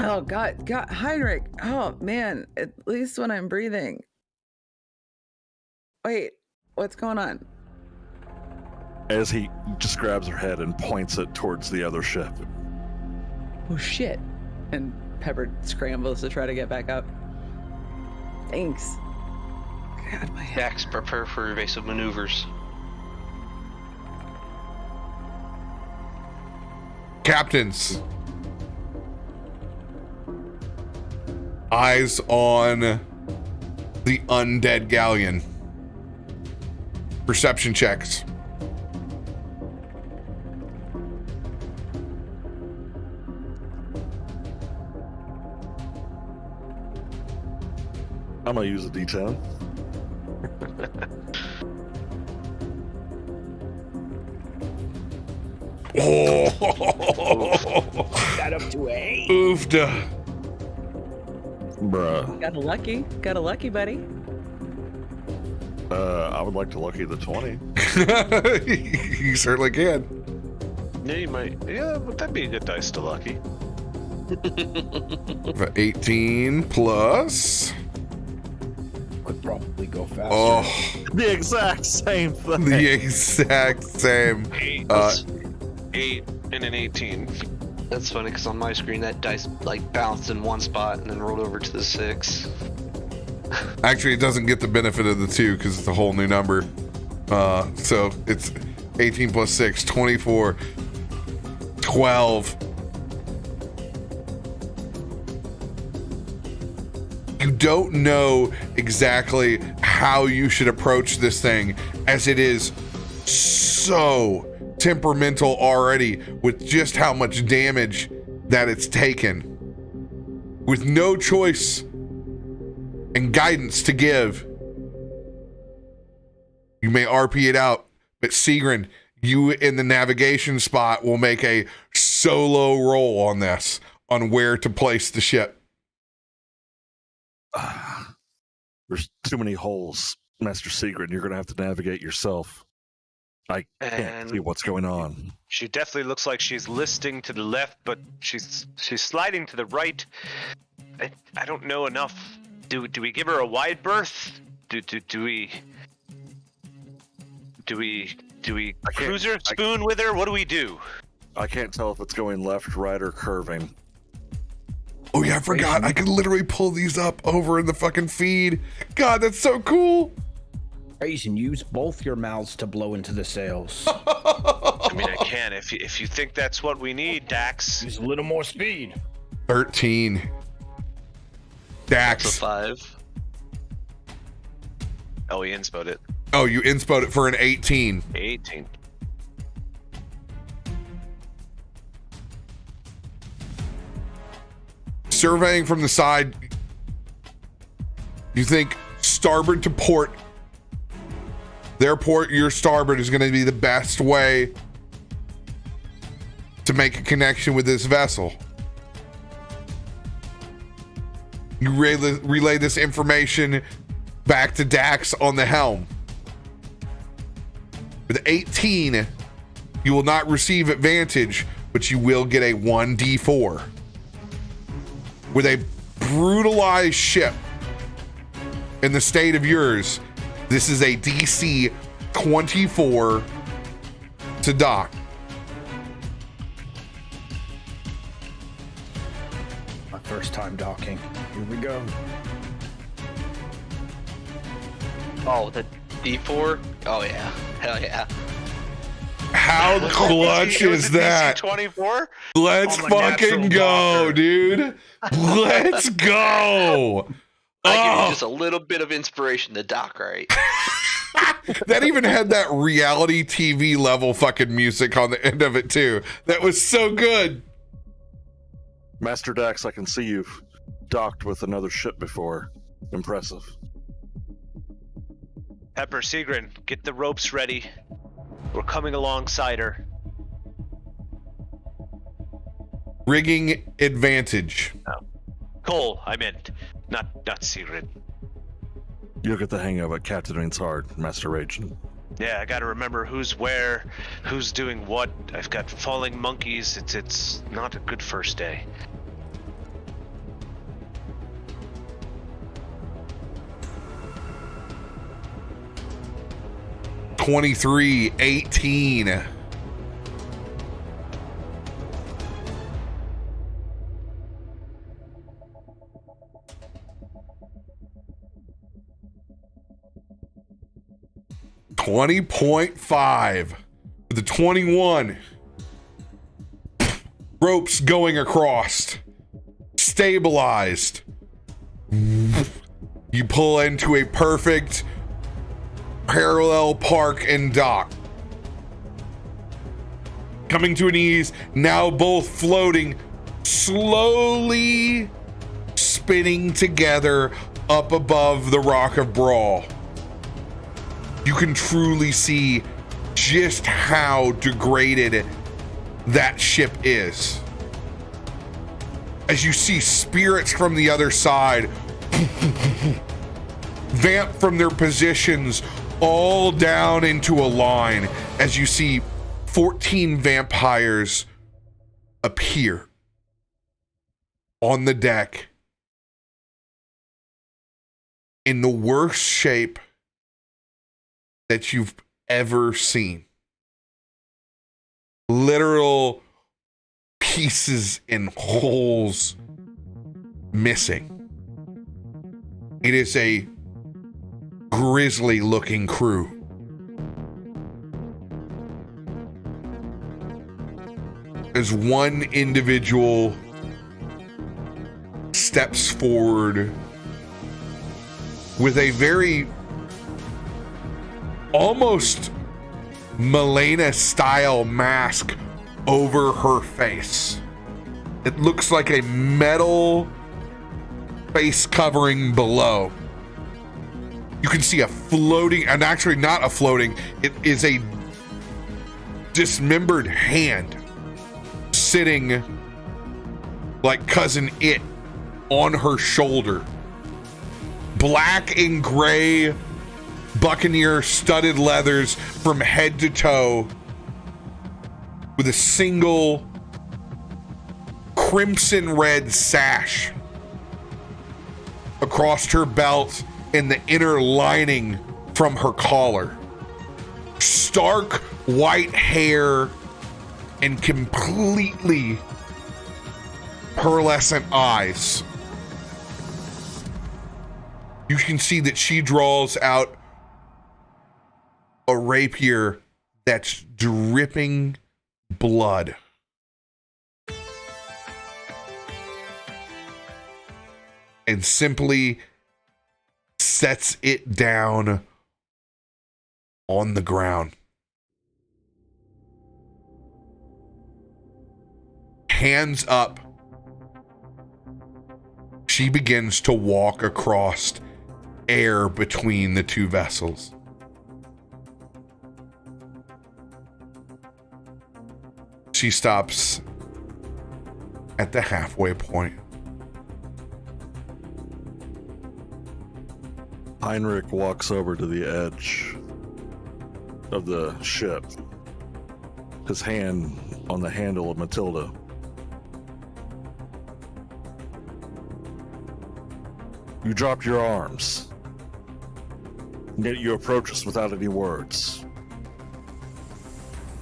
Oh God, Heinrich. Oh man, at least when I'm breathing. Wait, what's going on? As he just grabs her head and points it towards the other ship. Oh shit. And Pepper scrambles to try to get back up. Thanks. God, my head. Dax, prepare for evasive maneuvers. Captains. Eyes on the undead galleon. Perception checks. I'm gonna use a D10. Oh, Got up to a. oofda. Bruh. Got a lucky buddy. I would like to lucky the 20. You certainly can. Yeah, you might. Yeah, would that be a good dice to lucky? 18 plus. Could probably go faster. Oh, The exact same thing. the exact same. 8 and an 18. That's funny because on my screen that dice like bounced in one spot and then rolled over to the 6. Actually, it doesn't get the benefit of the 2 because it's a whole new number. So it's 18 plus 6, 24, 12. You don't know exactly how you should approach this thing, as it is so temperamental already with just how much damage that it's taken. With no choice and guidance to give, you may RP it out, but Seagrin, you in the navigation spot will make a solo roll on this, on where to place the ship. There's too many holes, Master Sigrid. You're going to have to navigate yourself. I can't see what's going on. She definitely looks like she's listing to the left, but she's sliding to the right. I don't know enough. Do we give her a wide berth? Do we cruise her, spoon with her? What do we do? I can't tell if it's going left, right, or curving. Oh yeah, I forgot. I can literally pull these up over in the fucking feed. God, that's so cool. Raisin, use both your mouths to blow into the sails. I mean, I can if you think that's what we need, Dax. Use a little more speed. 13. That's a Dax. 5. Oh, he inspoed it. Oh, you inspoed it for an 18. 18. Surveying from the side, you think starboard to port. Their port, your starboard, is going to be the best way to make a connection with this vessel. You relay this information back to Dax on the helm. With 18, you will not receive advantage, but you will get a 1d4. With a brutalized ship in the state of yours, this is a DC 24 to dock. My first time docking. Here we go. Oh, the D4? Oh yeah. Hell yeah. How clutch is that? 24? Let's I'm a fucking natural go, docker. dude. Let's go. I give Oh. you just a little bit of inspiration to dock right. That even had that reality TV level fucking music on the end of it too. That was so good. Master Dax, I can see you've docked with another ship before. Impressive. Pepper, Sigrid, get the ropes ready. We're coming alongside her. Rigging advantage. Cole, I meant, not Sigrid. You'll get the hang of it. Captaining hard, Master Raging. Yeah, I gotta remember who's where, who's doing what. I've got falling monkeys. It's not a good first day. '23, 18. $20.5 with the 21. Ropes going across. Stabilized. You pull into a perfect parallel park and dock. Coming to an ease, now both floating, slowly spinning together up above the Rock of Brawl. You can truly see just how degraded that ship is. As you see spirits from the other side vamp from their positions all down into a line, as you see 14 vampires appear on the deck in the worst shape that you've ever seen. Literal pieces and holes missing. It is a grisly looking crew. As one individual steps forward with a very almost Milena style mask over her face. It looks like a metal face covering below. You can see a floating, and actually not a floating, it is a dismembered hand sitting like Cousin It on her shoulder. Black and gray Buccaneer studded leathers from head to toe with a single crimson red sash across her belt and the inner lining from her collar. Stark white hair and completely pearlescent eyes. You can see that she draws out a rapier that's dripping blood. And simply sets it down on the ground. Hands up, she begins to walk across air between the two vessels. She stops at the halfway point. Heinrich walks over to the edge of the ship, his hand on the handle of Matilda. You drop your arms, and yet you approach us without any words.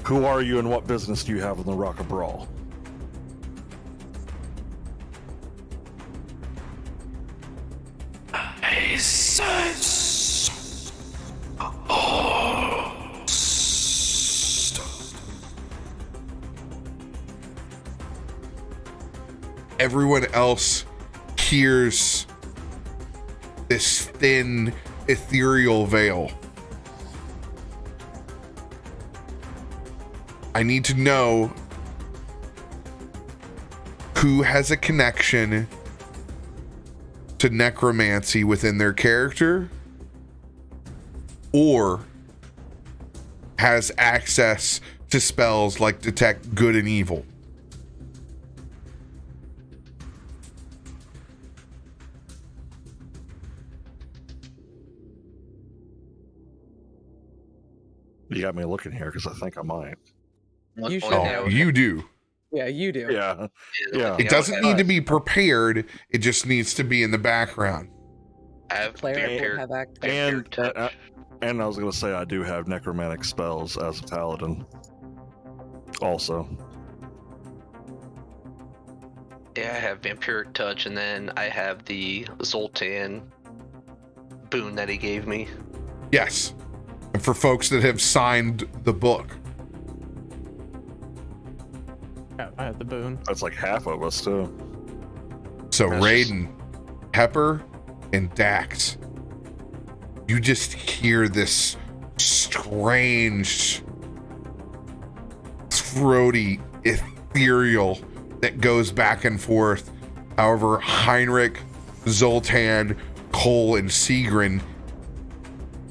Who are you and what business do you have on the Rock of Brawl? Everyone else hears this thin, ethereal veil. I need to know who has a connection to necromancy within their character or has access to spells like detect good and evil. You got me looking here because I think I might. You should Oh, have. you do. Yeah, you do. Yeah. Yeah. It doesn't need to be prepared. It just needs to be in the background. I have Player will vampire, have access. vampire touch. And I was going to say I do have necromantic spells as a paladin. Also. Yeah, I have vampiric touch, and then I have the Zoltan boon that he gave me. Yes. And for folks that have signed the book. Yeah, I had the boon. That's like half of us, too. So That's Raiden, Pepper, and Dax, you just hear this strange, throaty, ethereal that goes back and forth. However, Heinrich, Zoltan, Cole, and Sigrun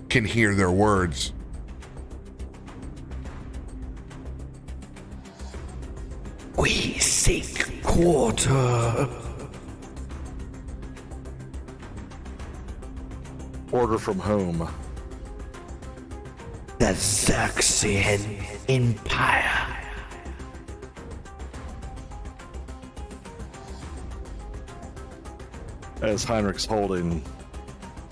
can hear their words. We seek quarter. Order from whom? The Xaryxis Empire. As Heinrich's holding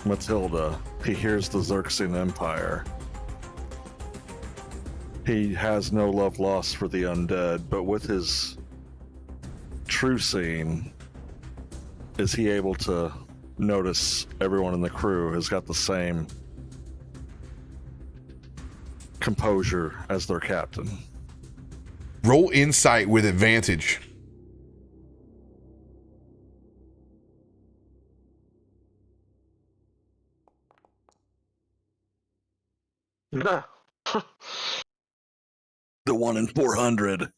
Matilda, he hears the Xaryxis Empire. He has no love lost for the undead, but with his true seeing, is he able to notice everyone in the crew has got the same composure as their captain? Roll insight with advantage. No. The 1 in 400.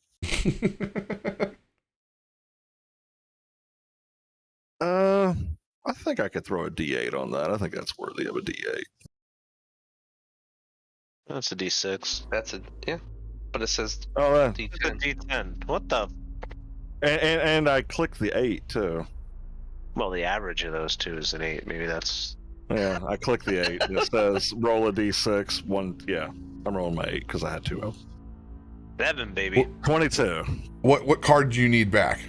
I think I could throw a D8 on that. I think that's worthy of a D8. That's a D6. That's a yeah. But it says Oh, D10. D10. What the? and I clicked the 8 too. Well, the average of those two is an 8. Maybe that's. Yeah, I clicked the 8. It says roll a d6. One, yeah, I'm rolling my 8 because I had 2 of them. 7, baby. 22. What card do you need back?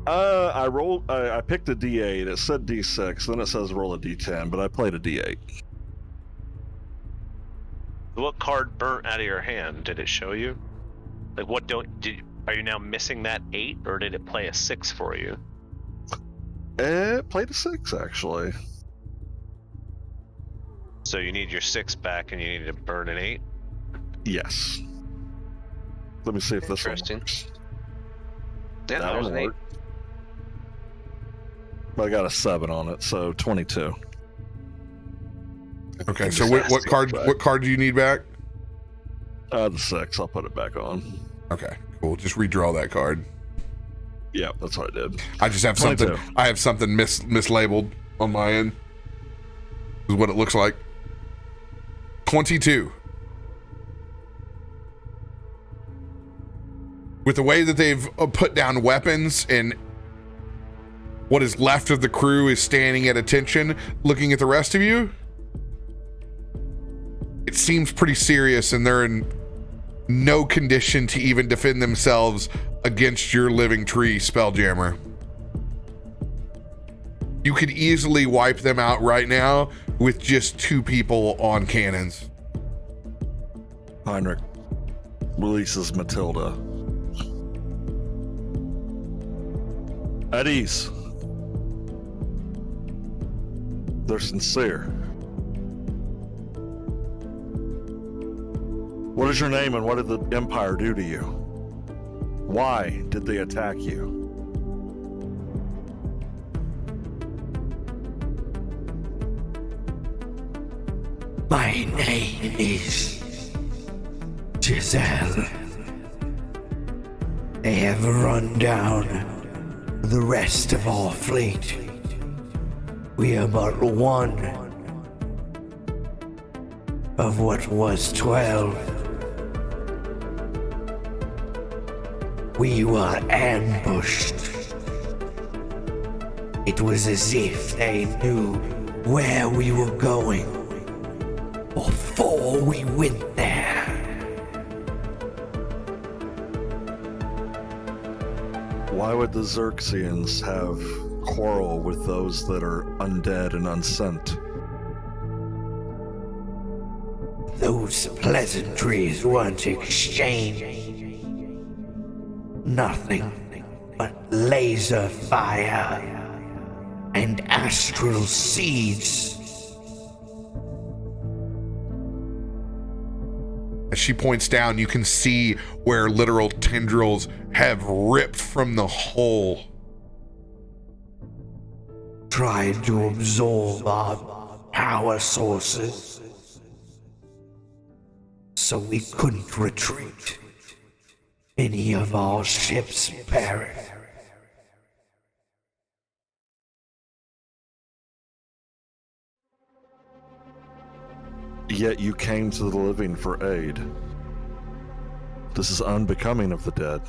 I picked a d8. It said d6. Then it says roll a d10, but I played a d8. What card burnt out of your hand? Did it show you? Like, are you now missing that 8, or did it play a 6 for you? It played a 6 actually. So you need your 6 back, and you need to burn an 8. Yes. Let me see if this one Interesting. works. Yeah, that was one an 8. worked. But I got a 7 on it, so 22. Okay, so what card do you need back? The 6. I'll put it back on. Okay, cool. Just redraw that card. Yeah, that's what I did. I just have 22. something. I have something mislabeled on my end. Is what it looks like. 22. With the way that they've put down weapons and what is left of the crew is standing at attention, looking at the rest of you, it seems pretty serious, and they're in no condition to even defend themselves against your living tree, Spelljammer. You could easily wipe them out right now with just 2 people on cannons. Heinrich releases Matilda. At ease. They're sincere. What is your name and what did the Empire do to you? Why did they attack you? My name is Giselle. They have run down the rest of our fleet. We are but one of what was 12. We were ambushed. It was as if they knew where we were going before we went there. Why would the Xaryxians have quarrel with those that are undead and unsent? Those pleasantries weren't exchanged. Nothing but laser fire and astral seeds. As she points down, you can see where literal tendrils have ripped from the hole. Tried to absorb our power sources, so we couldn't retreat. Many of our ships perished. Yet you came to the living for aid. This is unbecoming of the dead.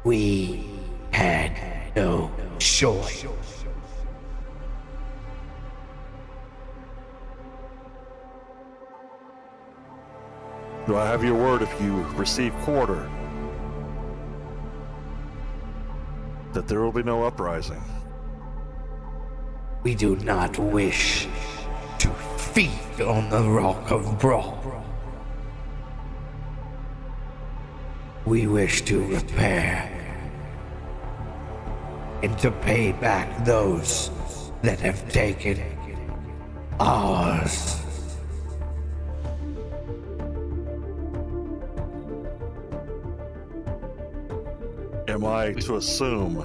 We had no choice. Do I have your word if you receive quarter that there will be no uprising? We do not wish to feed on the rock of Brawl. We wish to repair and to pay back those that have taken ours. Am I to assume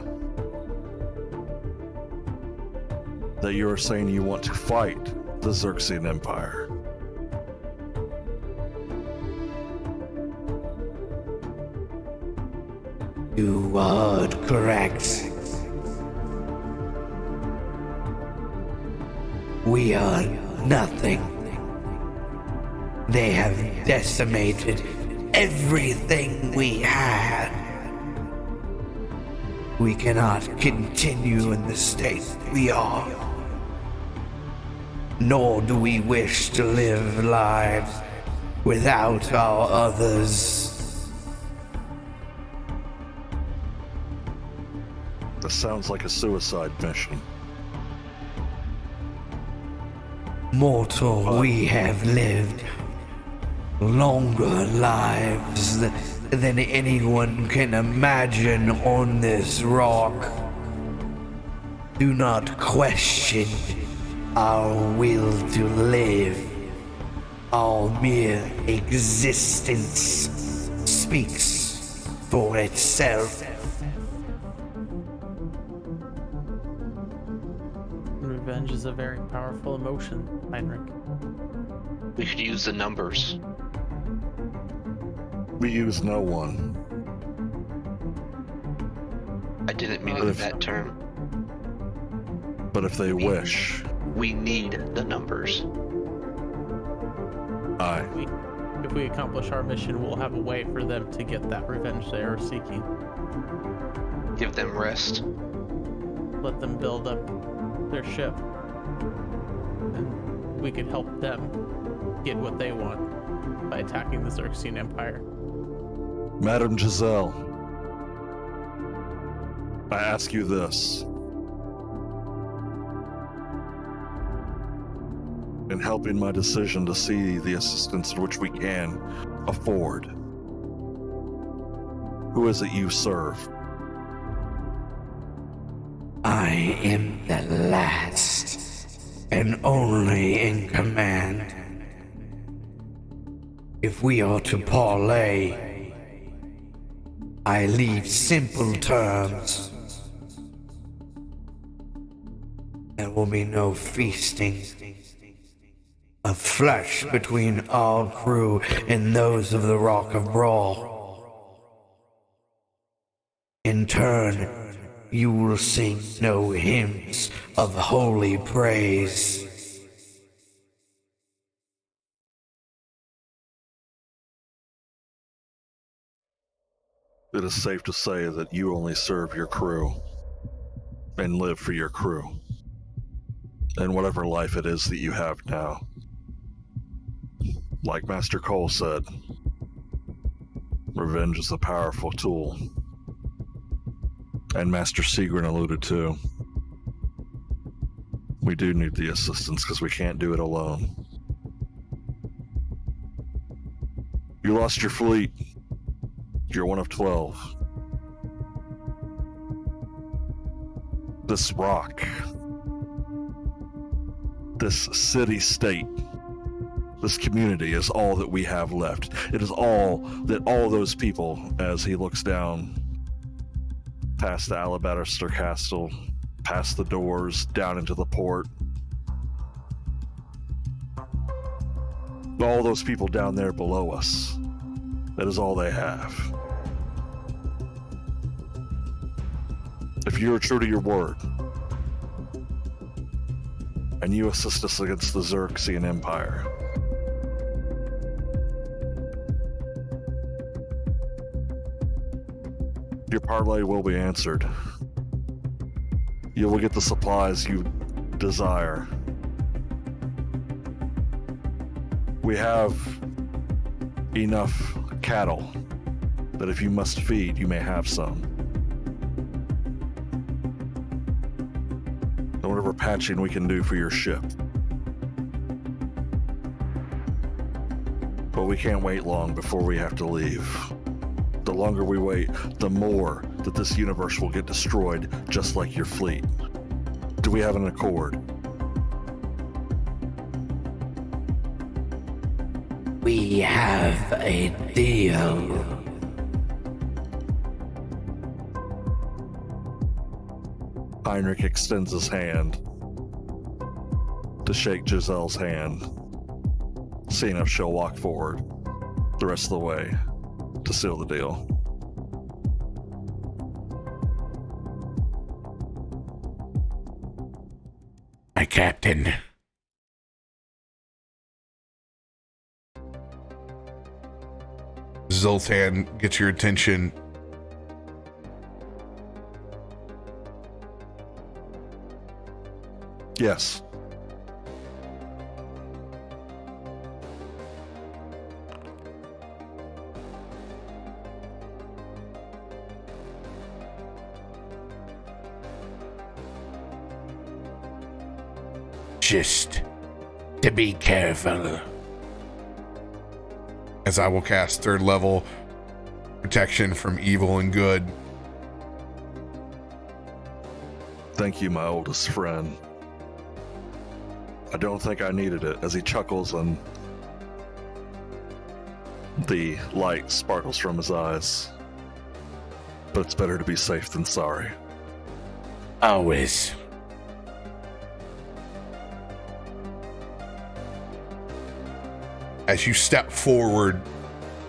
that you are saying you want to fight the Xaryxian Empire? You heard correct. We are nothing. They have decimated everything we had. We cannot continue in the state we are. Nor do we wish to live lives without our others. This sounds like a suicide mission. Mortal, we have lived longer lives than anyone can imagine on this rock. Do not question our will to live. Our mere existence speaks for itself. Revenge is a very powerful emotion, Heinrich. We could use the numbers. We use no one. I didn't mean it in that term. But if they wish, We need the numbers. aye. If we accomplish our mission, we'll have a way for them to get that revenge they are seeking. Give them rest. Let them build up their ship. And we could help them get what they want by attacking the Xerxian Empire. Madame Giselle, I ask you this. In helping my decision to see the assistance which we can afford, who is it you serve? I am the last and only in command. If we are to parlay, I leave simple terms. There will be no feasting of flesh between our crew and those of the Rock of Brawl. In turn, you will sing no hymns of holy praise. It is safe to say that you only serve your crew and live for your crew and whatever life it is that you have now. Like Master Cole said, revenge is a powerful tool. And Master Seagrin alluded to, we do need the assistance because we can't do it alone. You lost your fleet. You're one of 12. This rock, this city-state, this community is all that we have left. It is all that all those people, as he looks down past the Alabaster Castle, past the doors, down into the port. All those people down there below us, that is all they have. If you are true to your word, and you assist us against the Xerxian Empire, your parlay will be answered. You will get the supplies you desire. We have enough cattle that if you must feed, you may have some. And whatever patching we can do for your ship. But we can't wait long before we have to leave. The longer we wait, the more that this universe will get destroyed, just like your fleet. Do we have an accord? We have a deal. Heinrich extends his hand to shake Giselle's hand, seeing if she'll walk forward the rest of the way to seal the deal. My captain. Zoltan gets your attention. Yes. Just to be careful. As I will cast 3rd level protection from evil and good. Thank you, my oldest friend. I don't think I needed it, as he chuckles and the light sparkles from his eyes. But it's better to be safe than sorry. Always. As you step forward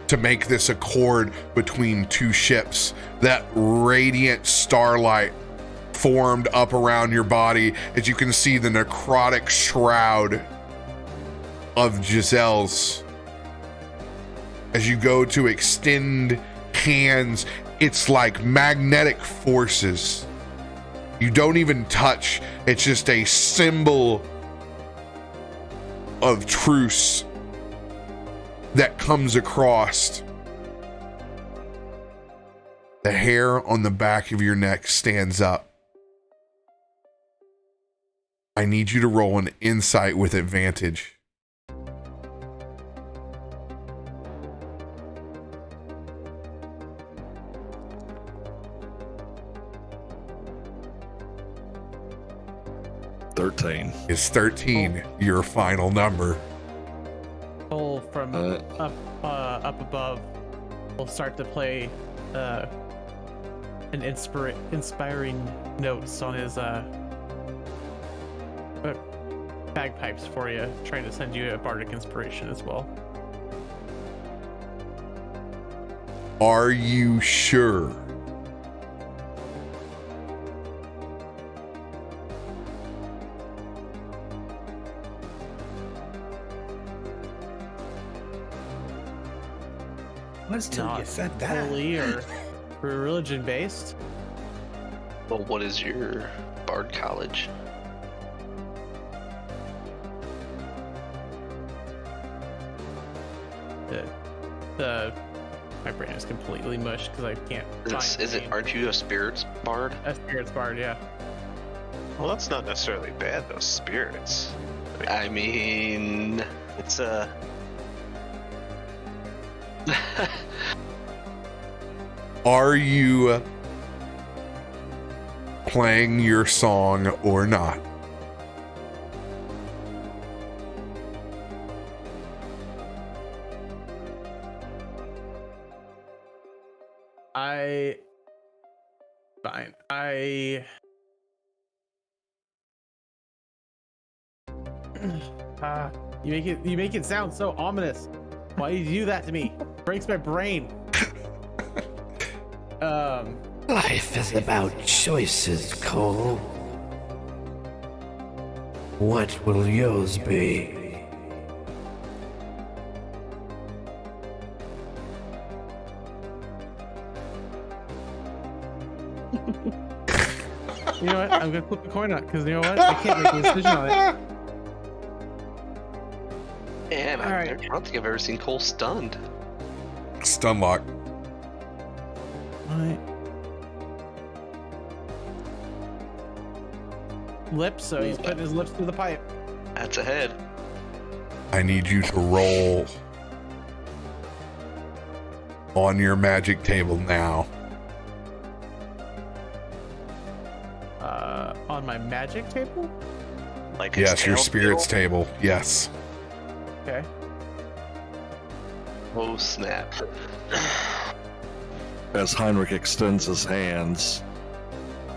to make this accord between 2 ships, that radiant starlight formed up around your body as you can see the necrotic shroud of Giselle's. As you go to extend hands, it's like magnetic forces. You don't even touch. It's just a symbol of truce that comes across. The hair on the back of your neck stands up. I need you to roll an insight with advantage. Is 13 your final number? Pull from up above. We'll start to play an inspiring notes on his bagpipes for you, trying to send you a bardic inspiration as well. Are you sure? Let's till you said that. Holy or religion based. Well, what is your bard college? My brain is completely mush because I can't find. Is it? Aren't you a spirits bard? A spirits bard, yeah. Well, that's not necessarily bad, those spirits. I mean, It's Are you playing your song or not? Fine. You make it sound so ominous. Why do you do that to me? Breaks my brain. Life is about choices, Cole. What will yours be? You know what? I'm gonna flip the coin on because you know what? I can't make a decision on it. Man, All right. I don't think I've ever seen Cole stunned. Stun lock. My lips, so he's putting his lips through the pipe. That's a head. I need you to roll on your magic table now. On my magic table? like Yes, your spirits table. Yes. Okay. Oh snap. As Heinrich extends his hands,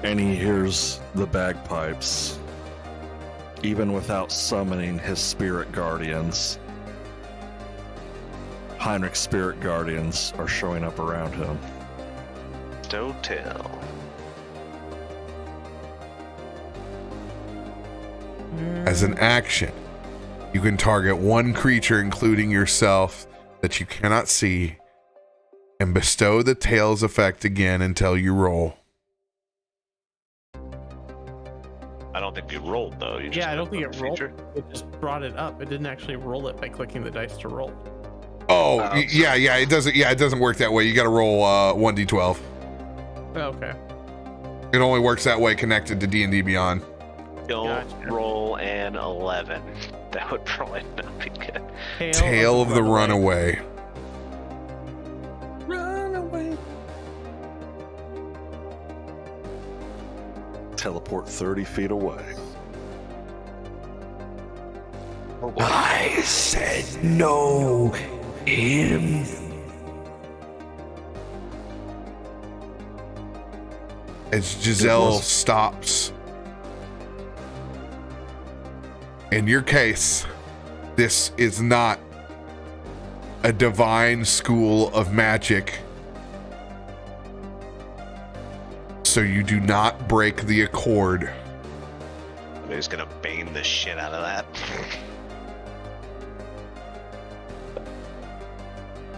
and he hears the bagpipes, even without summoning his spirit guardians, Heinrich's spirit guardians are showing up around him. Don't tell. As an action, you can target one creature, including yourself, that you cannot see, and bestow the tails effect again until you roll. I don't think you rolled though. You just Yeah, I don't think put it the rolled. feature. It just brought it up. It didn't actually roll it by clicking the dice to roll. Oh, yeah, it doesn't. Yeah, it doesn't work that way. You got to roll 1d12. Oh, okay. It only works that way connected to D&D Beyond. Don't Gotcha. roll an 11. That would probably not be good. Tail of the runaway. Run away. Teleport 30 feet away. I said no, him. As Giselle stops. In your case, this is not a divine school of magic. So you do not break the accord. They're just gonna bane the shit out of that.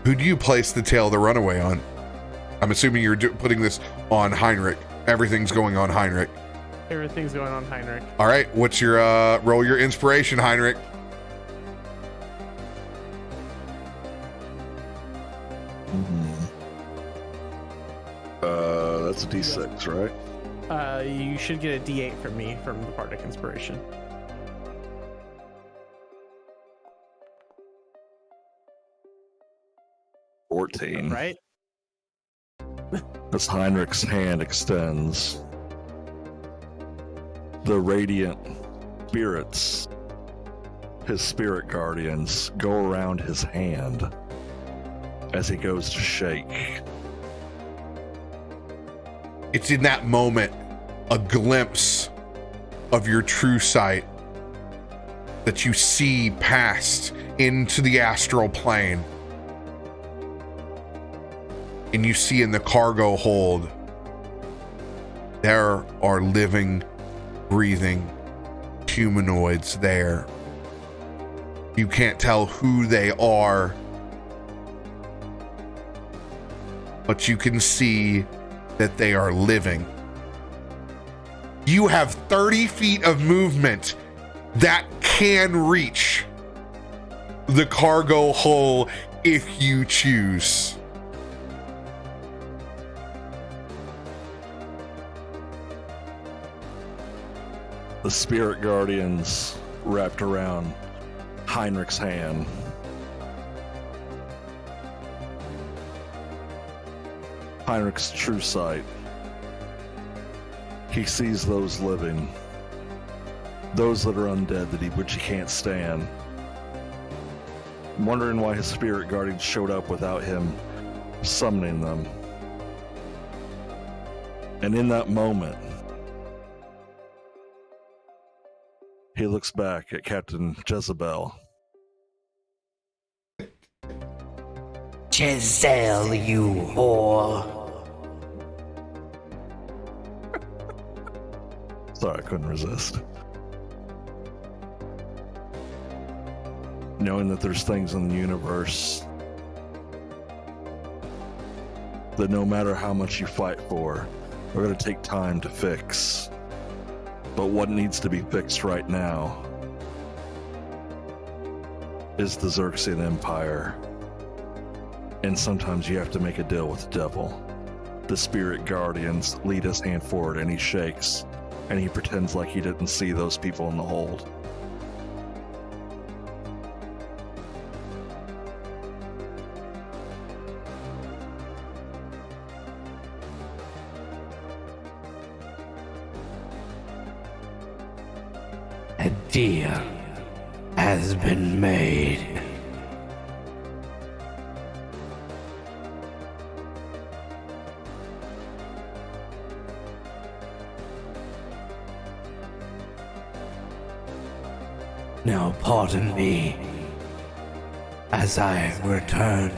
Who do you place the tail of the runaway on? I'm assuming you're putting this on Heinrich. Everything's going on Heinrich. Everything's going on Heinrich. All right, what's your roll your inspiration, Heinrich? That's a D6, right? You should get a D8 from me from the Bardic Inspiration. $14. Right? As Heinrich's hand extends, the radiant spirits, his spirit guardians, go around his hand as he goes to shake. It's in that moment, a glimpse of your true sight, that you see past into the astral plane. And you see in the cargo hold, there are living, breathing humanoids there. You can't tell who they are, but you can see that they are living. You have 30 feet of movement that can reach the cargo hull if you choose. The spirit guardians wrapped around Heinrich's hand. Heinrich's true sight. He sees those living, those that are undead which he can't stand. Wondering why his spirit guardians showed up without him summoning them. And in that moment, he looks back at Captain Jezebel. Giselle, you whore. Sorry, I couldn't resist. Knowing that there's things in the universe that no matter how much you fight for, are going to take time to fix. But what needs to be fixed right now is the Xaryxis Empire. And sometimes you have to make a deal with the devil. The spirit guardians lead his hand forward and he shakes, and he pretends like he didn't see those people in the hold. A deal has been made. Now pardon me as I return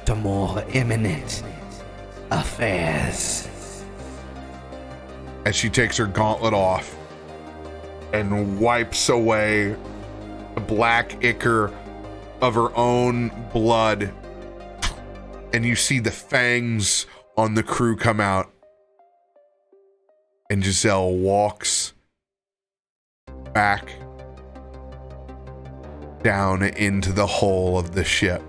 to more imminent affairs. As she takes her gauntlet off and wipes away the black ichor of her own blood and you see the fangs on the crew come out, and Giselle walks back down into the hull of the ship.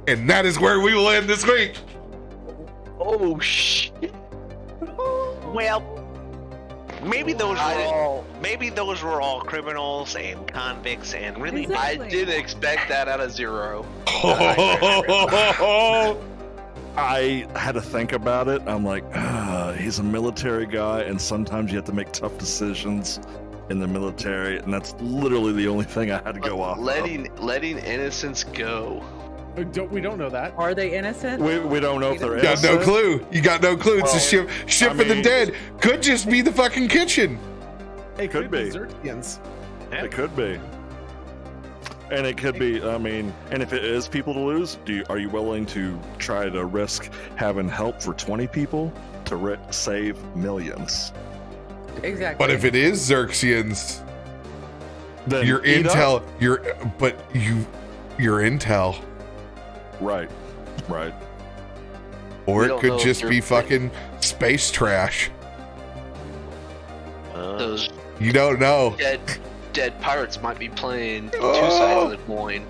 And that is where we will end this week. Oh shit! Well, maybe those were all criminals and convicts and really. Exactly. I didn't expect that out of Zero. I had to think about it. I'm like, he's a military guy, and sometimes you have to make tough decisions in the military, and that's literally the only thing I had to go off of. Letting innocence go. We don't know that. Are they innocent? We don't know if they're You got innocent. no clue. You got no clue. It's a ship I of the mean- dead. Could just be the fucking kitchen. It Could be. Xerxians. It could be. And it could be, I mean, and if it is people to lose, are you willing to try to risk having help for 20 people to save millions? Exactly. But if it is Xerxians, Then your eat intel, up. your intel, Right. or We it don't could know if just you're- be fucking space trash. Those You don't know. dead pirates might be playing two Oh. sides of the coin.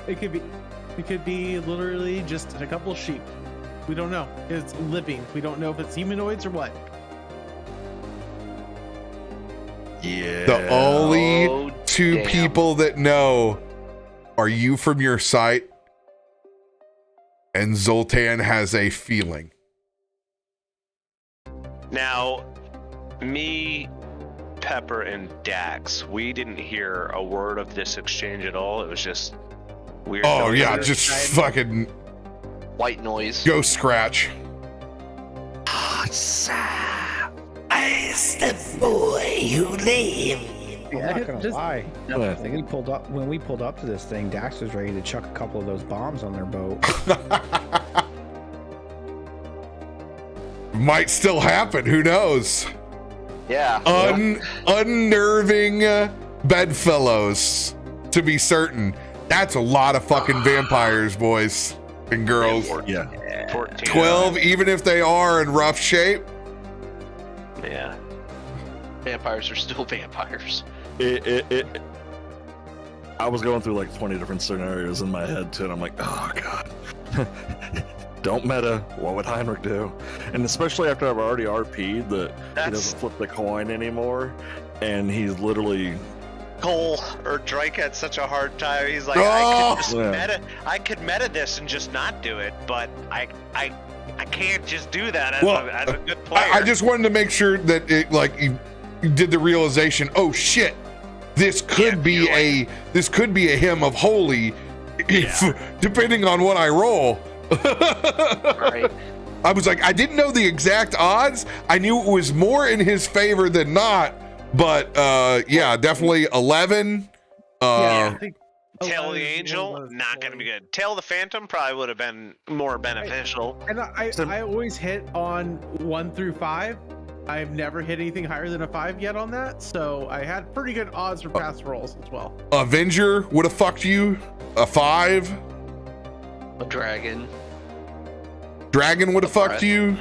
It could be literally just a couple of sheep. We don't know. It's living. We don't know if it's humanoids or what. Yeah. The only Oh, two damn. people that know are you from your site, and Zoltan has a feeling. Now, me, Pepper, and Dax, we didn't hear a word of this exchange at all. It was just weird. Oh noise. yeah, just fucking White noise. ghost scratch. I's the boy who lives. I'm not gonna just- lie. What? When we pulled up to this thing, Dax was ready to chuck a couple of those bombs on their boat. Might still happen. Who knows? Yeah. Unnerving bedfellows, to be certain. That's a lot of fucking vampires, boys and girls. Yeah. 14. 12, even if they are in rough shape. Yeah. Vampires are still vampires. I was going through like 20 different scenarios in my head too, and I'm like, oh god. Don't meta. What would Heinrich do? And especially after I've already RP'd that he That's- doesn't flip the coin anymore, and he's literally Cole or Drake had such a hard time. He's like, Oh! I could meta this and just not do it, but I can't just do that as, Well, as a good player. I just wanted to make sure that it, like, you did the realization. Oh shit, this could be a hymn of holy, if, depending on what I roll. Right. I was like, I didn't know the exact odds. I knew it was more in his favor than not, but yeah, definitely 11. I think Tail of 11 the is Angel, one of those not going to be points. good. Tail of the Phantom probably would have been more beneficial. And I always hit on 1 through 5. I've never hit anything higher than a 5 yet on that, so I had pretty good odds for past rolls as well. Avenger would have fucked you. A 5. A dragon. Dragon would have fucked you.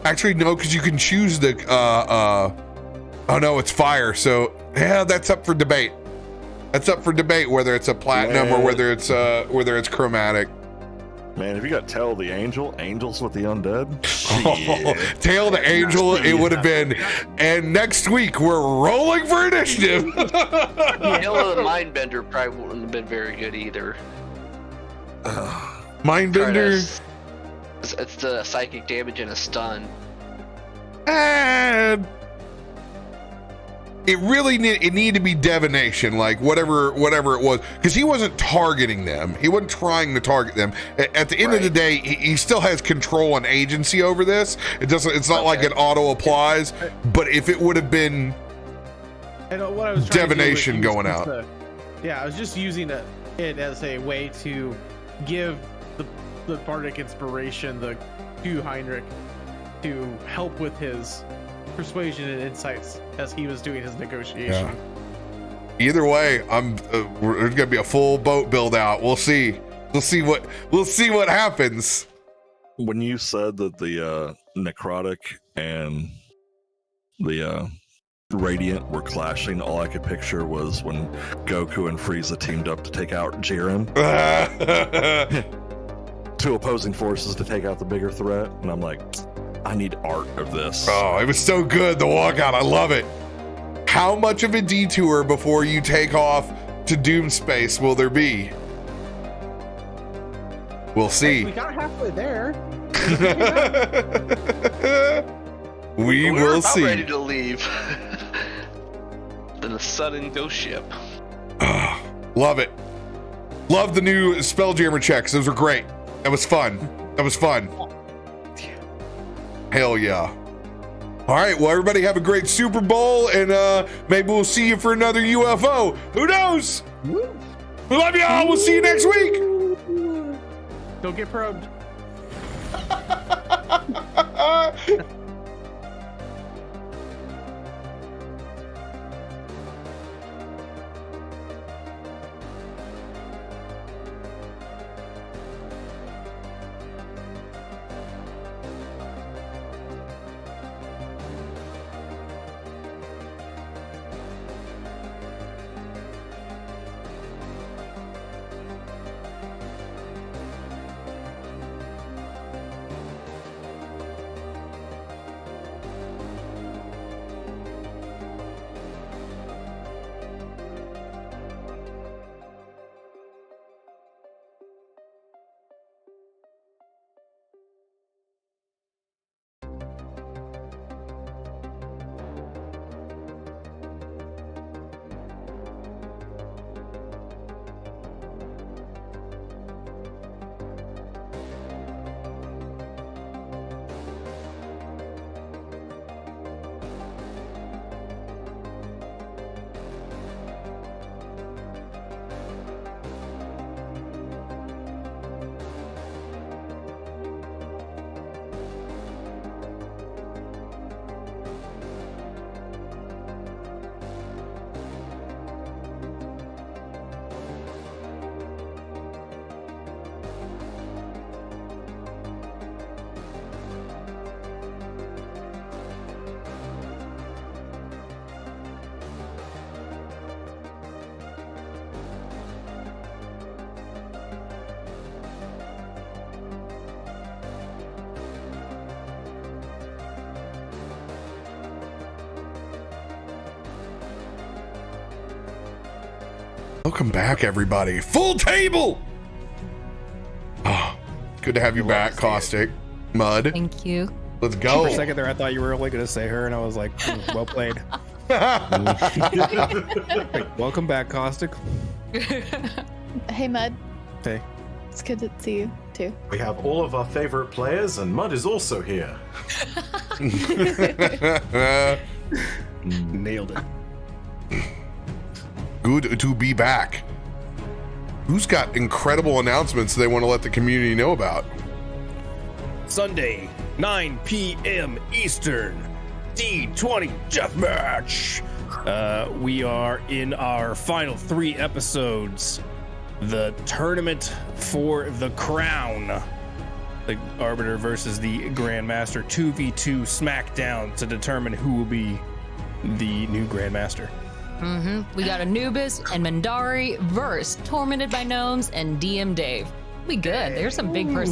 Actually, no, because you can choose the. Oh no, it's fire. So yeah, that's up for debate. That's up for debate whether it's a platinum or whether it's chromatic. man, if you got Tail of the Angel, angels with the undead. Oh, Tail of the Angel, it would have been. And next week we're rolling for initiative. Tail of the Mindbender probably wouldn't have been very good either. Mindbender. It's the psychic damage and a stun. And it really needed to be divination, like whatever it was, because he wasn't targeting them. He wasn't trying to target them. At the end of the day, he still has control and agency over this. It's not like it auto applies. But if it would have been And what I was trying divination to do was going use out. I was just using it as a way to give the bardic inspiration to Heinrich to help with his persuasion and insights as he was doing his negotiation. Either way, there's gonna be a full boat build out. We'll see. We'll see what happens. When you said that the necrotic and the radiant were clashing, all I could picture was when Goku and Frieza teamed up to take out Jiren. Two opposing forces to take out the bigger threat, and I'm like, I need art of this. Oh, it was so good, the walkout. I love it. How much of a detour before you take off to Doom Space will there be? We'll see. We got halfway there. We will see. We're ready to leave. Then a sudden ghost ship. Love it. Love the new Spelljammer checks. Those were great. That was fun. Hell yeah. All right, well, everybody have a great Super Bowl, and maybe we'll see you for another UFO. Who knows? We love y'all. We'll see you next week. Don't get probed. Welcome back, everybody. Full table. Oh, good to have you back, Caustic. Mud. Thank you. Let's go. For a second there, I thought you were only going to say her, and I was like, well played. Welcome back, Caustic. Hey, Mud. Hey. It's good to see you, too. We have all of our favorite players, and Mud is also here. Nailed it. Good to be back. Who's got incredible announcements they want to let the community know about? Sunday, 9 p.m. Eastern, D20 Deathmatch. We are in our final 3 episodes. The tournament for the crown. The Arbiter versus the Grandmaster. 2v2 SmackDown to determine who will be the new Grandmaster. We got Anubis and Mandari versus Tormented by Gnomes and DM Dave. We good. There's some big personalities.